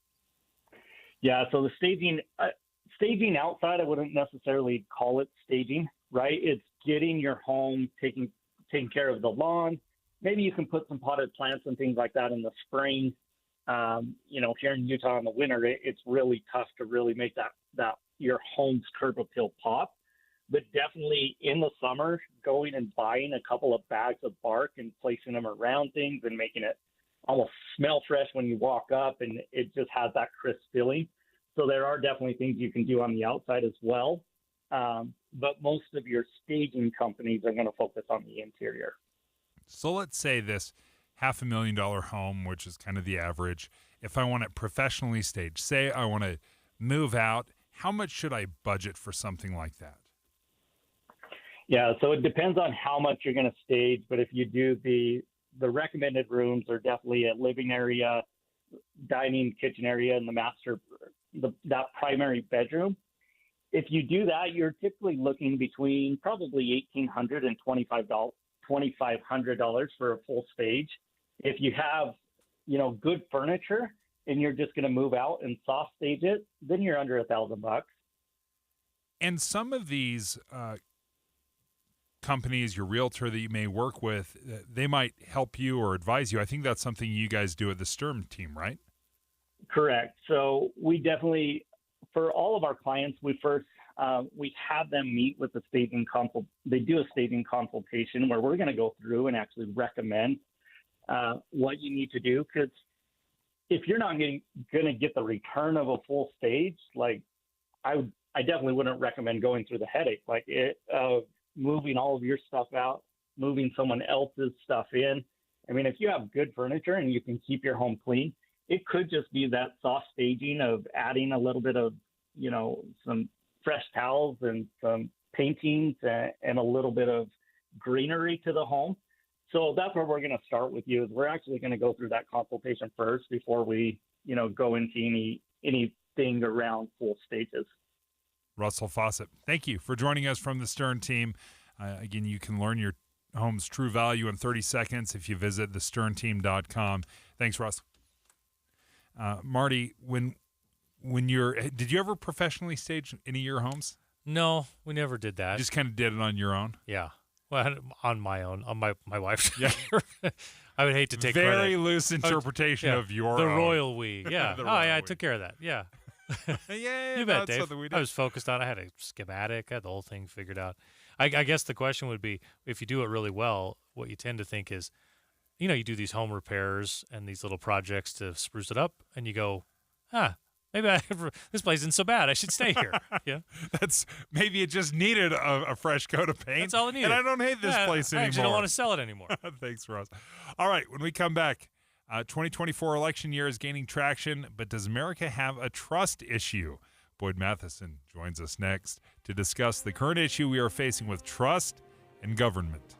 Yeah, so the staging outside, I wouldn't necessarily call it staging, right? It's getting your home, taking care of the lawn. Maybe you can put some potted plants and things like that in the spring. Here in Utah in the winter, it's really tough to really make that your home's curb appeal pop. But definitely in the summer, going and buying a couple of bags of bark and placing them around things and making it almost smell fresh when you walk up, and it just has that crisp feeling. So there are definitely things you can do on the outside as well. But most of your staging companies are going to focus on the interior. So let's say this $500,000 home, which is kind of the average, if I want it professionally staged, say I want to move out, how much should I budget for something like that? Yeah, so it depends on how much you're going to stage, but if you do the recommended rooms are definitely a living area, dining, kitchen area, and that primary bedroom. If you do that, you're typically looking between probably $1,800 and $2,500 for a full stage. If you have, good furniture and you're just going to move out and soft stage it, then you're under $1,000. And some of these companies, your realtor that you may work with, they might help you or advise you. I think that's something you guys do at the Sturm team, right? Correct. So we definitely, for all of our clients, we have them meet with the staging consult. They do a staging consultation where we're going to go through and actually recommend what you need to do. Because if you're not going to get the return of a full stage, like I definitely wouldn't recommend going through the headache, moving all of your stuff out, moving someone else's stuff in. I mean, if you have good furniture and you can keep your home clean, it could just be that soft staging of adding a little bit of, some fresh towels and some paintings and a little bit of greenery to the home. So that's where we're going to start with you. Is we're actually going to go through that consultation first before we, go into anything around full stages. Russell Fawcett, thank you for joining us from the Stern team. Again, you can learn your home's true value in 30 seconds if you visit thesternteam.com. Thanks, Russ. Marty, did you ever professionally stage any of your homes? No, we never did that. You just kind of did it on your own? Yeah. Well, on my own, on my wife's. Yeah. I would hate to take very credit. loose interpretation of your the own. royal we. Yeah. I took care of that. Yeah. Yeah, you bet, Dave. I was focused on. I had a schematic. I had the whole thing figured out. I guess the question would be, if you do it really well, what you tend to think is, you do these home repairs and these little projects to spruce it up, and you go, maybe this place isn't so bad. I should stay here. Yeah, maybe it just needed a fresh coat of paint. That's all it needed. And I don't hate this place anymore. I actually don't want to sell it anymore. Thanks, Ross. All right, when we come back. 2024 election year is gaining traction, but does America have a trust issue? Boyd Matheson joins us next to discuss the current issue we are facing with trust and government.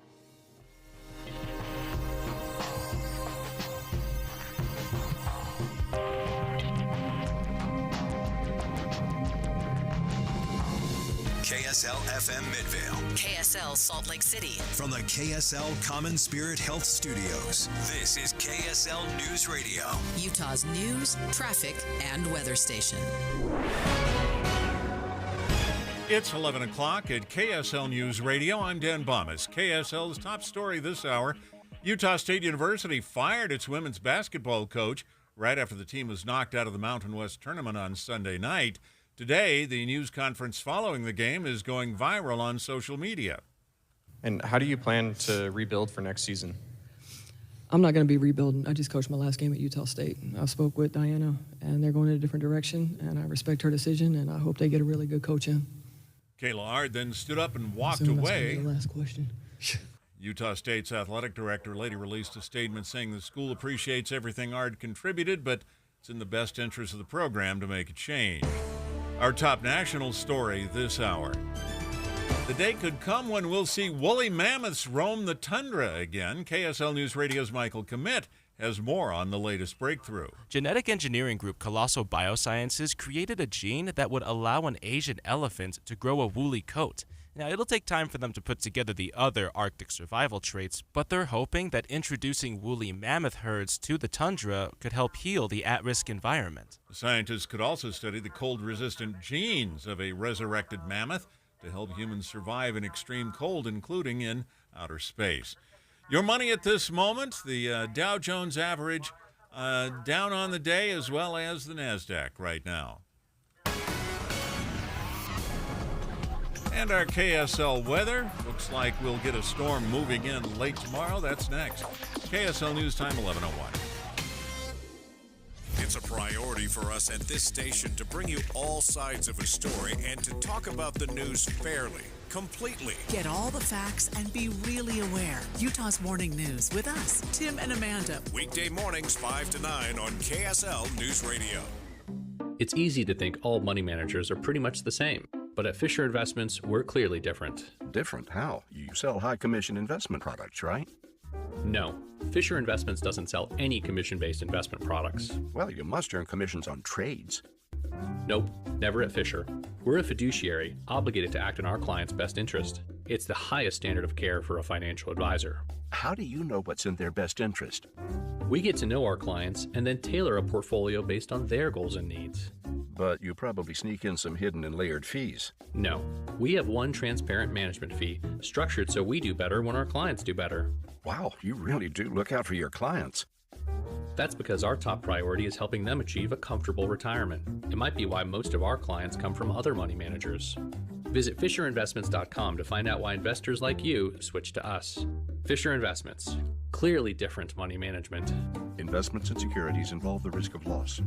KSL FM Midvale. KSL Salt Lake City. From the KSL Common Spirit Health Studios, this is KSL News Radio. Utah's news, traffic, and weather station. It's 11 o'clock at KSL News Radio. I'm Dan Bomas. KSL's top story this hour. Utah State University fired its women's basketball coach right after the team was knocked out of the Mountain West tournament on Sunday night. Today, the news conference following the game is going viral on social media. And how do you plan to rebuild for next season? I'm not going to be rebuilding. I just coached my last game at Utah State. I spoke with Diana, and they're going in a different direction, and I respect her decision, and I hope they get a really good coach in. Kayla Ard then stood up and walked That's away. the last question. Utah State's athletic director later released a statement saying the school appreciates everything Ard contributed, but it's in the best interest of the program to make a change. Our top national story this hour. The day could come when we'll see woolly mammoths roam the tundra again. KSL News Radio's Michael Commit has more on the latest breakthrough. Genetic engineering group Colossal Biosciences created a gene that would allow an Asian elephant to grow a woolly coat. Now, it'll take time for them to put together the other Arctic survival traits, but they're hoping that introducing woolly mammoth herds to the tundra could help heal the at-risk environment. Scientists could also study the cold-resistant genes of a resurrected mammoth to help humans survive in extreme cold, including in outer space. Your money at this moment, the Dow Jones average down on the day, as well as the NASDAQ right now. And our KSL weather. Looks like we'll get a storm moving in late tomorrow. That's next. KSL News Time, 11:01. It's a priority for us at this station to bring you all sides of a story and to talk about the news fairly, completely. Get all the facts and be really aware. Utah's Morning News with us, Tim and Amanda. Weekday mornings 5 to 9 on KSL News Radio. It's easy to think all money managers are pretty much the same, but at Fisher Investments, we're clearly different. Different? How? You sell high commission investment products, right? No, Fisher Investments doesn't sell any commission-based investment products. Well, you must earn commissions on trades. Nope, never at Fisher. We're a fiduciary, obligated to act in our client's best interest. It's the highest standard of care for a financial advisor. How do you know what's in their best interest? We get to know our clients and then tailor a portfolio based on their goals and needs. But you probably sneak in some hidden and layered fees. No, we have one transparent management fee, structured so we do better when our clients do better. Wow, you really do look out for your clients. That's because our top priority is helping them achieve a comfortable retirement. It might be why most of our clients come from other money managers. Visit FisherInvestments.com to find out why investors like you switch to us. Fisher Investments. Clearly different money management. Investments and securities involve the risk of loss.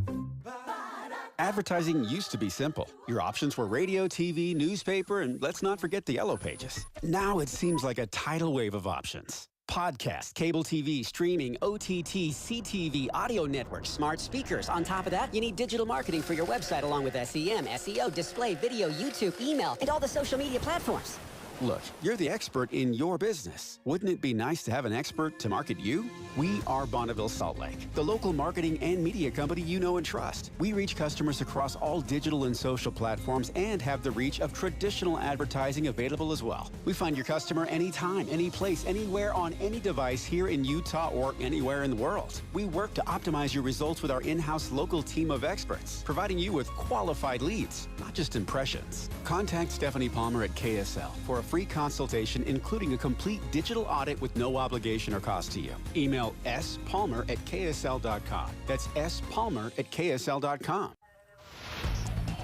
Advertising used to be simple. Your options were radio, TV, newspaper, and let's not forget the yellow pages. Now it seems like a tidal wave of options. Podcast, cable TV, streaming, OTT, CTV, audio networks, smart speakers. On top of that, you need digital marketing for your website along with SEM, SEO, display, video, YouTube, email, and all the social media platforms. Look, you're the expert in your business. Wouldn't it be nice to have an expert to market you? We are Bonneville Salt Lake, the local marketing and media company you know and trust. We reach customers across all digital and social platforms and have the reach of traditional advertising available as well. We find your customer anytime, any place, anywhere on any device here in Utah or anywhere in the world. We work to optimize your results with our in-house local team of experts, providing you with qualified leads, not just impressions. Contact Stephanie Palmer at KSL for a free consultation, including a complete digital audit with no obligation or cost to you. Email spalmer@ksl.com. That's spalmer@ksl.com.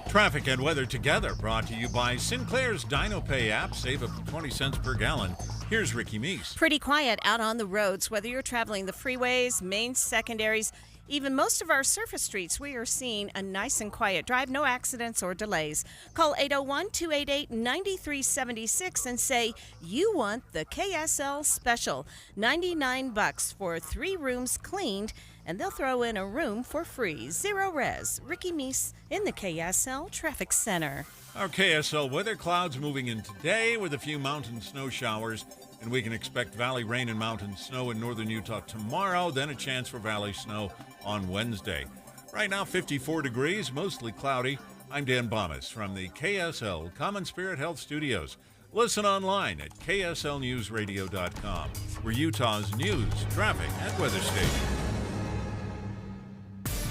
Traffic and weather together, brought to you by Sinclair's DinoPay app. Save up to 20 cents per gallon. Here's Ricky Meese. Pretty quiet out on the roads, whether you're traveling the freeways, main secondaries, even most of our surface streets. We are seeing a nice and quiet drive, no accidents or delays. Call 801-288-9376 and say you want the KSL special. $99 for 3 rooms cleaned, and they'll throw in a room for free. Zero res. Ricky Meese in the KSL Traffic Center. Our KSL weather, clouds moving in today with a few mountain snow showers, and we can expect valley rain and mountain snow in northern Utah tomorrow, then a chance for valley snow on Wednesday. Right now, 54 degrees, mostly cloudy. I'm Dan Bomas from the KSL Common Spirit Health Studios. Listen online at kslnewsradio.com. We're Utah's news, traffic, and weather station.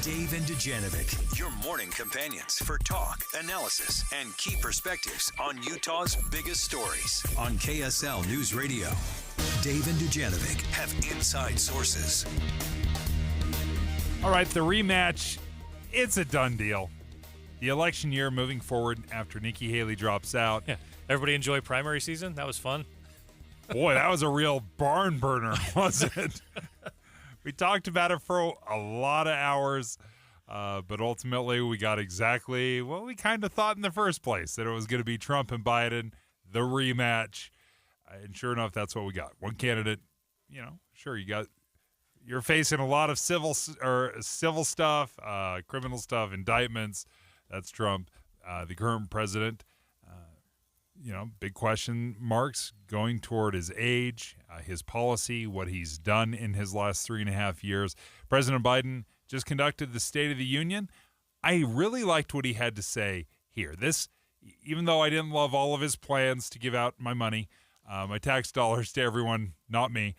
Dave and Dujanovic, your morning companions for talk, analysis, and key perspectives on Utah's biggest stories on KSL News Radio. Dave and Dujanovic have inside sources. All right, the rematch, it's a done deal. The election year moving forward after Nikki Haley drops out. Yeah. Everybody enjoy primary season? That was fun. Boy, that was a real barn burner, wasn't it? We talked about it for a lot of hours, but ultimately we got exactly what we kind of thought in the first place, that it was going to be Trump and Biden, the rematch. And sure enough, that's what we got. One candidate, sure, you're facing a lot of civil stuff, criminal stuff, indictments. That's Trump, the current president. Big question marks going toward his age, his policy, what he's done in his last 3.5 years. President Biden just conducted the State of the Union. I really liked what he had to say here. This, even though I didn't love all of his plans to give out my money, my tax dollars to everyone, not me,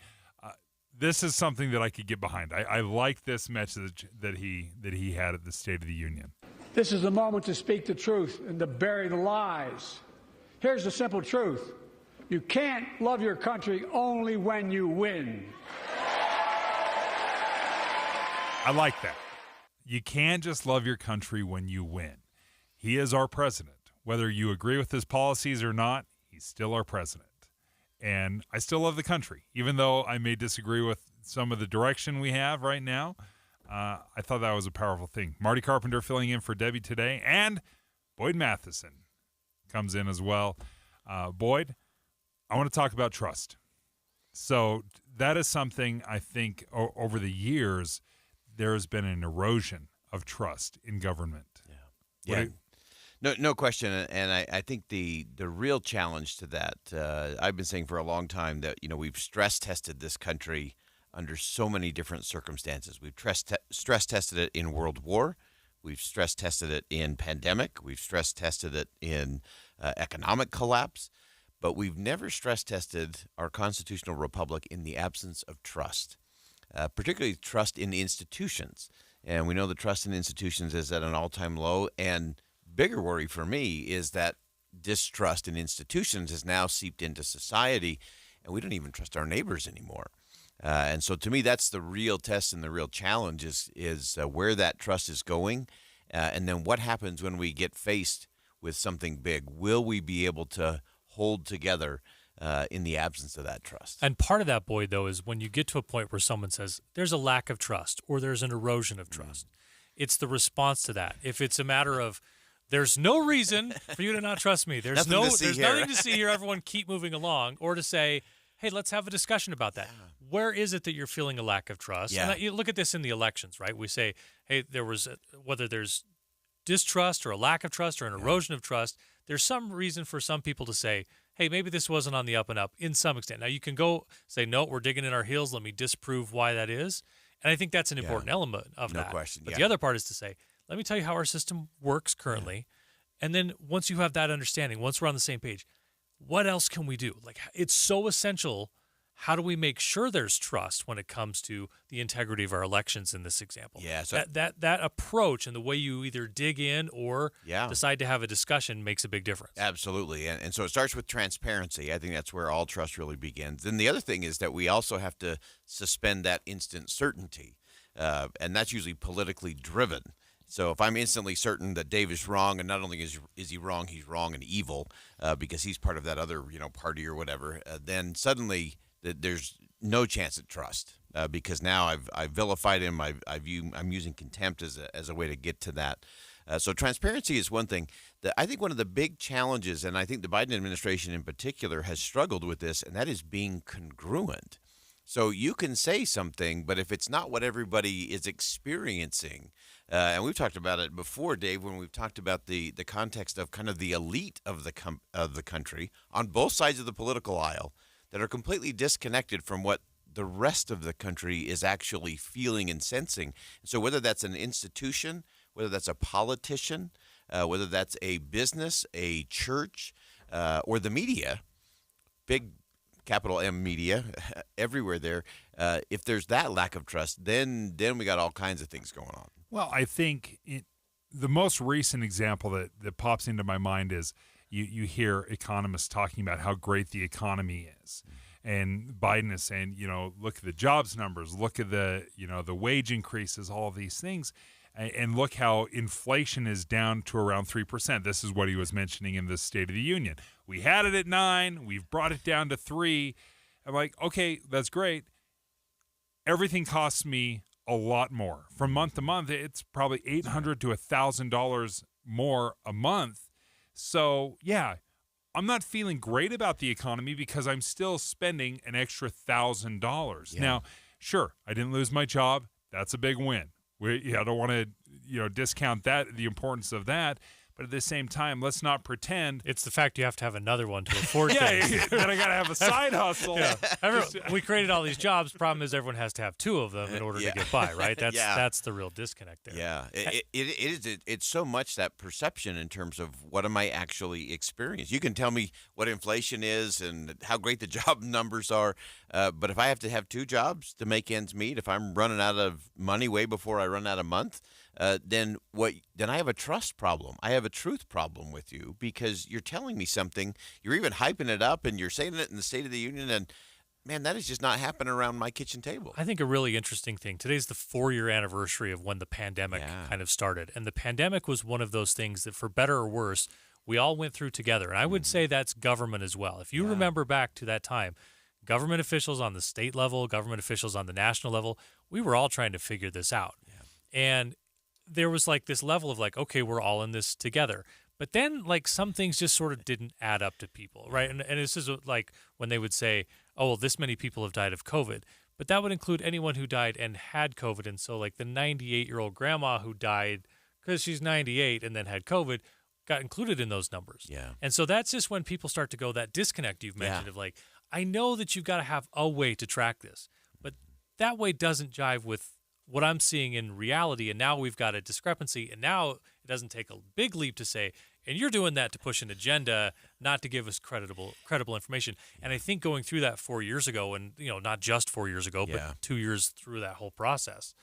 this is something that I could get behind. I like this message that he had at the State of the Union. This is the moment to speak the truth and to bury the lies. Here's the simple truth. You can't love your country only when you win. I like that. You can't just love your country when you win. He is our president. Whether you agree with his policies or not, he's still our president. And I still love the country. Even though I may disagree with some of the direction we have right now, I thought that was a powerful thing. Marty Carpenter filling in for Debbie today, and Boyd Matheson comes in as well. Boyd, I want to talk about trust. So that is something I think over the years there has been an erosion of trust in government. Yeah. No question, and I think the real challenge to that, I've been saying for a long time that we've stress tested this country under so many different circumstances. We've stress tested it in World War, we've stress tested it in pandemic, we've stress tested it in economic collapse, but we've never stress tested our constitutional republic in the absence of trust, particularly trust in institutions. And we know the trust in institutions is at an all-time low, and bigger worry for me is that distrust in institutions has now seeped into society, and we don't even trust our neighbors anymore. And so to me, that's the real test and the real challenge is where that trust is going, and then what happens when we get faced with something big. Will we be able to hold together in the absence of that trust? And part of that, Boyd, though, is when you get to a point where someone says there's a lack of trust or there's an erosion of trust, it's the response to that. If it's a matter of there's no reason for you to not trust me. There's nothing to see here. Everyone keep moving along. Or to say, hey, let's have a discussion about that. Yeah. Where is it that you're feeling a lack of trust? Yeah. And you look at this in the elections, right? We say, hey, whether there's distrust or a lack of trust or an erosion of trust, there's some reason for some people to say, hey, maybe this wasn't on the up and up in some extent. Now, you can go say, no, we're digging in our heels. Let me disprove why that is. And I think that's an important element of that. No question. But the other part is to say, let me tell you how our system works currently. And then once you have that understanding, once we're on the same page, what else can we do? Like, it's so essential. How do we make sure there's trust when it comes to the integrity of our elections in this example? Yeah, so that approach and the way you either dig in or decide to have a discussion makes a big difference. Absolutely. And so it starts with transparency. I think that's where all trust really begins. Then the other thing is that we also have to suspend that instant certainty, and that's usually politically driven. So if I'm instantly certain that Dave is wrong, and not only is he wrong, he's wrong and evil because he's part of that other party or whatever, then suddenly there's no chance at trust because now I've vilified him. I'm using contempt as a way to get to that. So transparency is one thing. I think one of the big challenges, and I think the Biden administration in particular has struggled with this, and that is being congruent. So you can say something, but if it's not what everybody is experiencing, and we've talked about it before, Dave, when we've talked about the context of kind of the elite of the country on both sides of the political aisle that are completely disconnected from what the rest of the country is actually feeling and sensing. So whether that's an institution, whether that's a politician, whether that's a business, a church, or the media, big capital M media, everywhere there, if there's that lack of trust, then we got all kinds of things going on. Well, I think the most recent example that pops into my mind is you hear economists talking about how great the economy is. And Biden is saying, look at the jobs numbers, look at the wage increases, all of these things. And look how inflation is down to around 3%. This is what he was mentioning in the State of the Union. We had it at 9. We've brought it down to 3. I'm like, okay, that's great. Everything costs me a lot more. From month to month, it's probably $800 to $1,000 more a month. So, yeah, I'm not feeling great about the economy because I'm still spending an extra $1,000. Yeah. Now, sure, I didn't lose my job. That's a big win. I don't want to, discount that, the importance of that. But at the same time, let's not pretend it's the fact you have to have another one to afford things. Then I got to have a side hustle. Yeah. We created all these jobs. Problem is, everyone has to have 2 of them in order to get by, right? That's the real disconnect there. Yeah, it's so much that perception in terms of what am I actually experiencing. You can tell me what inflation is and how great the job numbers are, but if I have to have 2 jobs to make ends meet, if I'm running out of money way before I run out of month, then I have a trust problem. I have a truth problem with you because you're telling me something. You're even hyping it up and you're saying it in the State of the Union. And, man, that is just not happening around my kitchen table. I think a really interesting thing. Today's the 4-year anniversary of when the pandemic kind of started. And the pandemic was one of those things that, for better or worse, we all went through together. And I would say that's government as well. If you remember back to that time, government officials on the state level, government officials on the national level, we were all trying to figure this out. Yeah. And there was like this level of like, okay, we're all in this together. But then like some things just sort of didn't add up to people, right? And this is like when they would say, oh, well, this many people have died of COVID. But that would include anyone who died and had COVID. And so like the 98-year-old grandma who died because she's 98 and then had COVID, got included in those numbers. Yeah. And so that's just when people start to go, that disconnect you've mentioned of like, I know that you've got to have a way to track this, but that way doesn't jive with what I'm seeing in reality. And now we've got a discrepancy. And now it doesn't take a big leap to say, and you're doing that to push an agenda, not to give us credible information. And I think going through that 4 years ago, and not just 4 years ago, but 2 years through that whole process,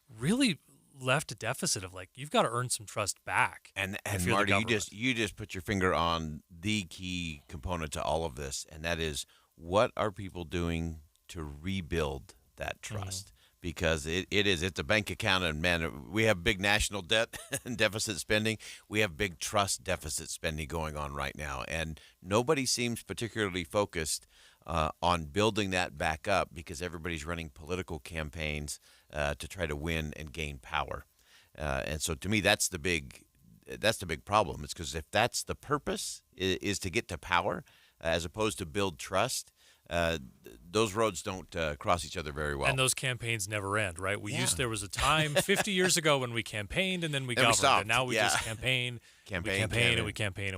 really left a deficit of like, you've got to earn some trust back. And Marty, you just put your finger on the key component to all of this, and that is, what are people doing to rebuild that trust? Because it's a bank account, and man, we have big national debt and deficit spending. We have big trust deficit spending going on right now, and nobody seems particularly focused on building that back up, because everybody's running political campaigns to try to win and gain power. And so, to me, that's the big problem. It's because if that's the purpose is to get to power, as opposed to build trust, those roads don't cross each other very well. And those campaigns never end, right? There was a time 50 years ago when we campaigned and then we governed, and now we just campaign, and we campaign.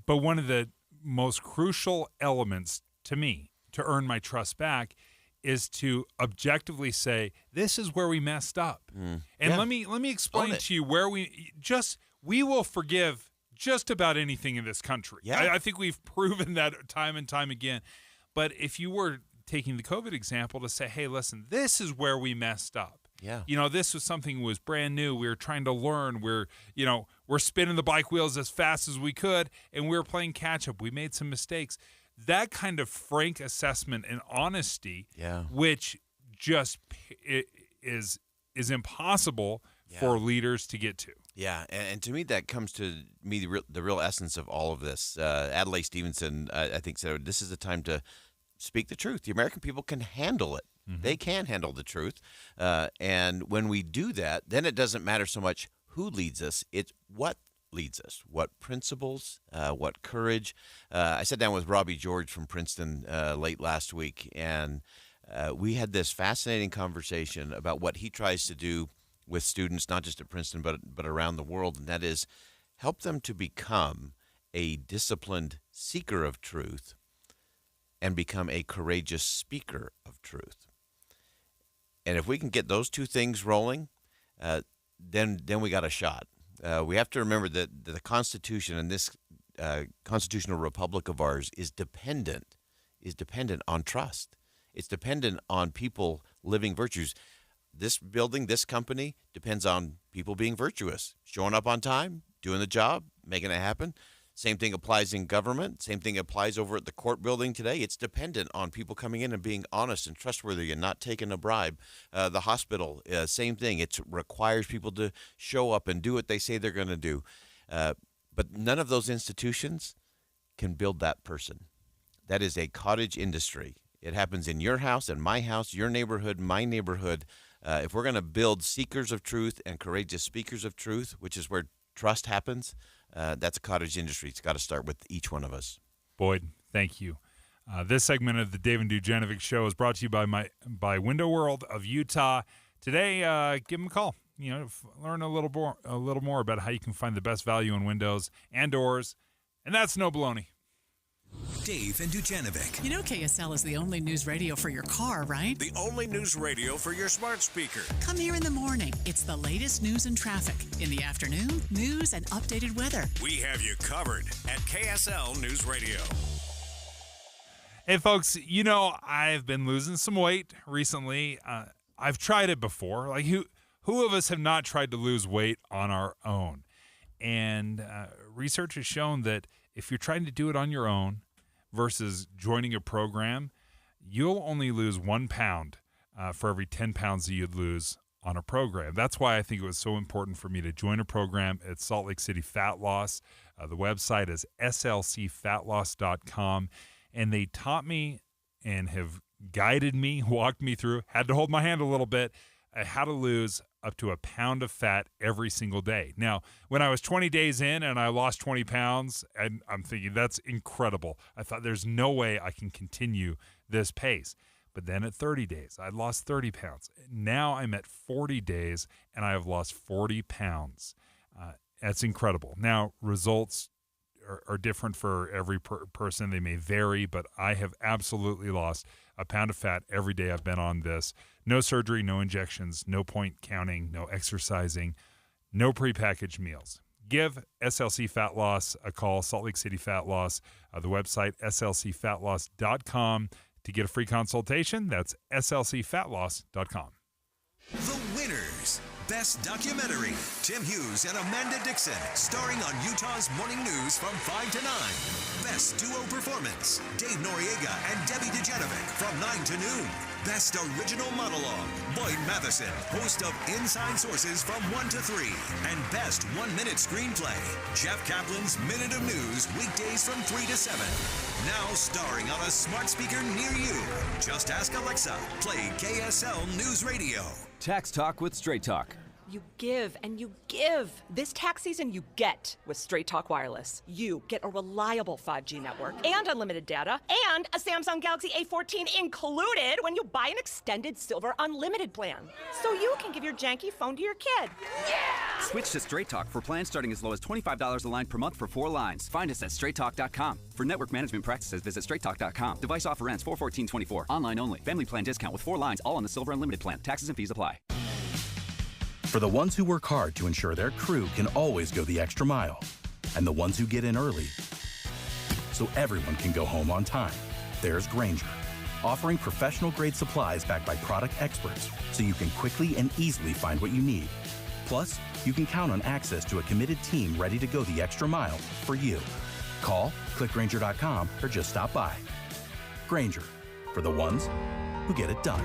But one of the most crucial elements to me to earn my trust back is to objectively say, this is where we messed up. And let me explain to you where we will forgive just about anything in this country. I think we've proven that time and time again. But if you were taking the COVID example to say, hey, listen, this is where we messed up. This was something that was brand new. We were trying to learn. We're spinning the bike wheels as fast as we could, and we were playing catch up. We made some mistakes. That kind of frank assessment and honesty, which just is impossible for leaders to get to. Yeah, and to me, that comes to me the real essence of all of this. Adlai Stevenson, I think, said this is the time to speak the truth. The American people can handle it. They can handle the truth. And when we do that, then it doesn't matter so much who leads us. It's what leads us, what principles, what courage. I sat down with Robbie George from Princeton late last week, and we had this fascinating conversation about what he tries to do with students, not just at Princeton, but around the world, and that is help them to become a disciplined seeker of truth and become a courageous speaker of truth. And if we can get those two things rolling, then we got a shot. We have to remember that the Constitution and this constitutional republic of ours is dependent on trust. It's dependent on people living virtues. This building, this company depends on people being virtuous, showing up on time, doing the job, making it happen. Same thing applies in government. Same thing applies over at the court building today. It's dependent on people coming in and being honest and trustworthy and not taking a bribe. The hospital, same thing. It requires people to show up and do what they say they're going to do. But none of those institutions can build that person. That is a cottage industry. It happens in your house and my house, your neighborhood, my neighborhood. If we're going to build seekers of truth and courageous speakers of truth, which is where trust happens, that's a cottage industry. It's got to start with each one of us. Boyd, thank you. This segment of the Dave and Dujanovic Show is brought to you by Window World of Utah. Today, give them a call. Learn a little more about how you can find the best value in windows and doors, and that's no baloney. Dave and Dujanovic. You know KSL is the only news radio for your car, right? The only news radio for your smart speaker. Come here in the morning. It's the latest news and traffic. In the afternoon, news and updated weather. We have you covered at KSL News Radio. Hey, folks, I've been losing some weight recently. I've tried it before. Like, who of us have not tried to lose weight on our own? And research has shown that if you're trying to do it on your own versus joining a program, you'll only lose 1 pound for every 10 pounds that you'd lose on a program. That's why I think it was so important for me to join a program at Salt Lake City Fat Loss. The website is slcfatloss.com, and they taught me and have guided me, walked me through, had to hold my hand a little bit, how to lose up to 1 pound of fat every single day. Now, when I was 20 days in and I lost 20 pounds, and I'm thinking that's incredible. I thought there's no way I can continue this pace. But then at 30 days, I lost 30 pounds. Now I'm at 40 days and I have lost 40 pounds. That's incredible. Now, results are different for every person. They may vary, but I have absolutely lost a pound of fat every day I've been on this. No surgery, no injections, no point counting, no exercising, no prepackaged meals. Give SLC Fat Loss a call, Salt Lake City Fat Loss, the website slcfatloss.com to get a free consultation. That's slcfatloss.com. The winners. Best Documentary, Tim Hughes and Amanda Dixon, starring on Utah's Morning News from 5 to 9. Best Duo Performance, Dave Noriega and Debbie Dujanovic from 9 to noon. Best Original Monologue, Boyd Matheson, host of Inside Sources from 1 to 3. And Best 1-Minute Screenplay, Jeff Kaplan's Minute of News, weekdays from 3 to 7. Now starring on a smart speaker near you. Just ask Alexa, play KSL News Radio. Tax Talk with Straight Talk. You give and you give. This tax season, you get with Straight Talk Wireless. You get a reliable 5G network and unlimited data and a Samsung Galaxy A14 included when you buy an extended Silver Unlimited plan. So you can give your janky phone to your kid. Yeah! Switch to Straight Talk for plans starting as low as $25 a line per month for 4 lines. Find us at straighttalk.com. For network management practices, visit straighttalk.com. Device offer ends 4/14/24. Online only. Family plan discount with 4 lines, all on the Silver Unlimited plan. Taxes and fees apply. For the ones who work hard to ensure their crew can always go the extra mile, and the ones who get in early so everyone can go home on time, there's Grainger, offering professional-grade supplies backed by product experts so you can quickly and easily find what you need. Plus, you can count on access to a committed team ready to go the extra mile for you. Call, click Grainger.com, or just stop by. Grainger, for the ones who get it done.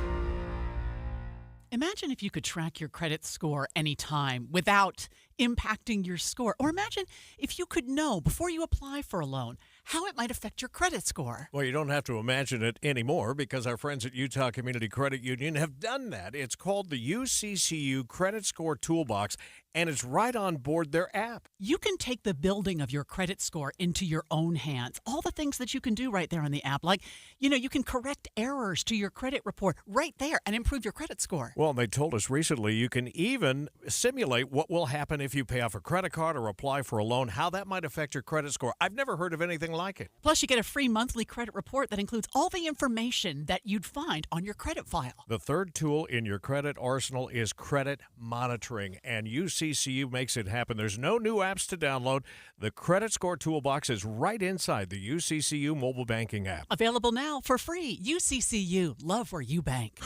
Imagine if you could track your credit score anytime without impacting your score. Or imagine if you could know before you apply for a loan how it might affect your credit score. Well, you don't have to imagine it anymore because our friends at Utah Community Credit Union have done that. It's called the UCCU Credit Score Toolbox, and it's right on board their app. You can take the building of your credit score into your own hands. All the things that you can do right there on the app, like, you can correct errors to your credit report right there and improve your credit score. Well, they told us recently you can even simulate what will happen if you pay off a credit card or apply for a loan, how that might affect your credit score. I've never heard of anything like it. Plus, you get a free monthly credit report that includes all the information that you'd find on your credit file. The third tool in your credit arsenal is credit monitoring, and UCCU makes it happen. There's no new apps to download. The Credit Score Toolbox is right inside the UCCU mobile banking app. Available now for free. UCCU. Love where you bank.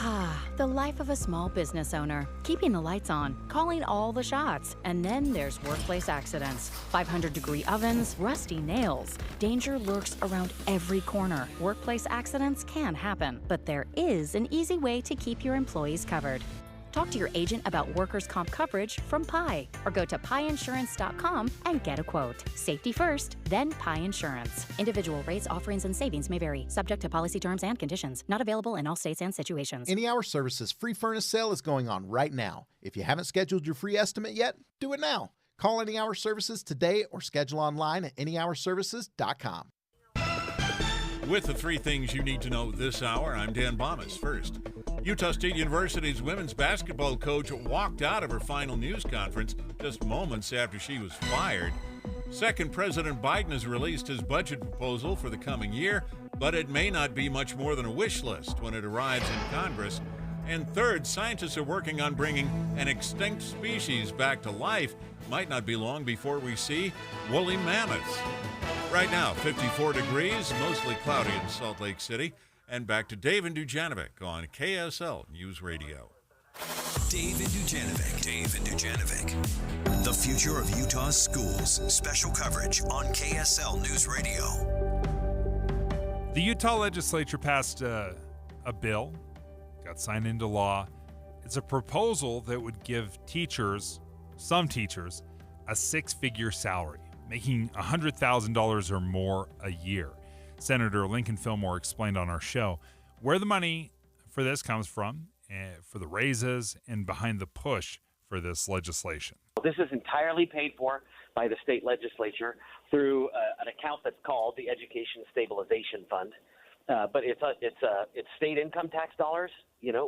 The life of a small business owner. Keeping the lights on, calling all the shots. And then there's workplace accidents. 500-degree ovens, rusty nails. Danger lurks around every corner. Workplace accidents can happen, but there is an easy way to keep your employees covered. Talk to your agent about workers' comp coverage from Pi, or go to piinsurance.com and get a quote. Safety first, then Pi Insurance. Individual rates, offerings, and savings may vary, subject to policy terms and conditions. Not available in all states and situations. Any Hour Services free furnace sale is going on right now. If you haven't scheduled your free estimate yet, do it now. Call Any Hour Services today or schedule online at anyhourservices.com. With the 3 things you need to know this hour, I'm Dan Bomas. First, Utah State University's women's basketball coach walked out of her final news conference just moments after she was fired. Second, President Biden has released his budget proposal for the coming year, but it may not be much more than a wish list when it arrives in Congress. And third, scientists are working on bringing an extinct species back to life. Might not be long before we see woolly mammoths. Right now, 54 degrees, mostly cloudy in Salt Lake City. And back to Dave and Dujanovic on KSL News Radio. Dave and Dujanovic. The future of Utah's schools. Special coverage on KSL News Radio. The Utah legislature passed a bill, got signed into law. It's a proposal that would give some teachers, a 6-figure salary, making $100,000 or more a year. Senator Lincoln Fillmore explained on our show where the money for this comes from, for the raises, and behind the push for this legislation. This is entirely paid for by the state legislature through an account that's called the Education Stabilization Fund. But it's state income tax dollars,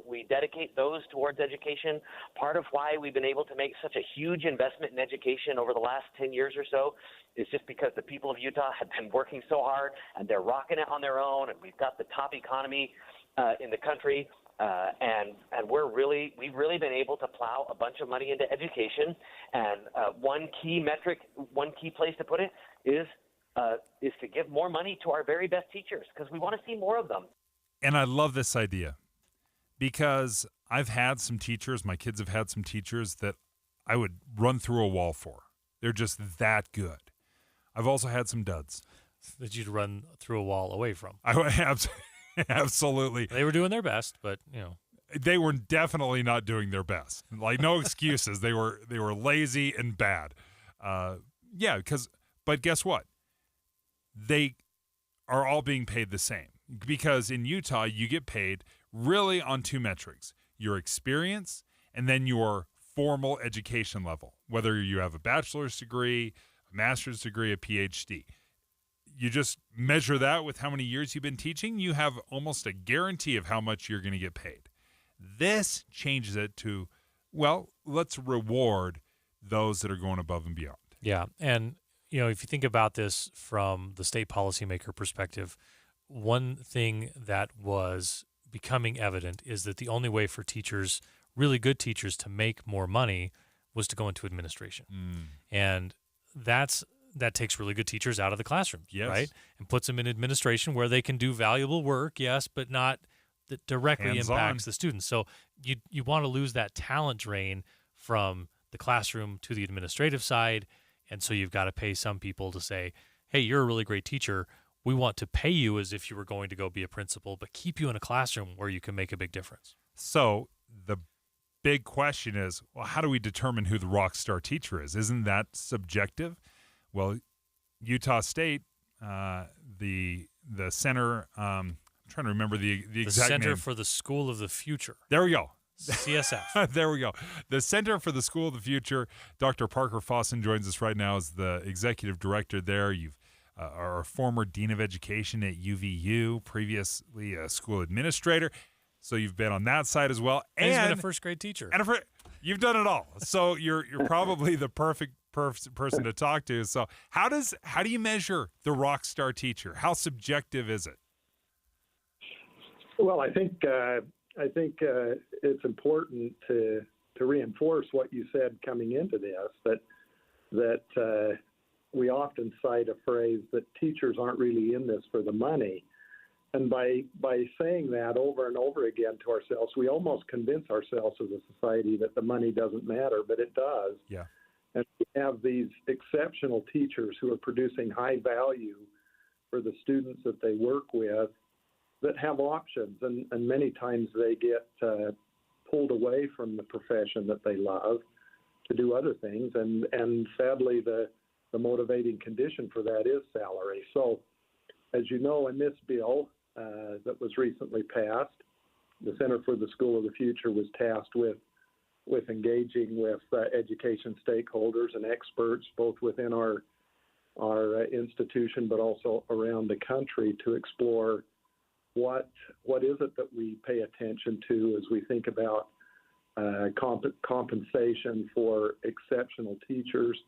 we dedicate those towards education. Part of why we've been able to make such a huge investment in education over the last 10 years or so is just because the people of Utah have been working so hard, and they're rocking it on their own, and we've got the top economy in the country. And we've really been able to plow a bunch of money into education. And one key place to put it is to give more money to our very best teachers, because we want to see more of them. And I love this idea, because I've had some teachers, my kids have had some teachers that I would run through a wall for. They're just that good. I've also had some duds that you'd run through a wall away from. Absolutely. They were doing their best, but they were definitely not doing their best. Like, no excuses. They were lazy and bad. But guess what? They are all being paid the same, because in Utah you get paid really on two metrics: your experience and then your formal education level, whether you have a bachelor's degree, a master's degree, a PhD. You just measure that with how many years you've been teaching. You have almost a guarantee of how much you're going to get paid. This changes it to, well, let's reward those that are going above and beyond. Yeah, and if you think about this from the state policymaker perspective, one thing that was becoming evident is that the only way for teachers, really good teachers, to make more money was to go into administration. And that takes really good teachers out of the classroom, right? And puts them in administration where they can do valuable work, yes, but not that directly impacts the students. So you want to lose that talent drain from the classroom to the administrative side, and so you've got to pay some people to say, hey, you're a really great teacher. We want to pay you as if you were going to go be a principal, but keep you in a classroom where you can make a big difference. So the big question is, well, how do we determine who the rock star teacher is? Isn't that subjective? Well, Utah State, the center, I'm trying to remember the exact name. The Center for the School of the Future. There we go. CSF. There we go. The Center for the School of the Future. Dr. Parker Fossen joins us right now as the executive director there. You've are a former dean of education at UVU, previously a school administrator. So you've been on that side as well. And he's been a first grade teacher. You've done it all. So you're probably the perfect person to talk to. So how do you measure the rock star teacher? How subjective is it? Well, I think it's important to reinforce what you said coming into this, that we often cite a phrase that teachers aren't really in this for the money. And by saying that over and over again to ourselves, we almost convince ourselves as a society that the money doesn't matter, but it does. Yeah. And we have these exceptional teachers who are producing high value for the students that they work with that have options. And many times they get pulled away from the profession that they love to do other things. And sadly, the motivating condition for that is salary. So, as you know, in this bill that was recently passed, the Center for the School of the Future was tasked with engaging with education stakeholders and experts, both within our institution, but also around the country, to explore what is it that we pay attention to as we think about compensation for exceptional teachers.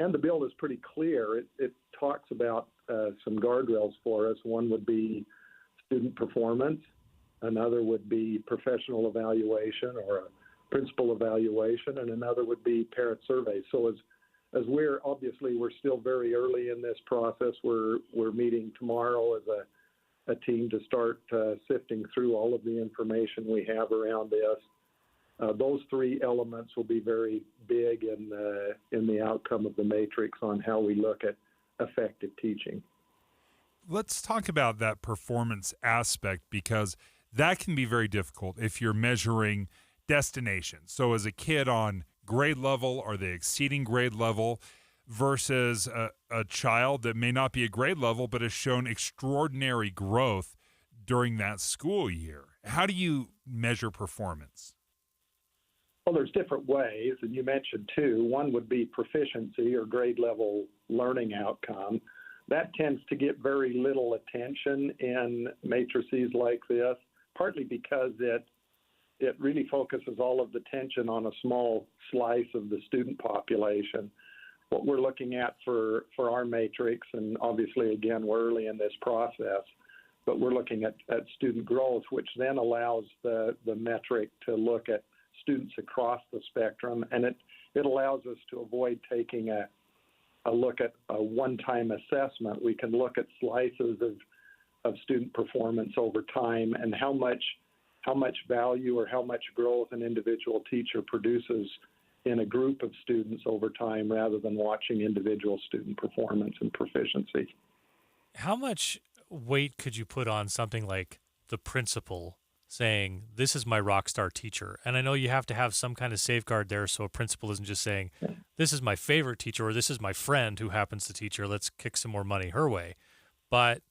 And the bill is pretty clear. It talks about some guardrails for us. One would be student performance. Another would be professional evaluation or a principal evaluation, and another would be parent surveys. So as we're still very early in this process. We're meeting tomorrow as a team to start sifting through all of the information we have around this. Those three elements will be very big in the outcome of the matrix on how we look at effective teaching. Let's talk about that performance aspect, because that can be very difficult if you're measuring destination. So as a kid on grade level, are they exceeding grade level versus a child that may not be a grade level but has shown extraordinary growth during that school year? How do you measure performance? Well, there's different ways, and you mentioned two. One would be proficiency or grade level learning outcome. That tends to get very little attention in matrices like this, partly because it really focuses all of the tension on a small slice of the student population. What we're looking at for our matrix, and obviously, again, we're early in this process, but we're looking at student growth, which then allows the metric to look at students across the spectrum, and it allows us to avoid taking a look at a one-time assessment. We can look at slices of student performance over time and how much value or how much growth an individual teacher produces in a group of students over time rather than watching individual student performance and proficiency. How much weight could you put on something like the principal saying, this is my rock star teacher? And I know you have to have some kind of safeguard there so a principal isn't just saying, this is my favorite teacher or this is my friend who happens to teach her, let's kick some more money her way. But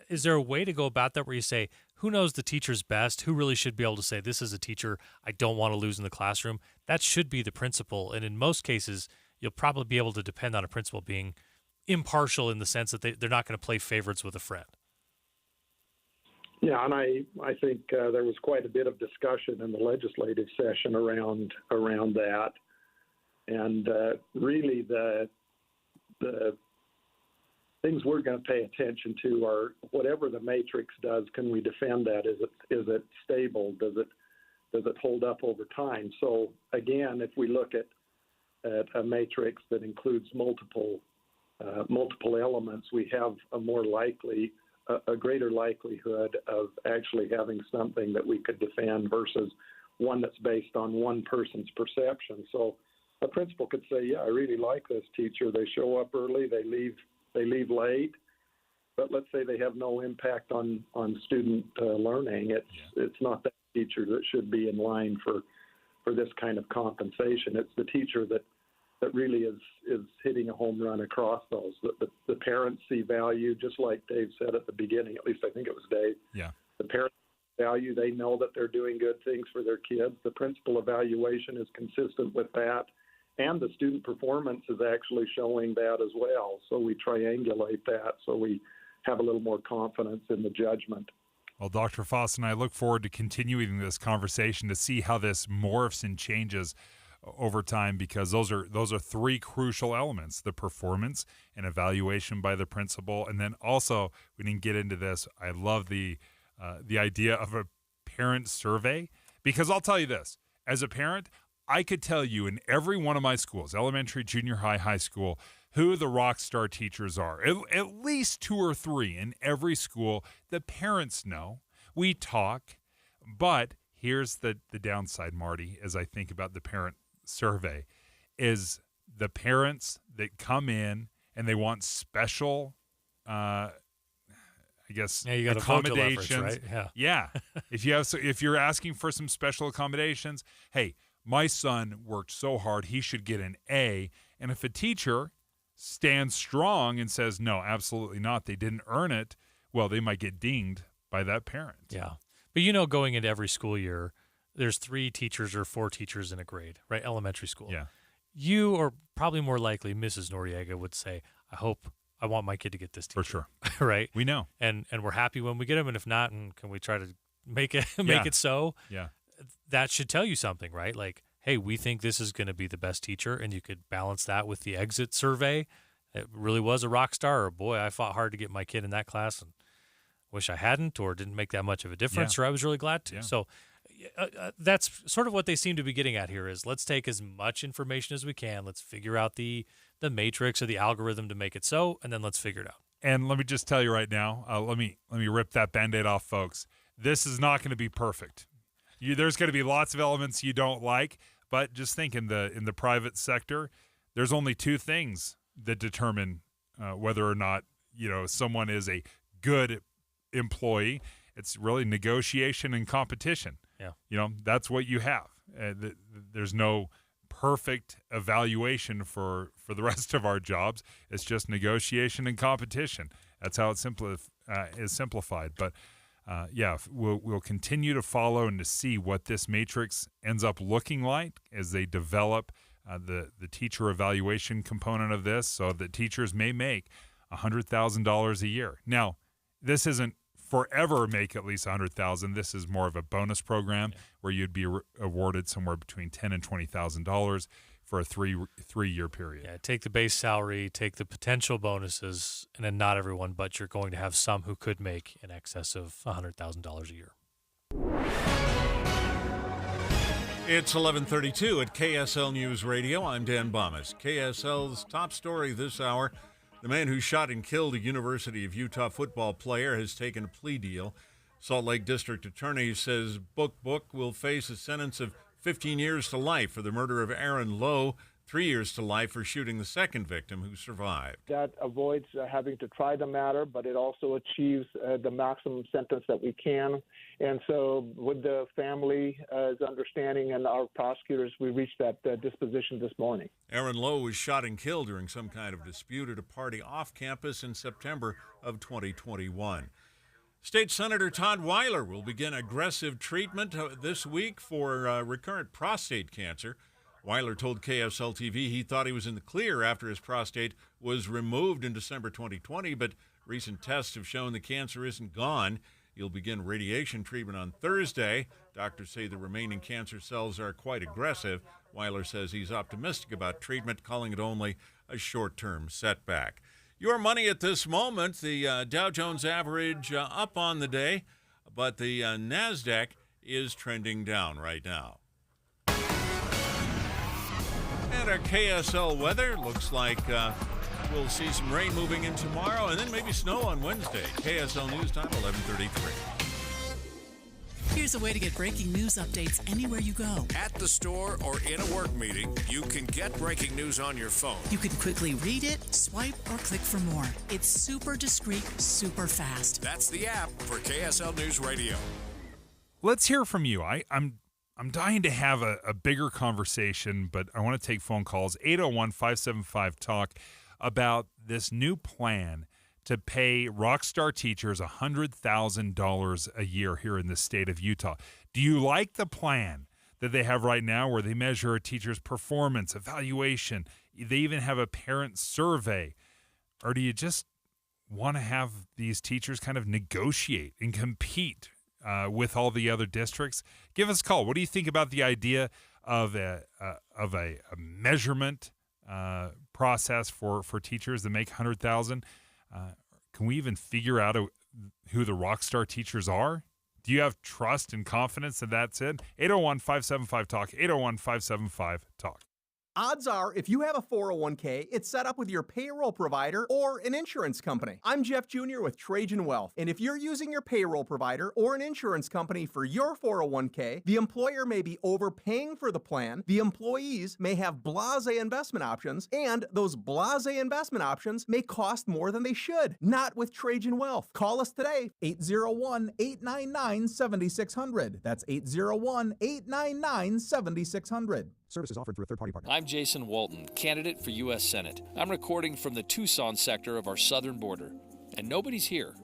is there a way to go about that where you say, who knows the teacher's best? Who really should be able to say, this is a teacher I don't want to lose in the classroom? That should be the principal. And in most cases, you'll probably be able to depend on a principal being impartial in the sense that they're not going to play favorites with a friend. Yeah, and I think there was quite a bit of discussion in the legislative session around that. And really the things we're going to pay attention to are whatever the matrix does, can we defend that? Is it stable? Does it hold up over time? So again, if we look at a matrix that includes multiple elements, we have a greater likelihood of actually having something that we could defend versus one that's based on one person's perception. So a principal could say, yeah, I really like this teacher. They show up early, they leave late, but let's say they have no impact on student learning. It's not that teacher that should be in line for this kind of compensation. It's the teacher that really is hitting a home run across those. The parents see value, just like Dave said at the beginning, at least I think it was Dave. Yeah. The parents value, they know that they're doing good things for their kids. The principal evaluation is consistent with that. And the student performance is actually showing that as well. So we triangulate that so we have a little more confidence in the judgment. Well, Dr. Foss and I look forward to continuing this conversation to see how this morphs and changes over time, because those are three crucial elements: the performance and evaluation by the principal. And then also, we didn't get into this, I love the idea of a parent survey, because I'll tell you this, as a parent, I could tell you in every one of my schools, elementary, junior high, high school, who the rock star teachers are. At least 2 or 3 in every school. The parents know. We talk. But here's the downside, Marty, as I think about the parent survey, is the parents that come in and they want special, I guess, you got accommodations. Efforts, right? Yeah. If you're asking for some special accommodations, hey, my son worked so hard, he should get an A. And if a teacher stands strong and says, no, absolutely not, they didn't earn it, well, they might get dinged by that parent. Yeah. But going into every school year, there's 3 teachers or 4 teachers in a grade, right? Elementary school. Yeah. You, or probably more likely Mrs. Noriega, would say, I want my kid to get this teacher. For sure. Right? We know. And we're happy when we get them, and if not, and can we try to make it so? Yeah. That should tell you something, right? Like, hey, we think this is going to be the best teacher, and you could balance that with the exit survey. It really was a rock star, or boy, I fought hard to get my kid in that class and wish I hadn't, or didn't make that much of a difference, or I was really glad to. Yeah. So that's sort of what they seem to be getting at here is let's take as much information as we can. Let's figure out the matrix or the algorithm to make it so, and then let's figure it out. And let me just tell you right now, let me rip that Band-Aid off, folks. This is not going to be perfect. There's going to be lots of elements you don't like, but just think in the private sector, there's only 2 things that determine whether or not someone is a good employee. It's really negotiation and competition. Yeah. That's what you have. There's no perfect evaluation for the rest of our jobs. It's just negotiation and competition. That's how it is simplified. But we'll continue to follow and to see what this matrix ends up looking like as they develop the teacher evaluation component of this, so that teachers may make $100,000 a year. Now, this isn't forever make at least $100,000. This is more of a bonus program where you'd be awarded somewhere between $10,000 and $20,000 for a three-year period. Yeah, take the base salary, take the potential bonuses, and then not everyone, but you're going to have some who could make in excess of $100,000 a year. It's 11:32 at KSL News Radio. I'm Dan Bomas. KSL's top story this hour: the man who shot and killed a University of Utah football player has taken a plea deal. Salt Lake District Attorney says Book will face a sentence of 15 years to life for the murder of Aaron Lowe, 3 years to life for shooting the second victim who survived. That avoids having to try the matter, but it also achieves the maximum sentence that we can. And so with the family's understanding and our prosecutors, we reached that disposition this morning. Aaron Lowe was shot and killed during some kind of dispute at a party off campus in September of 2021. State Senator Todd Weiler will begin aggressive treatment this week for recurrent prostate cancer. Weiler told KSL-TV he thought he was in the clear after his prostate was removed in December 2020, but recent tests have shown the cancer isn't gone. He'll begin radiation treatment on Thursday. Doctors say the remaining cancer cells are quite aggressive. Weiler says he's optimistic about treatment, calling it only a short-term setback. Your money at this moment, the Dow Jones average up on the day, but the NASDAQ is trending down right now. And our KSL weather looks like we'll see some rain moving in tomorrow and then maybe snow on Wednesday. KSL News Time, 11:33. Here's a way to get breaking news updates anywhere you go. At the store or in a work meeting, you can get breaking news on your phone. You can quickly read it, swipe, or click for more. It's super discreet, super fast. That's the app for KSL News Radio. Let's hear from you. I'm dying to have a bigger conversation, but I want to take phone calls. 801-575-TALK about this new plan to pay rockstar teachers $100,000 a year here in the state of Utah. Do you like the plan that they have right now where they measure a teacher's performance, evaluation? They even have a parent survey. Or do you just want to have these teachers kind of negotiate and compete with all the other districts? Give us a call. What do you think about the idea of a measurement process for teachers that make $100,000? Can we even figure out who the rockstar teachers are? Do you have trust and confidence that that's it? 801-575-TALK, 801-575-TALK. Odds are, if you have a 401k, it's set up with your payroll provider or an insurance company. I'm Jeff Jr. with Trajan Wealth, and if you're using your payroll provider or an insurance company for your 401k, the employer may be overpaying for the plan, the employees may have blasé investment options, and those blasé investment options may cost more than they should. Not with Trajan Wealth. Call us today, 801-899-7600. That's 801-899-7600. Services offered through a third-party partner. I'm Jason Walton, candidate for U.S. Senate. I'm recording from the Tucson sector of our southern border, and nobody's here.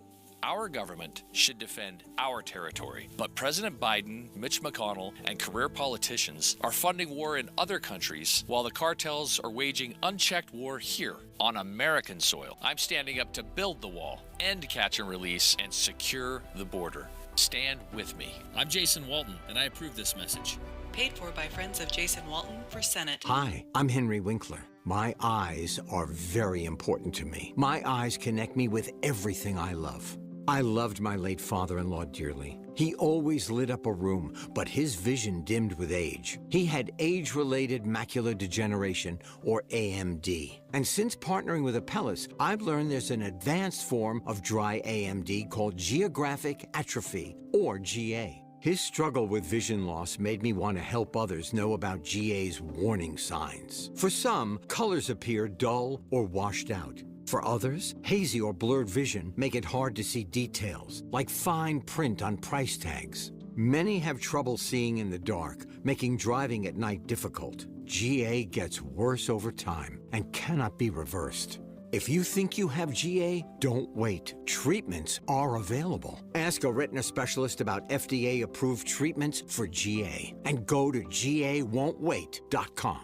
Our government should defend our territory, but President Biden, Mitch McConnell, and career politicians are funding war in other countries while the cartels are waging unchecked war here on American soil. I'm standing up to build the wall, end catch and release, and secure the border. Stand with me. I'm Jason Walton, and I approve this message. Paid for by friends of Jason Walton for Senate. Hi, I'm Henry Winkler. My eyes are very important to me. My eyes connect me with everything I love. I loved my late father-in-law dearly. He always lit up a room, but his vision dimmed with age. He had age-related macular degeneration, or AMD. And since partnering with Apellis, I've learned there's an advanced form of dry AMD called geographic atrophy, or GA. His struggle with vision loss made me want to help others know about GA's warning signs. For some, colors appear dull or washed out. For others, hazy or blurred vision make it hard to see details, like fine print on price tags. Many have trouble seeing in the dark, making driving at night difficult. GA gets worse over time and cannot be reversed. If you think you have GA, don't wait. Treatments are available. Ask a retina specialist about FDA-approved treatments for GA and go to GAWon'tWait.com.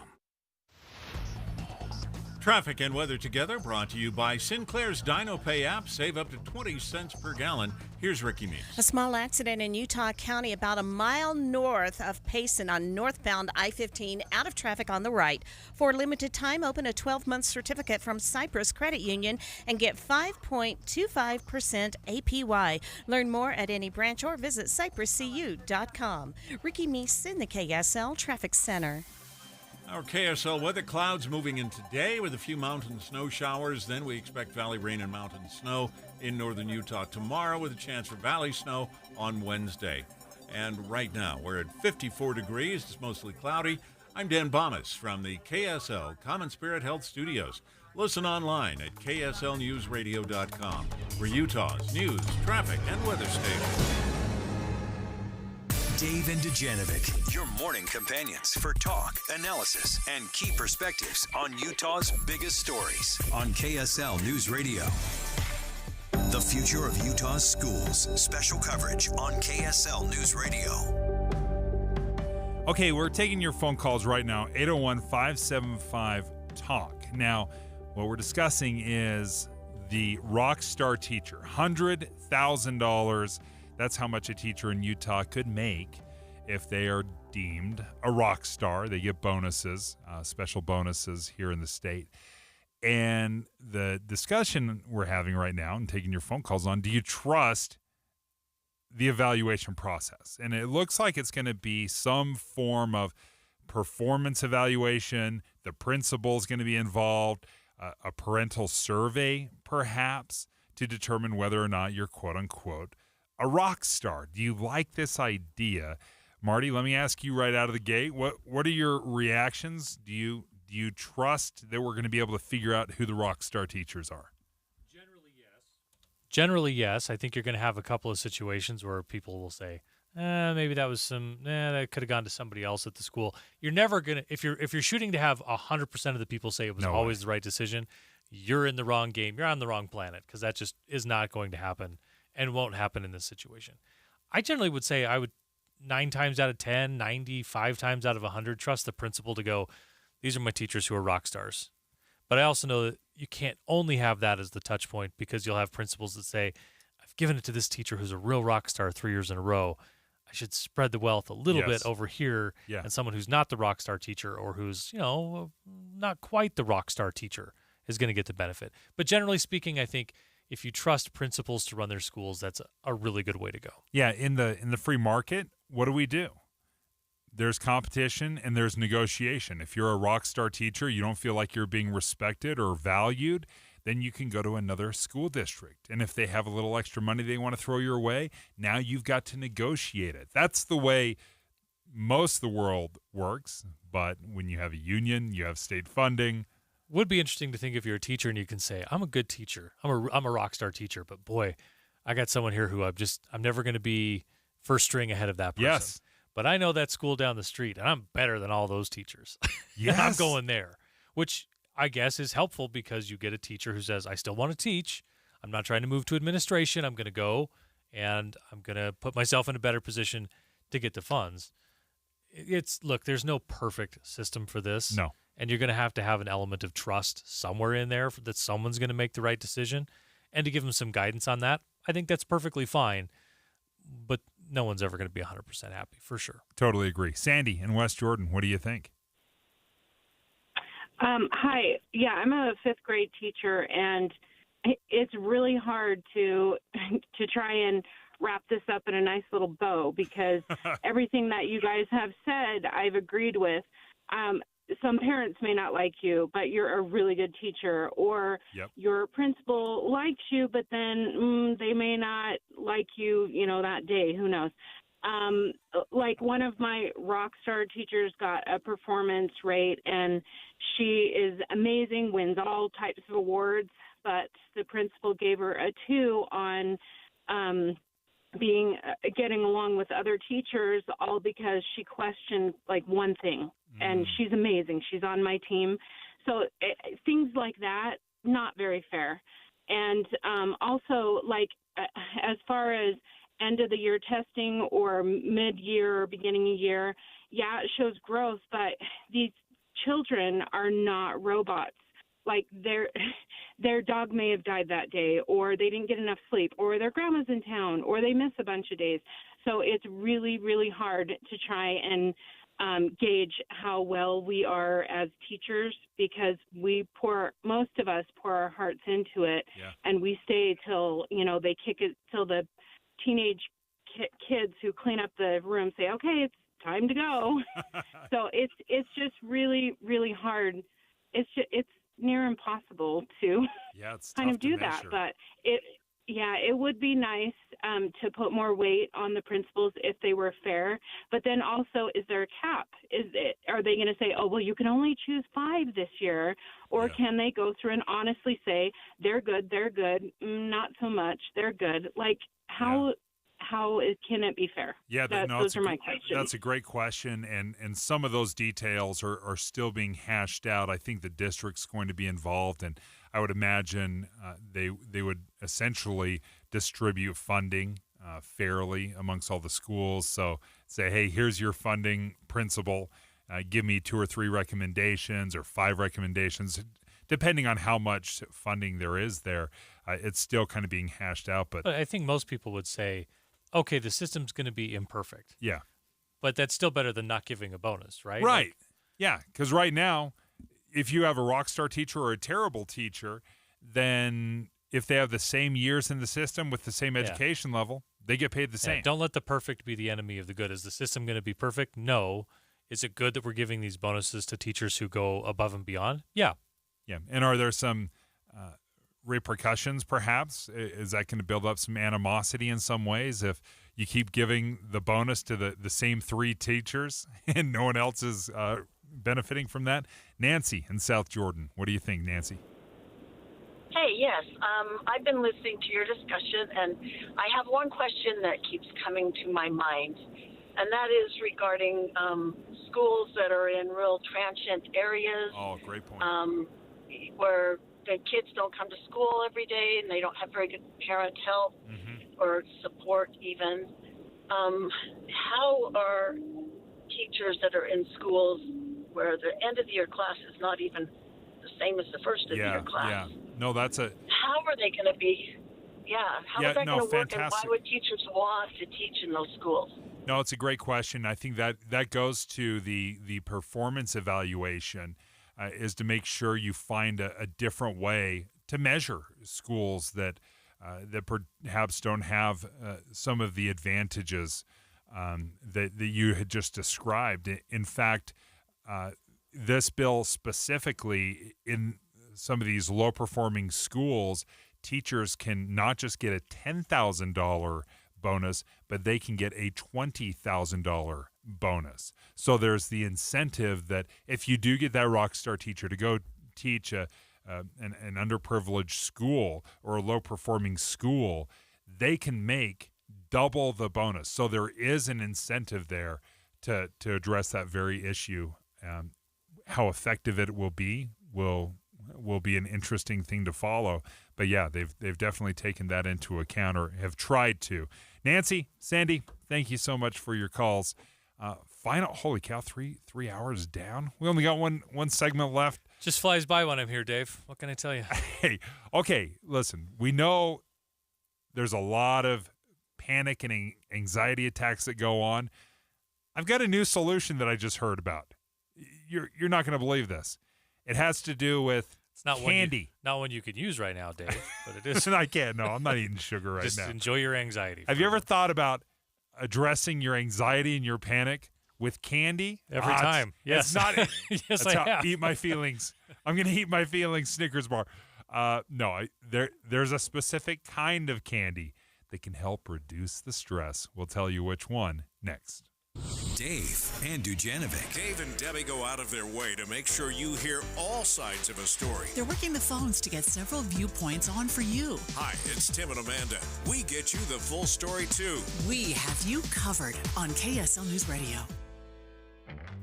Traffic and weather together brought to you by Sinclair's DinoPay app. Save up to 20 cents per gallon. Here's Ricky Meeks. A small accident in Utah County about a mile north of Payson on northbound I-15, out of traffic on the right. For a limited time, open a 12-month certificate from Cyprus Credit Union and get 5.25% APY. Learn more at any branch or visit cypruscu.com. Ricky Meeks in the KSL Traffic Center. Our KSL weather, clouds moving in today with a few mountain snow showers. Then we expect valley rain and mountain snow in northern Utah tomorrow with a chance for valley snow on Wednesday. And right now we're at 54 degrees. It's mostly cloudy. I'm Dan Bomas from the KSL Common Spirit Health Studios. Listen online at kslnewsradio.com for Utah's news, traffic, and weather station. Dave and Dujanovic, your morning companions for talk, analysis, and key perspectives on Utah's biggest stories on KSL News Radio. The future of Utah's schools. Special coverage on KSL News Radio. Okay, we're taking your phone calls right now, 801-575-TALK. Now, what we're discussing is the rock star teacher, $100,000. That's how much a teacher in Utah could make if they are deemed a rock star. They get bonuses, special bonuses here in the state. And the discussion we're having right now and taking your phone calls on, do you trust the evaluation process? And it looks like it's going to be some form of performance evaluation. The principal is going to be involved, a parental survey perhaps, to determine whether or not you're quote-unquote a rock star. Do you like this idea? Marty, let me ask you right out of the gate, what are your reactions? Do you trust that we're going to be able to figure out who the rock star teachers are? Generally, yes. I think you're going to have a couple of situations where people will say, maybe that was that could have gone to somebody else at the school. You're never going to, if you're shooting to have 100% of the people say it was always the right decision, you're in the wrong game. You're on the wrong planet, because that just is not going to happen and won't happen in this situation. I generally would say I would 9 times out of 10, 95 times out of 100, trust the principal to go, these are my teachers who are rock stars. But I also know that you can't only have that as the touch point, because you'll have principals that say, I've given it to this teacher who's a real rock star 3 years in a row. I should spread the wealth a little bit over here. Yeah. And someone who's not the rock star teacher, or who's, not quite the rock star teacher, is going to get the benefit. But generally speaking, I think if you trust principals to run their schools, that's a really good way to go. Yeah, in the free market, what do? There's competition and there's negotiation. If you're a rock star teacher, you don't feel like you're being respected or valued, then you can go to another school district. And if they have a little extra money they want to throw your way, now you've got to negotiate it. That's the way most of the world works. But when you have a union, you have state funding. Would be interesting to think if you're a teacher and you can say, I'm a good teacher. I'm a rock star teacher, but boy, I got someone here who I'm never going to be first string ahead of that person. Yes. But I know that school down the street, and I'm better than all those teachers. Yes. I'm going there, which I guess is helpful, because you get a teacher who says, I still want to teach. I'm not trying to move to administration. I'm going to go, and I'm going to put myself in a better position to get the funds. Look, there's no perfect system for this. No. And you're going to have an element of trust somewhere in there that someone's going to make the right decision, and to give them some guidance on that. I think that's perfectly fine, but no one's ever going to be 100% happy, for sure. Totally agree. Sandy in West Jordan, what do you think? Hi. Yeah, I'm a 5th grade teacher, and it's really hard to try and wrap this up in a nice little bow, because everything that you guys have said, I've agreed with. Some parents may not like you, but you're a really good teacher, or your principal likes you, but then they may not like you, that day. Who knows? Like one of my rock star teachers got a performance rate, and she is amazing, wins all types of awards, but the principal gave her a 2 on getting along with other teachers, all because she questioned like one thing. And she's amazing. She's on my team. So things like that, not very fair. And also, like, as far as end of the year testing or mid-year or beginning of year, yeah, it shows growth, but these children are not robots. like their dog may have died that day, or they didn't get enough sleep, or their grandma's in town, or they miss a bunch of days. So it's really, really hard to try and gauge how well we are as teachers, because most of us pour our hearts into it, and we stay till, they kick it till the teenage kids who clean up the room say, okay, it's time to go. So it's just really, really hard. It's near impossible to kind of do that, but it would be nice to put more weight on the principals if they were fair. But then also, is there a cap? Are they going to say, oh, well, you can only choose 5 this year? Or can they go through and honestly say, they're good, not so much, they're good? Like, how can it be fair? Yeah, those are my questions. That's a great question, and some of those details are still being hashed out. I think the district's going to be involved, and I would imagine they would essentially distribute funding fairly amongst all the schools. So say, hey, here's your funding, principal. Give me 2 or 3 recommendations or 5 recommendations, depending on how much funding there is there. It's still kind of being hashed out. But I think most people would say, okay, the system's going to be imperfect. Yeah. But that's still better than not giving a bonus, right? Right. Yeah, because right now, if you have a rock star teacher or a terrible teacher, then if they have the same years in the system with the same education level, they get paid the same. Don't let the perfect be the enemy of the good. Is the system going to be perfect? No. Is it good that we're giving these bonuses to teachers who go above and beyond? Yeah. Yeah. And are there some repercussions, perhaps? Is that going to build up some animosity in some ways if you keep giving the bonus to the same 3 teachers and no one else is benefiting from that? Nancy in South Jordan. What do you think, Nancy? Hey, yes. I've been listening to your discussion, and I have one question that keeps coming to my mind, and that is regarding schools that are in real transient areas. Oh, great point. Where the kids don't come to school every day, and they don't have very good parent help or support even. How are teachers that are in schools where the end of the year class is not even the same as the first of the year class? Yeah. No, that's a. How are they going to be? How is that going to work? And why would teachers want to teach in those schools? No, it's a great question. I think that goes to the performance evaluation, is to make sure you find a different way to measure schools that perhaps don't have some of the advantages that you had just described. In fact, this bill specifically, in some of these low-performing schools, teachers can not just get a $10,000 bonus, but they can get a $20,000 bonus. So there's the incentive that if you do get that rock star teacher to go teach an underprivileged school or a low-performing school, they can make double the bonus. So there is an incentive there to address that very issue. How effective it will be will be an interesting thing to follow. But yeah, they've definitely taken that into account, or have tried to. Nancy, Sandy, thank you so much for your calls. Final, holy cow, three hours down. We only got one segment left. Just flies by when I'm here, Dave. What can I tell you? Hey, okay, listen, we know there's a lot of panic and anxiety attacks that go on. I've got a new solution that I just heard about. You're not going to believe this. It has to do with candy. Not one you could use right now, Dave, but it is. I can't. No, I'm not eating sugar right now. Just enjoy your anxiety. Have you ever thought about addressing your anxiety and your panic with candy? Every time. Yes. It's not. Yes, that's I how have. Eat my feelings. I'm going to eat my feelings Snickers bar. No, there's a specific kind of candy that can help reduce the stress. We'll tell you which one next. Dave and Dujanovic. Dave and Debbie go out of their way to make sure you hear all sides of a story. They're working the phones to get several viewpoints on for you. Hi, it's Tim and Amanda. We get you the full story, too. We have you covered on KSL News Radio.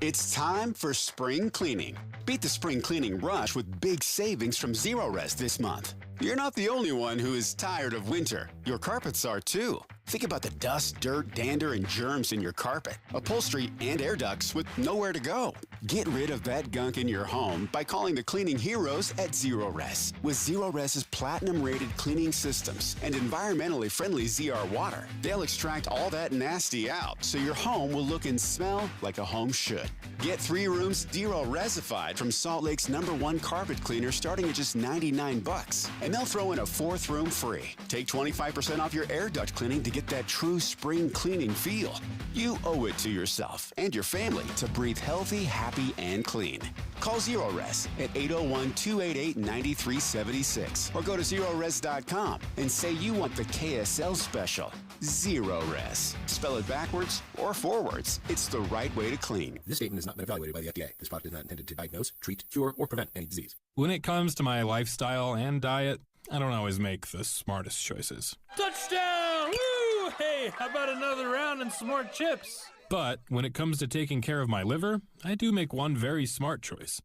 It's time for spring cleaning. Beat the spring cleaning rush with big savings from Zero Rest this month. You're not the only one who is tired of winter. Your carpets are too. Think about the dust, dirt, dander, and germs in your carpet, upholstery, and air ducts with nowhere to go. Get rid of that gunk in your home by calling the cleaning heroes at ZeroRes. With ZeroRes's platinum-rated cleaning systems and environmentally friendly ZR water, they'll extract all that nasty out so your home will look and smell like a home should. Get 3 rooms ZeroResified from Salt Lake's #1 carpet cleaner starting at just $99, and they'll throw in a 4th room free. Take 25% off your air duct cleaning to get that true spring cleaning feel. You owe it to yourself and your family to breathe healthy, happy, and clean. Call ZeroRes at 801-288-9376 or go to ZeroRes.com and say you want the KSL special. ZeroRes. Spell it backwards or forwards. It's the right way to clean. This statement has not been evaluated by the FDA. This product is not intended to diagnose, treat, cure, or prevent any disease. When it comes to my lifestyle and diet, I don't always make the smartest choices. Touchdown! Woo! Hey, how about another round and some more chips? But when it comes to taking care of my liver, I do make one very smart choice.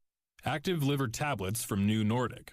Active liver tablets from New Nordic.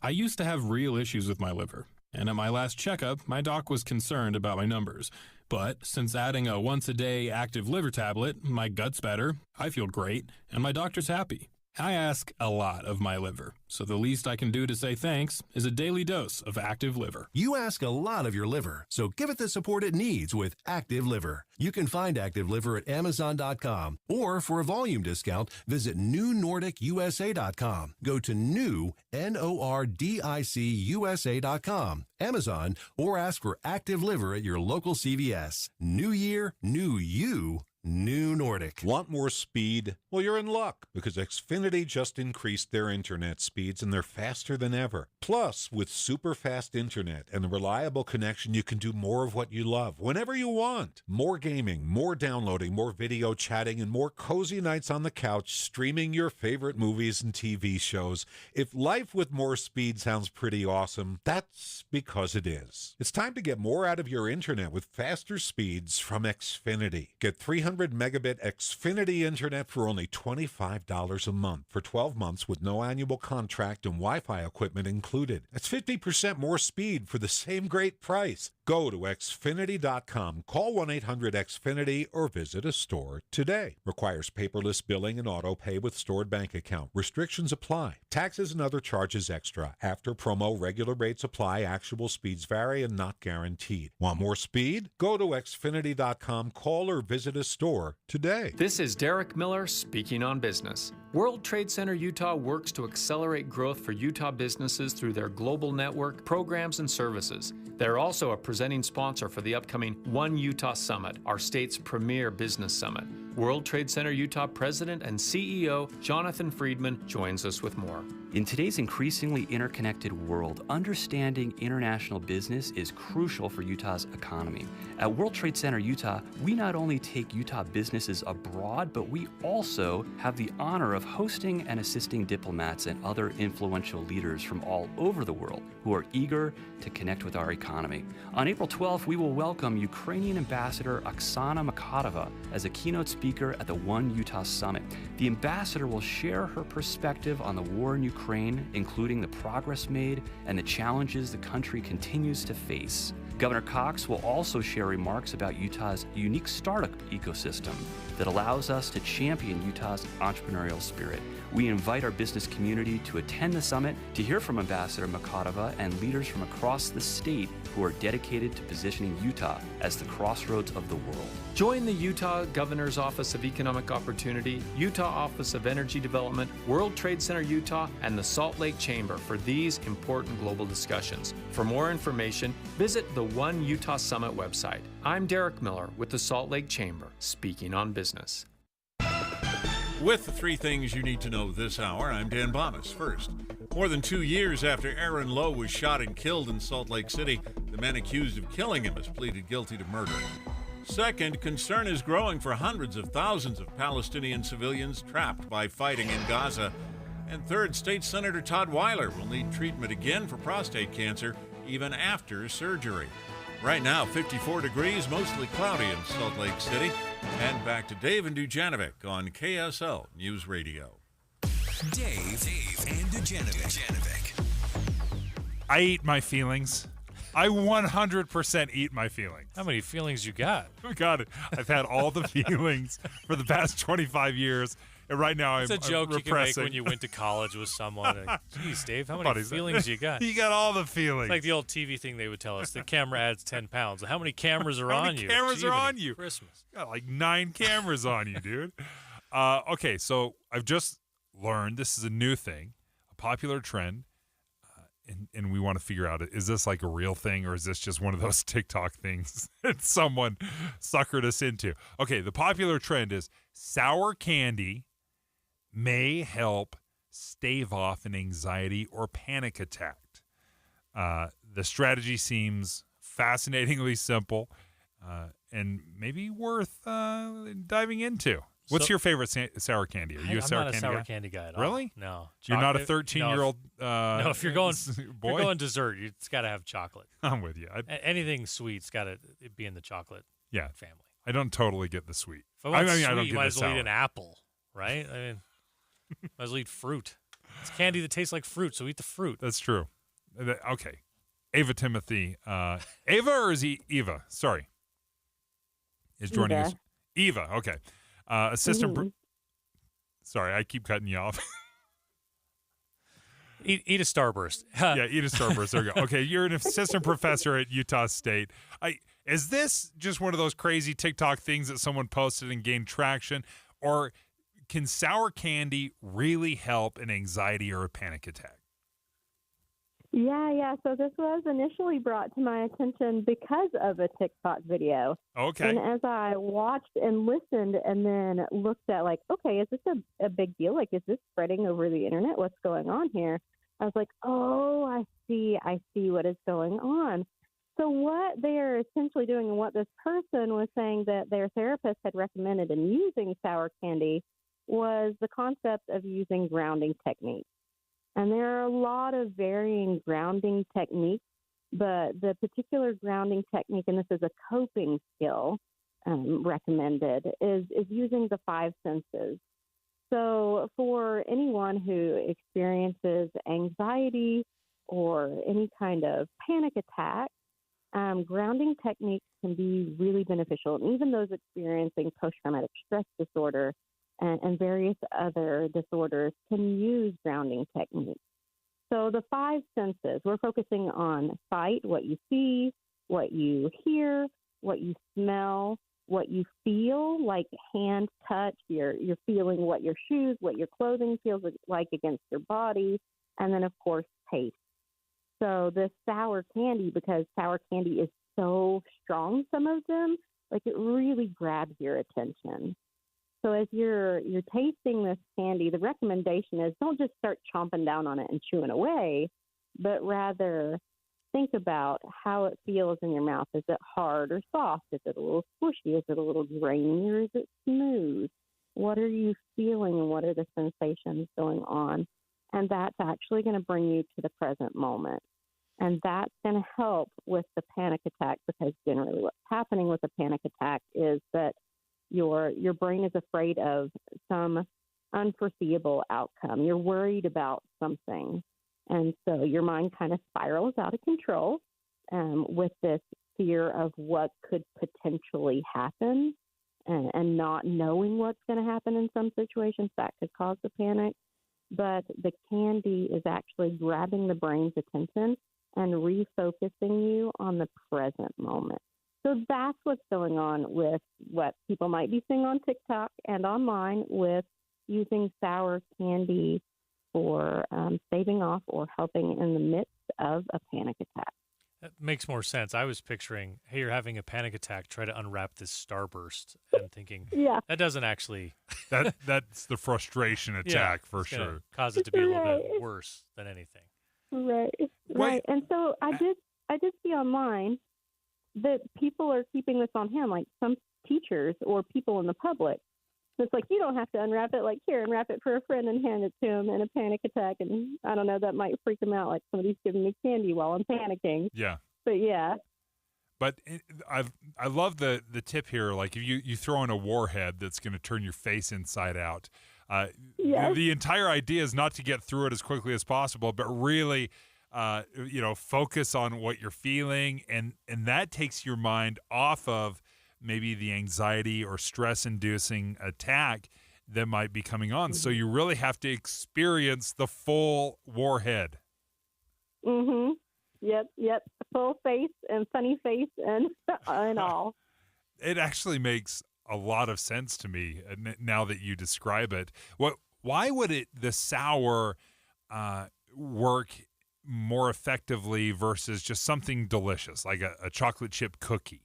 I used to have real issues with my liver, and at my last checkup, my doc was concerned about my numbers. But since adding a once-a-day active liver tablet, my gut's better, I feel great, and my doctor's happy. I ask a lot of my liver, so the least I can do to say thanks is a daily dose of Active Liver. You ask a lot of your liver, so give it the support it needs with Active Liver. You can find Active Liver at Amazon.com, or for a volume discount, visit NewNordicUSA.com. Go to new, NORDICUSA.com, Amazon, or ask for Active Liver at your local CVS. New year, new you. New Nordic. Want more speed? Well, you're in luck because Xfinity just increased their internet speeds and they're faster than ever. Plus, with super fast internet and a reliable connection, you can do more of what you love whenever you want. More gaming, more downloading, more video chatting, and more cozy nights on the couch streaming your favorite movies and TV shows. If life with more speed sounds pretty awesome, that's because it is. It's time to get more out of your internet with faster speeds from Xfinity. Get 300 megabit Xfinity internet for only $25 a month for 12 months with no annual contract and Wi-Fi equipment included. That's 50% more speed for the same great price. Go to Xfinity.com, call 1-800-XFINITY, or visit a store today. Requires paperless billing and auto pay with stored bank account. Restrictions apply. Taxes and other charges extra. After promo, regular rates apply. Actual speeds vary and not guaranteed. Want more speed? Go to Xfinity.com, call or visit a store today. This is Derek Miller speaking on business. World Trade Center Utah works to accelerate growth for Utah businesses through their global network, programs, and services. They're also a presenting sponsor for the upcoming One Utah Summit, our state's premier business summit. World Trade Center Utah President and CEO Jonathan Friedman joins us with more. In today's increasingly interconnected world, understanding international business is crucial for Utah's economy. At World Trade Center Utah, we not only take Utah businesses abroad, but we also have the honor of hosting and assisting diplomats and other influential leaders from all over the world who are eager to connect with our economy. On April 12th, we will welcome Ukrainian Ambassador Oksana Makatova as a keynote speaker at the One Utah Summit. The ambassador will share her perspective on the war in Ukraine, including the progress made and the challenges the country continues to face. Governor Cox will also share remarks about Utah's unique startup ecosystem that allows us to champion Utah's entrepreneurial spirit. We invite our business community to attend the summit to hear from Ambassador Makatova and leaders from across the state who are dedicated to positioning Utah as the crossroads of the world. Join the Utah Governor's Office of Economic Opportunity, Utah Office of Energy Development, World Trade Center Utah, and the Salt Lake Chamber for these important global discussions. For more information, visit the One Utah Summit website. I'm Derek Miller with the Salt Lake Chamber, speaking on business. With the 3 things you need to know this hour, I'm Dan Bomas. First, more than 2 years after Aaron Lowe was shot and killed in Salt Lake City, the man accused of killing him has pleaded guilty to murder. Second, concern is growing for hundreds of thousands of Palestinian civilians trapped by fighting in Gaza. And third, State Senator Todd Weiler will need treatment again for prostate cancer even after surgery. Right now, 54 degrees, mostly cloudy in Salt Lake City. And back to Dave and Dujanovic on KSL News Radio. Dave and Dujanovic. I eat my feelings. I 100% eat my feelings. How many feelings you got? God, I've had all the feelings for the past 25 years. And right now, It's a joke you can make when you went to college with someone. Like, geez, Dave, how many feelings you got? You got all the feelings. It's like the old TV thing they would tell us. The camera adds 10 pounds. How many cameras are on you? Cameras are on you. Christmas. Got like 9 cameras on you, dude. Okay, so I've just learned this is a new thing, a popular trend, and we want to figure out, is this like a real thing or is this just one of those TikTok things that someone suckered us into? Okay, the popular trend is sour candy may help stave off an anxiety or panic attack. The strategy seems fascinatingly simple and maybe worth diving into. What's your favorite sour candy? Are you a sour candy guy? I'm not a sour candy guy at all. Really? No. You're not a 13-year-old No, if you're going boy? If you're going dessert, it's got to have chocolate. I'm with you. Anything sweet's got to be in the chocolate family. I don't totally get the sweet. If I want I sweet, don't you get might the as well sour. eat an apple, right? I mean, might as well eat fruit. It's candy that tastes like fruit, so eat the fruit. That's true. Okay. Ava Timothy. Ava or is Eva? Sorry. Is joining us. Eva, okay. Assistant. Sorry, I keep cutting you off. Eat a Starburst. Yeah, eat a Starburst. There we go. Okay, you're an assistant professor at Utah State. Is this just one of those crazy TikTok things that someone posted and gained traction? Or can sour candy really help an anxiety or a panic attack? Yeah. So this was initially brought to my attention because of a TikTok video. Okay. And as I watched and listened and then looked at like, okay, is this a big deal? Like, is this spreading over the internet? What's going on here? I was like, oh, I see what is going on. So what they are essentially doing and what this person was saying that their therapist had recommended in using sour candy was the concept of using grounding techniques. And there are a lot of varying grounding techniques, but the particular grounding technique, and this is a coping skill recommended, is using the 5 senses. So for anyone who experiences anxiety or any kind of panic attack, grounding techniques can be really beneficial. And even those experiencing post-traumatic stress disorder and various other disorders can use grounding techniques. So the 5 senses, we're focusing on sight, what you see, what you hear, what you smell, what you feel, like hand touch, you're feeling what your shoes, what your clothing feels like against your body, and then, of course, taste. So the sour candy, because sour candy is so strong, some of them, like it really grabs your attention. So as you're tasting this candy, the recommendation is don't just start chomping down on it and chewing away, but rather think about how it feels in your mouth. Is it hard or soft? Is it a little squishy? Is it a little grainy or is it smooth? What are you feeling and what are the sensations going on? And that's actually going to bring you to the present moment. And that's going to help with the panic attack, because generally what's happening with a panic attack is that your brain is afraid of some unforeseeable outcome. You're worried about something. And so your mind kind of spirals out of control with this fear of what could potentially happen and not knowing what's going to happen in some situations. That could cause the panic. But the candy is actually grabbing the brain's attention and refocusing you on the present moment. So that's what's going on with what people might be seeing on TikTok and online with using sour candy for staving off or helping in the midst of a panic attack. That makes more sense. I was picturing, hey, you're having a panic attack, try to unwrap this Starburst, and thinking, that doesn't actually... That's the frustration attack for sure. Cause it to be a little bit worse than anything. Right. And so I did see online that people are keeping this on hand, like some teachers or people in the public. It's like, you don't have to unwrap it. Like, here, unwrap it for a friend and hand it to him in a panic attack. And I don't know, that might freak him out. Like, somebody's giving me candy while I'm panicking. Yeah. But yeah. But I love the tip here. Like, if you throw in a warhead that's going to turn your face inside out. The entire idea is not to get through it as quickly as possible, but really, focus on what you're feeling, and that takes your mind off of maybe the anxiety or stress-inducing attack that might be coming on. So you really have to experience the full warhead. Mm-hmm. Yep. Full face and funny face and all. It actually makes a lot of sense to me now that you describe it. Why would the sour work more effectively versus just something delicious like a chocolate chip cookie?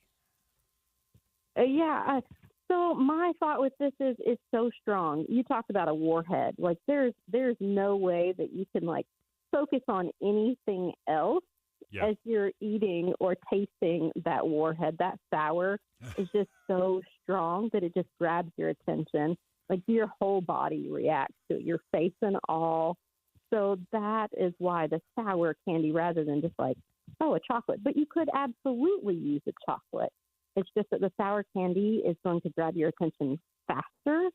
So my thought with this is it's so strong. You talked about a warhead. Like there's no way that you can like focus on anything else as you're eating or tasting that warhead. That sour is just so strong that it just grabs your attention. Like your whole body reacts to it, your face and all. So that is why the sour candy rather than just like, a chocolate. But you could absolutely use a chocolate. It's just that the sour candy is going to grab your attention faster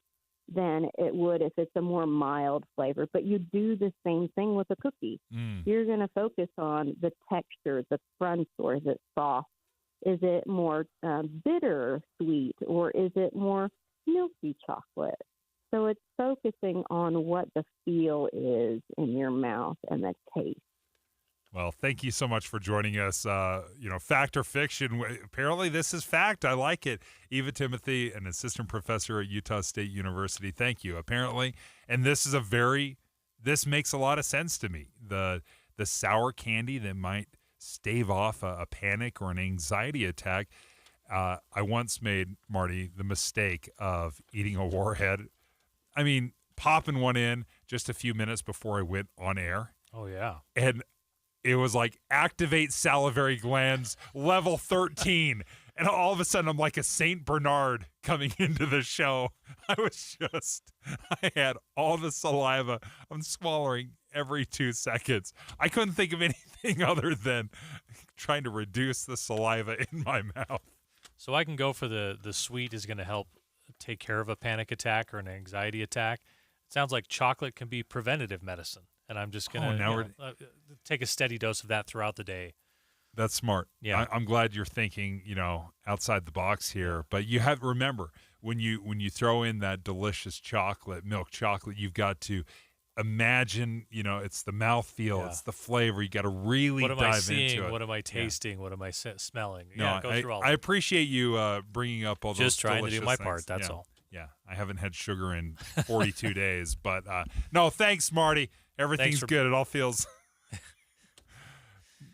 than it would if it's a more mild flavor. But you do the same thing with a cookie. You're going to focus on the texture, the crunch, or is it soft? Is it more bitter sweet, or is it more milky chocolate? So it's focusing on what the feel is in your mouth and the taste. Well, thank you so much for joining us. Fact or fiction? Apparently, this is fact. I like it. Eva Timothy, an assistant professor at Utah State University. Thank you. Apparently, and this makes a lot of sense to me. The sour candy that might stave off a panic or an anxiety attack. I once made, Marty, the mistake of eating a warhead. I mean, popping one in just a few minutes before I went on air. Oh, yeah. And it was like activate salivary glands level 13. And all of a sudden, I'm like a St. Bernard coming into the show. I had all the saliva. I'm swallowing every 2 seconds. I couldn't think of anything other than trying to reduce the saliva in my mouth. So I can go for the sweet is going to help take care of a panic attack or an anxiety attack. It sounds like chocolate can be preventative medicine. And I'm just going to take a steady dose of that throughout the day. That's smart. Yeah. I'm glad you're thinking, outside the box here. But you have remember when you throw in that delicious milk chocolate, you've got to imagine, it's the mouthfeel, it's the flavor. You got to really dive into it. What am I seeing? What am I tasting? Yeah. What am I smelling? Go through all I appreciate you bringing up all those just trying to do my things. part. That's all. Yeah, I haven't had sugar in 42 days, but no, thanks, Marty. Everything's good. It all feels.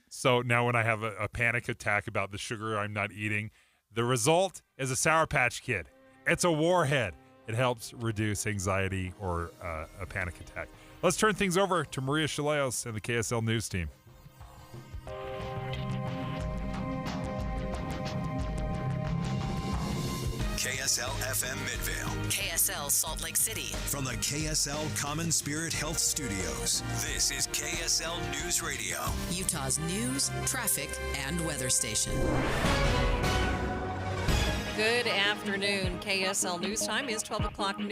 So now when I have a panic attack about the sugar I'm not eating, the result is a Sour Patch Kid. It's a warhead. It helps reduce anxiety or a panic attack. Let's turn things over to Maria Chaleos and the KSL News team. KSL FM Midvale. KSL Salt Lake City. From the KSL Common Spirit Health Studios, this is KSL News Radio. Utah's news, traffic, and weather station. Good afternoon. KSL News Time is 12 o'clock noon.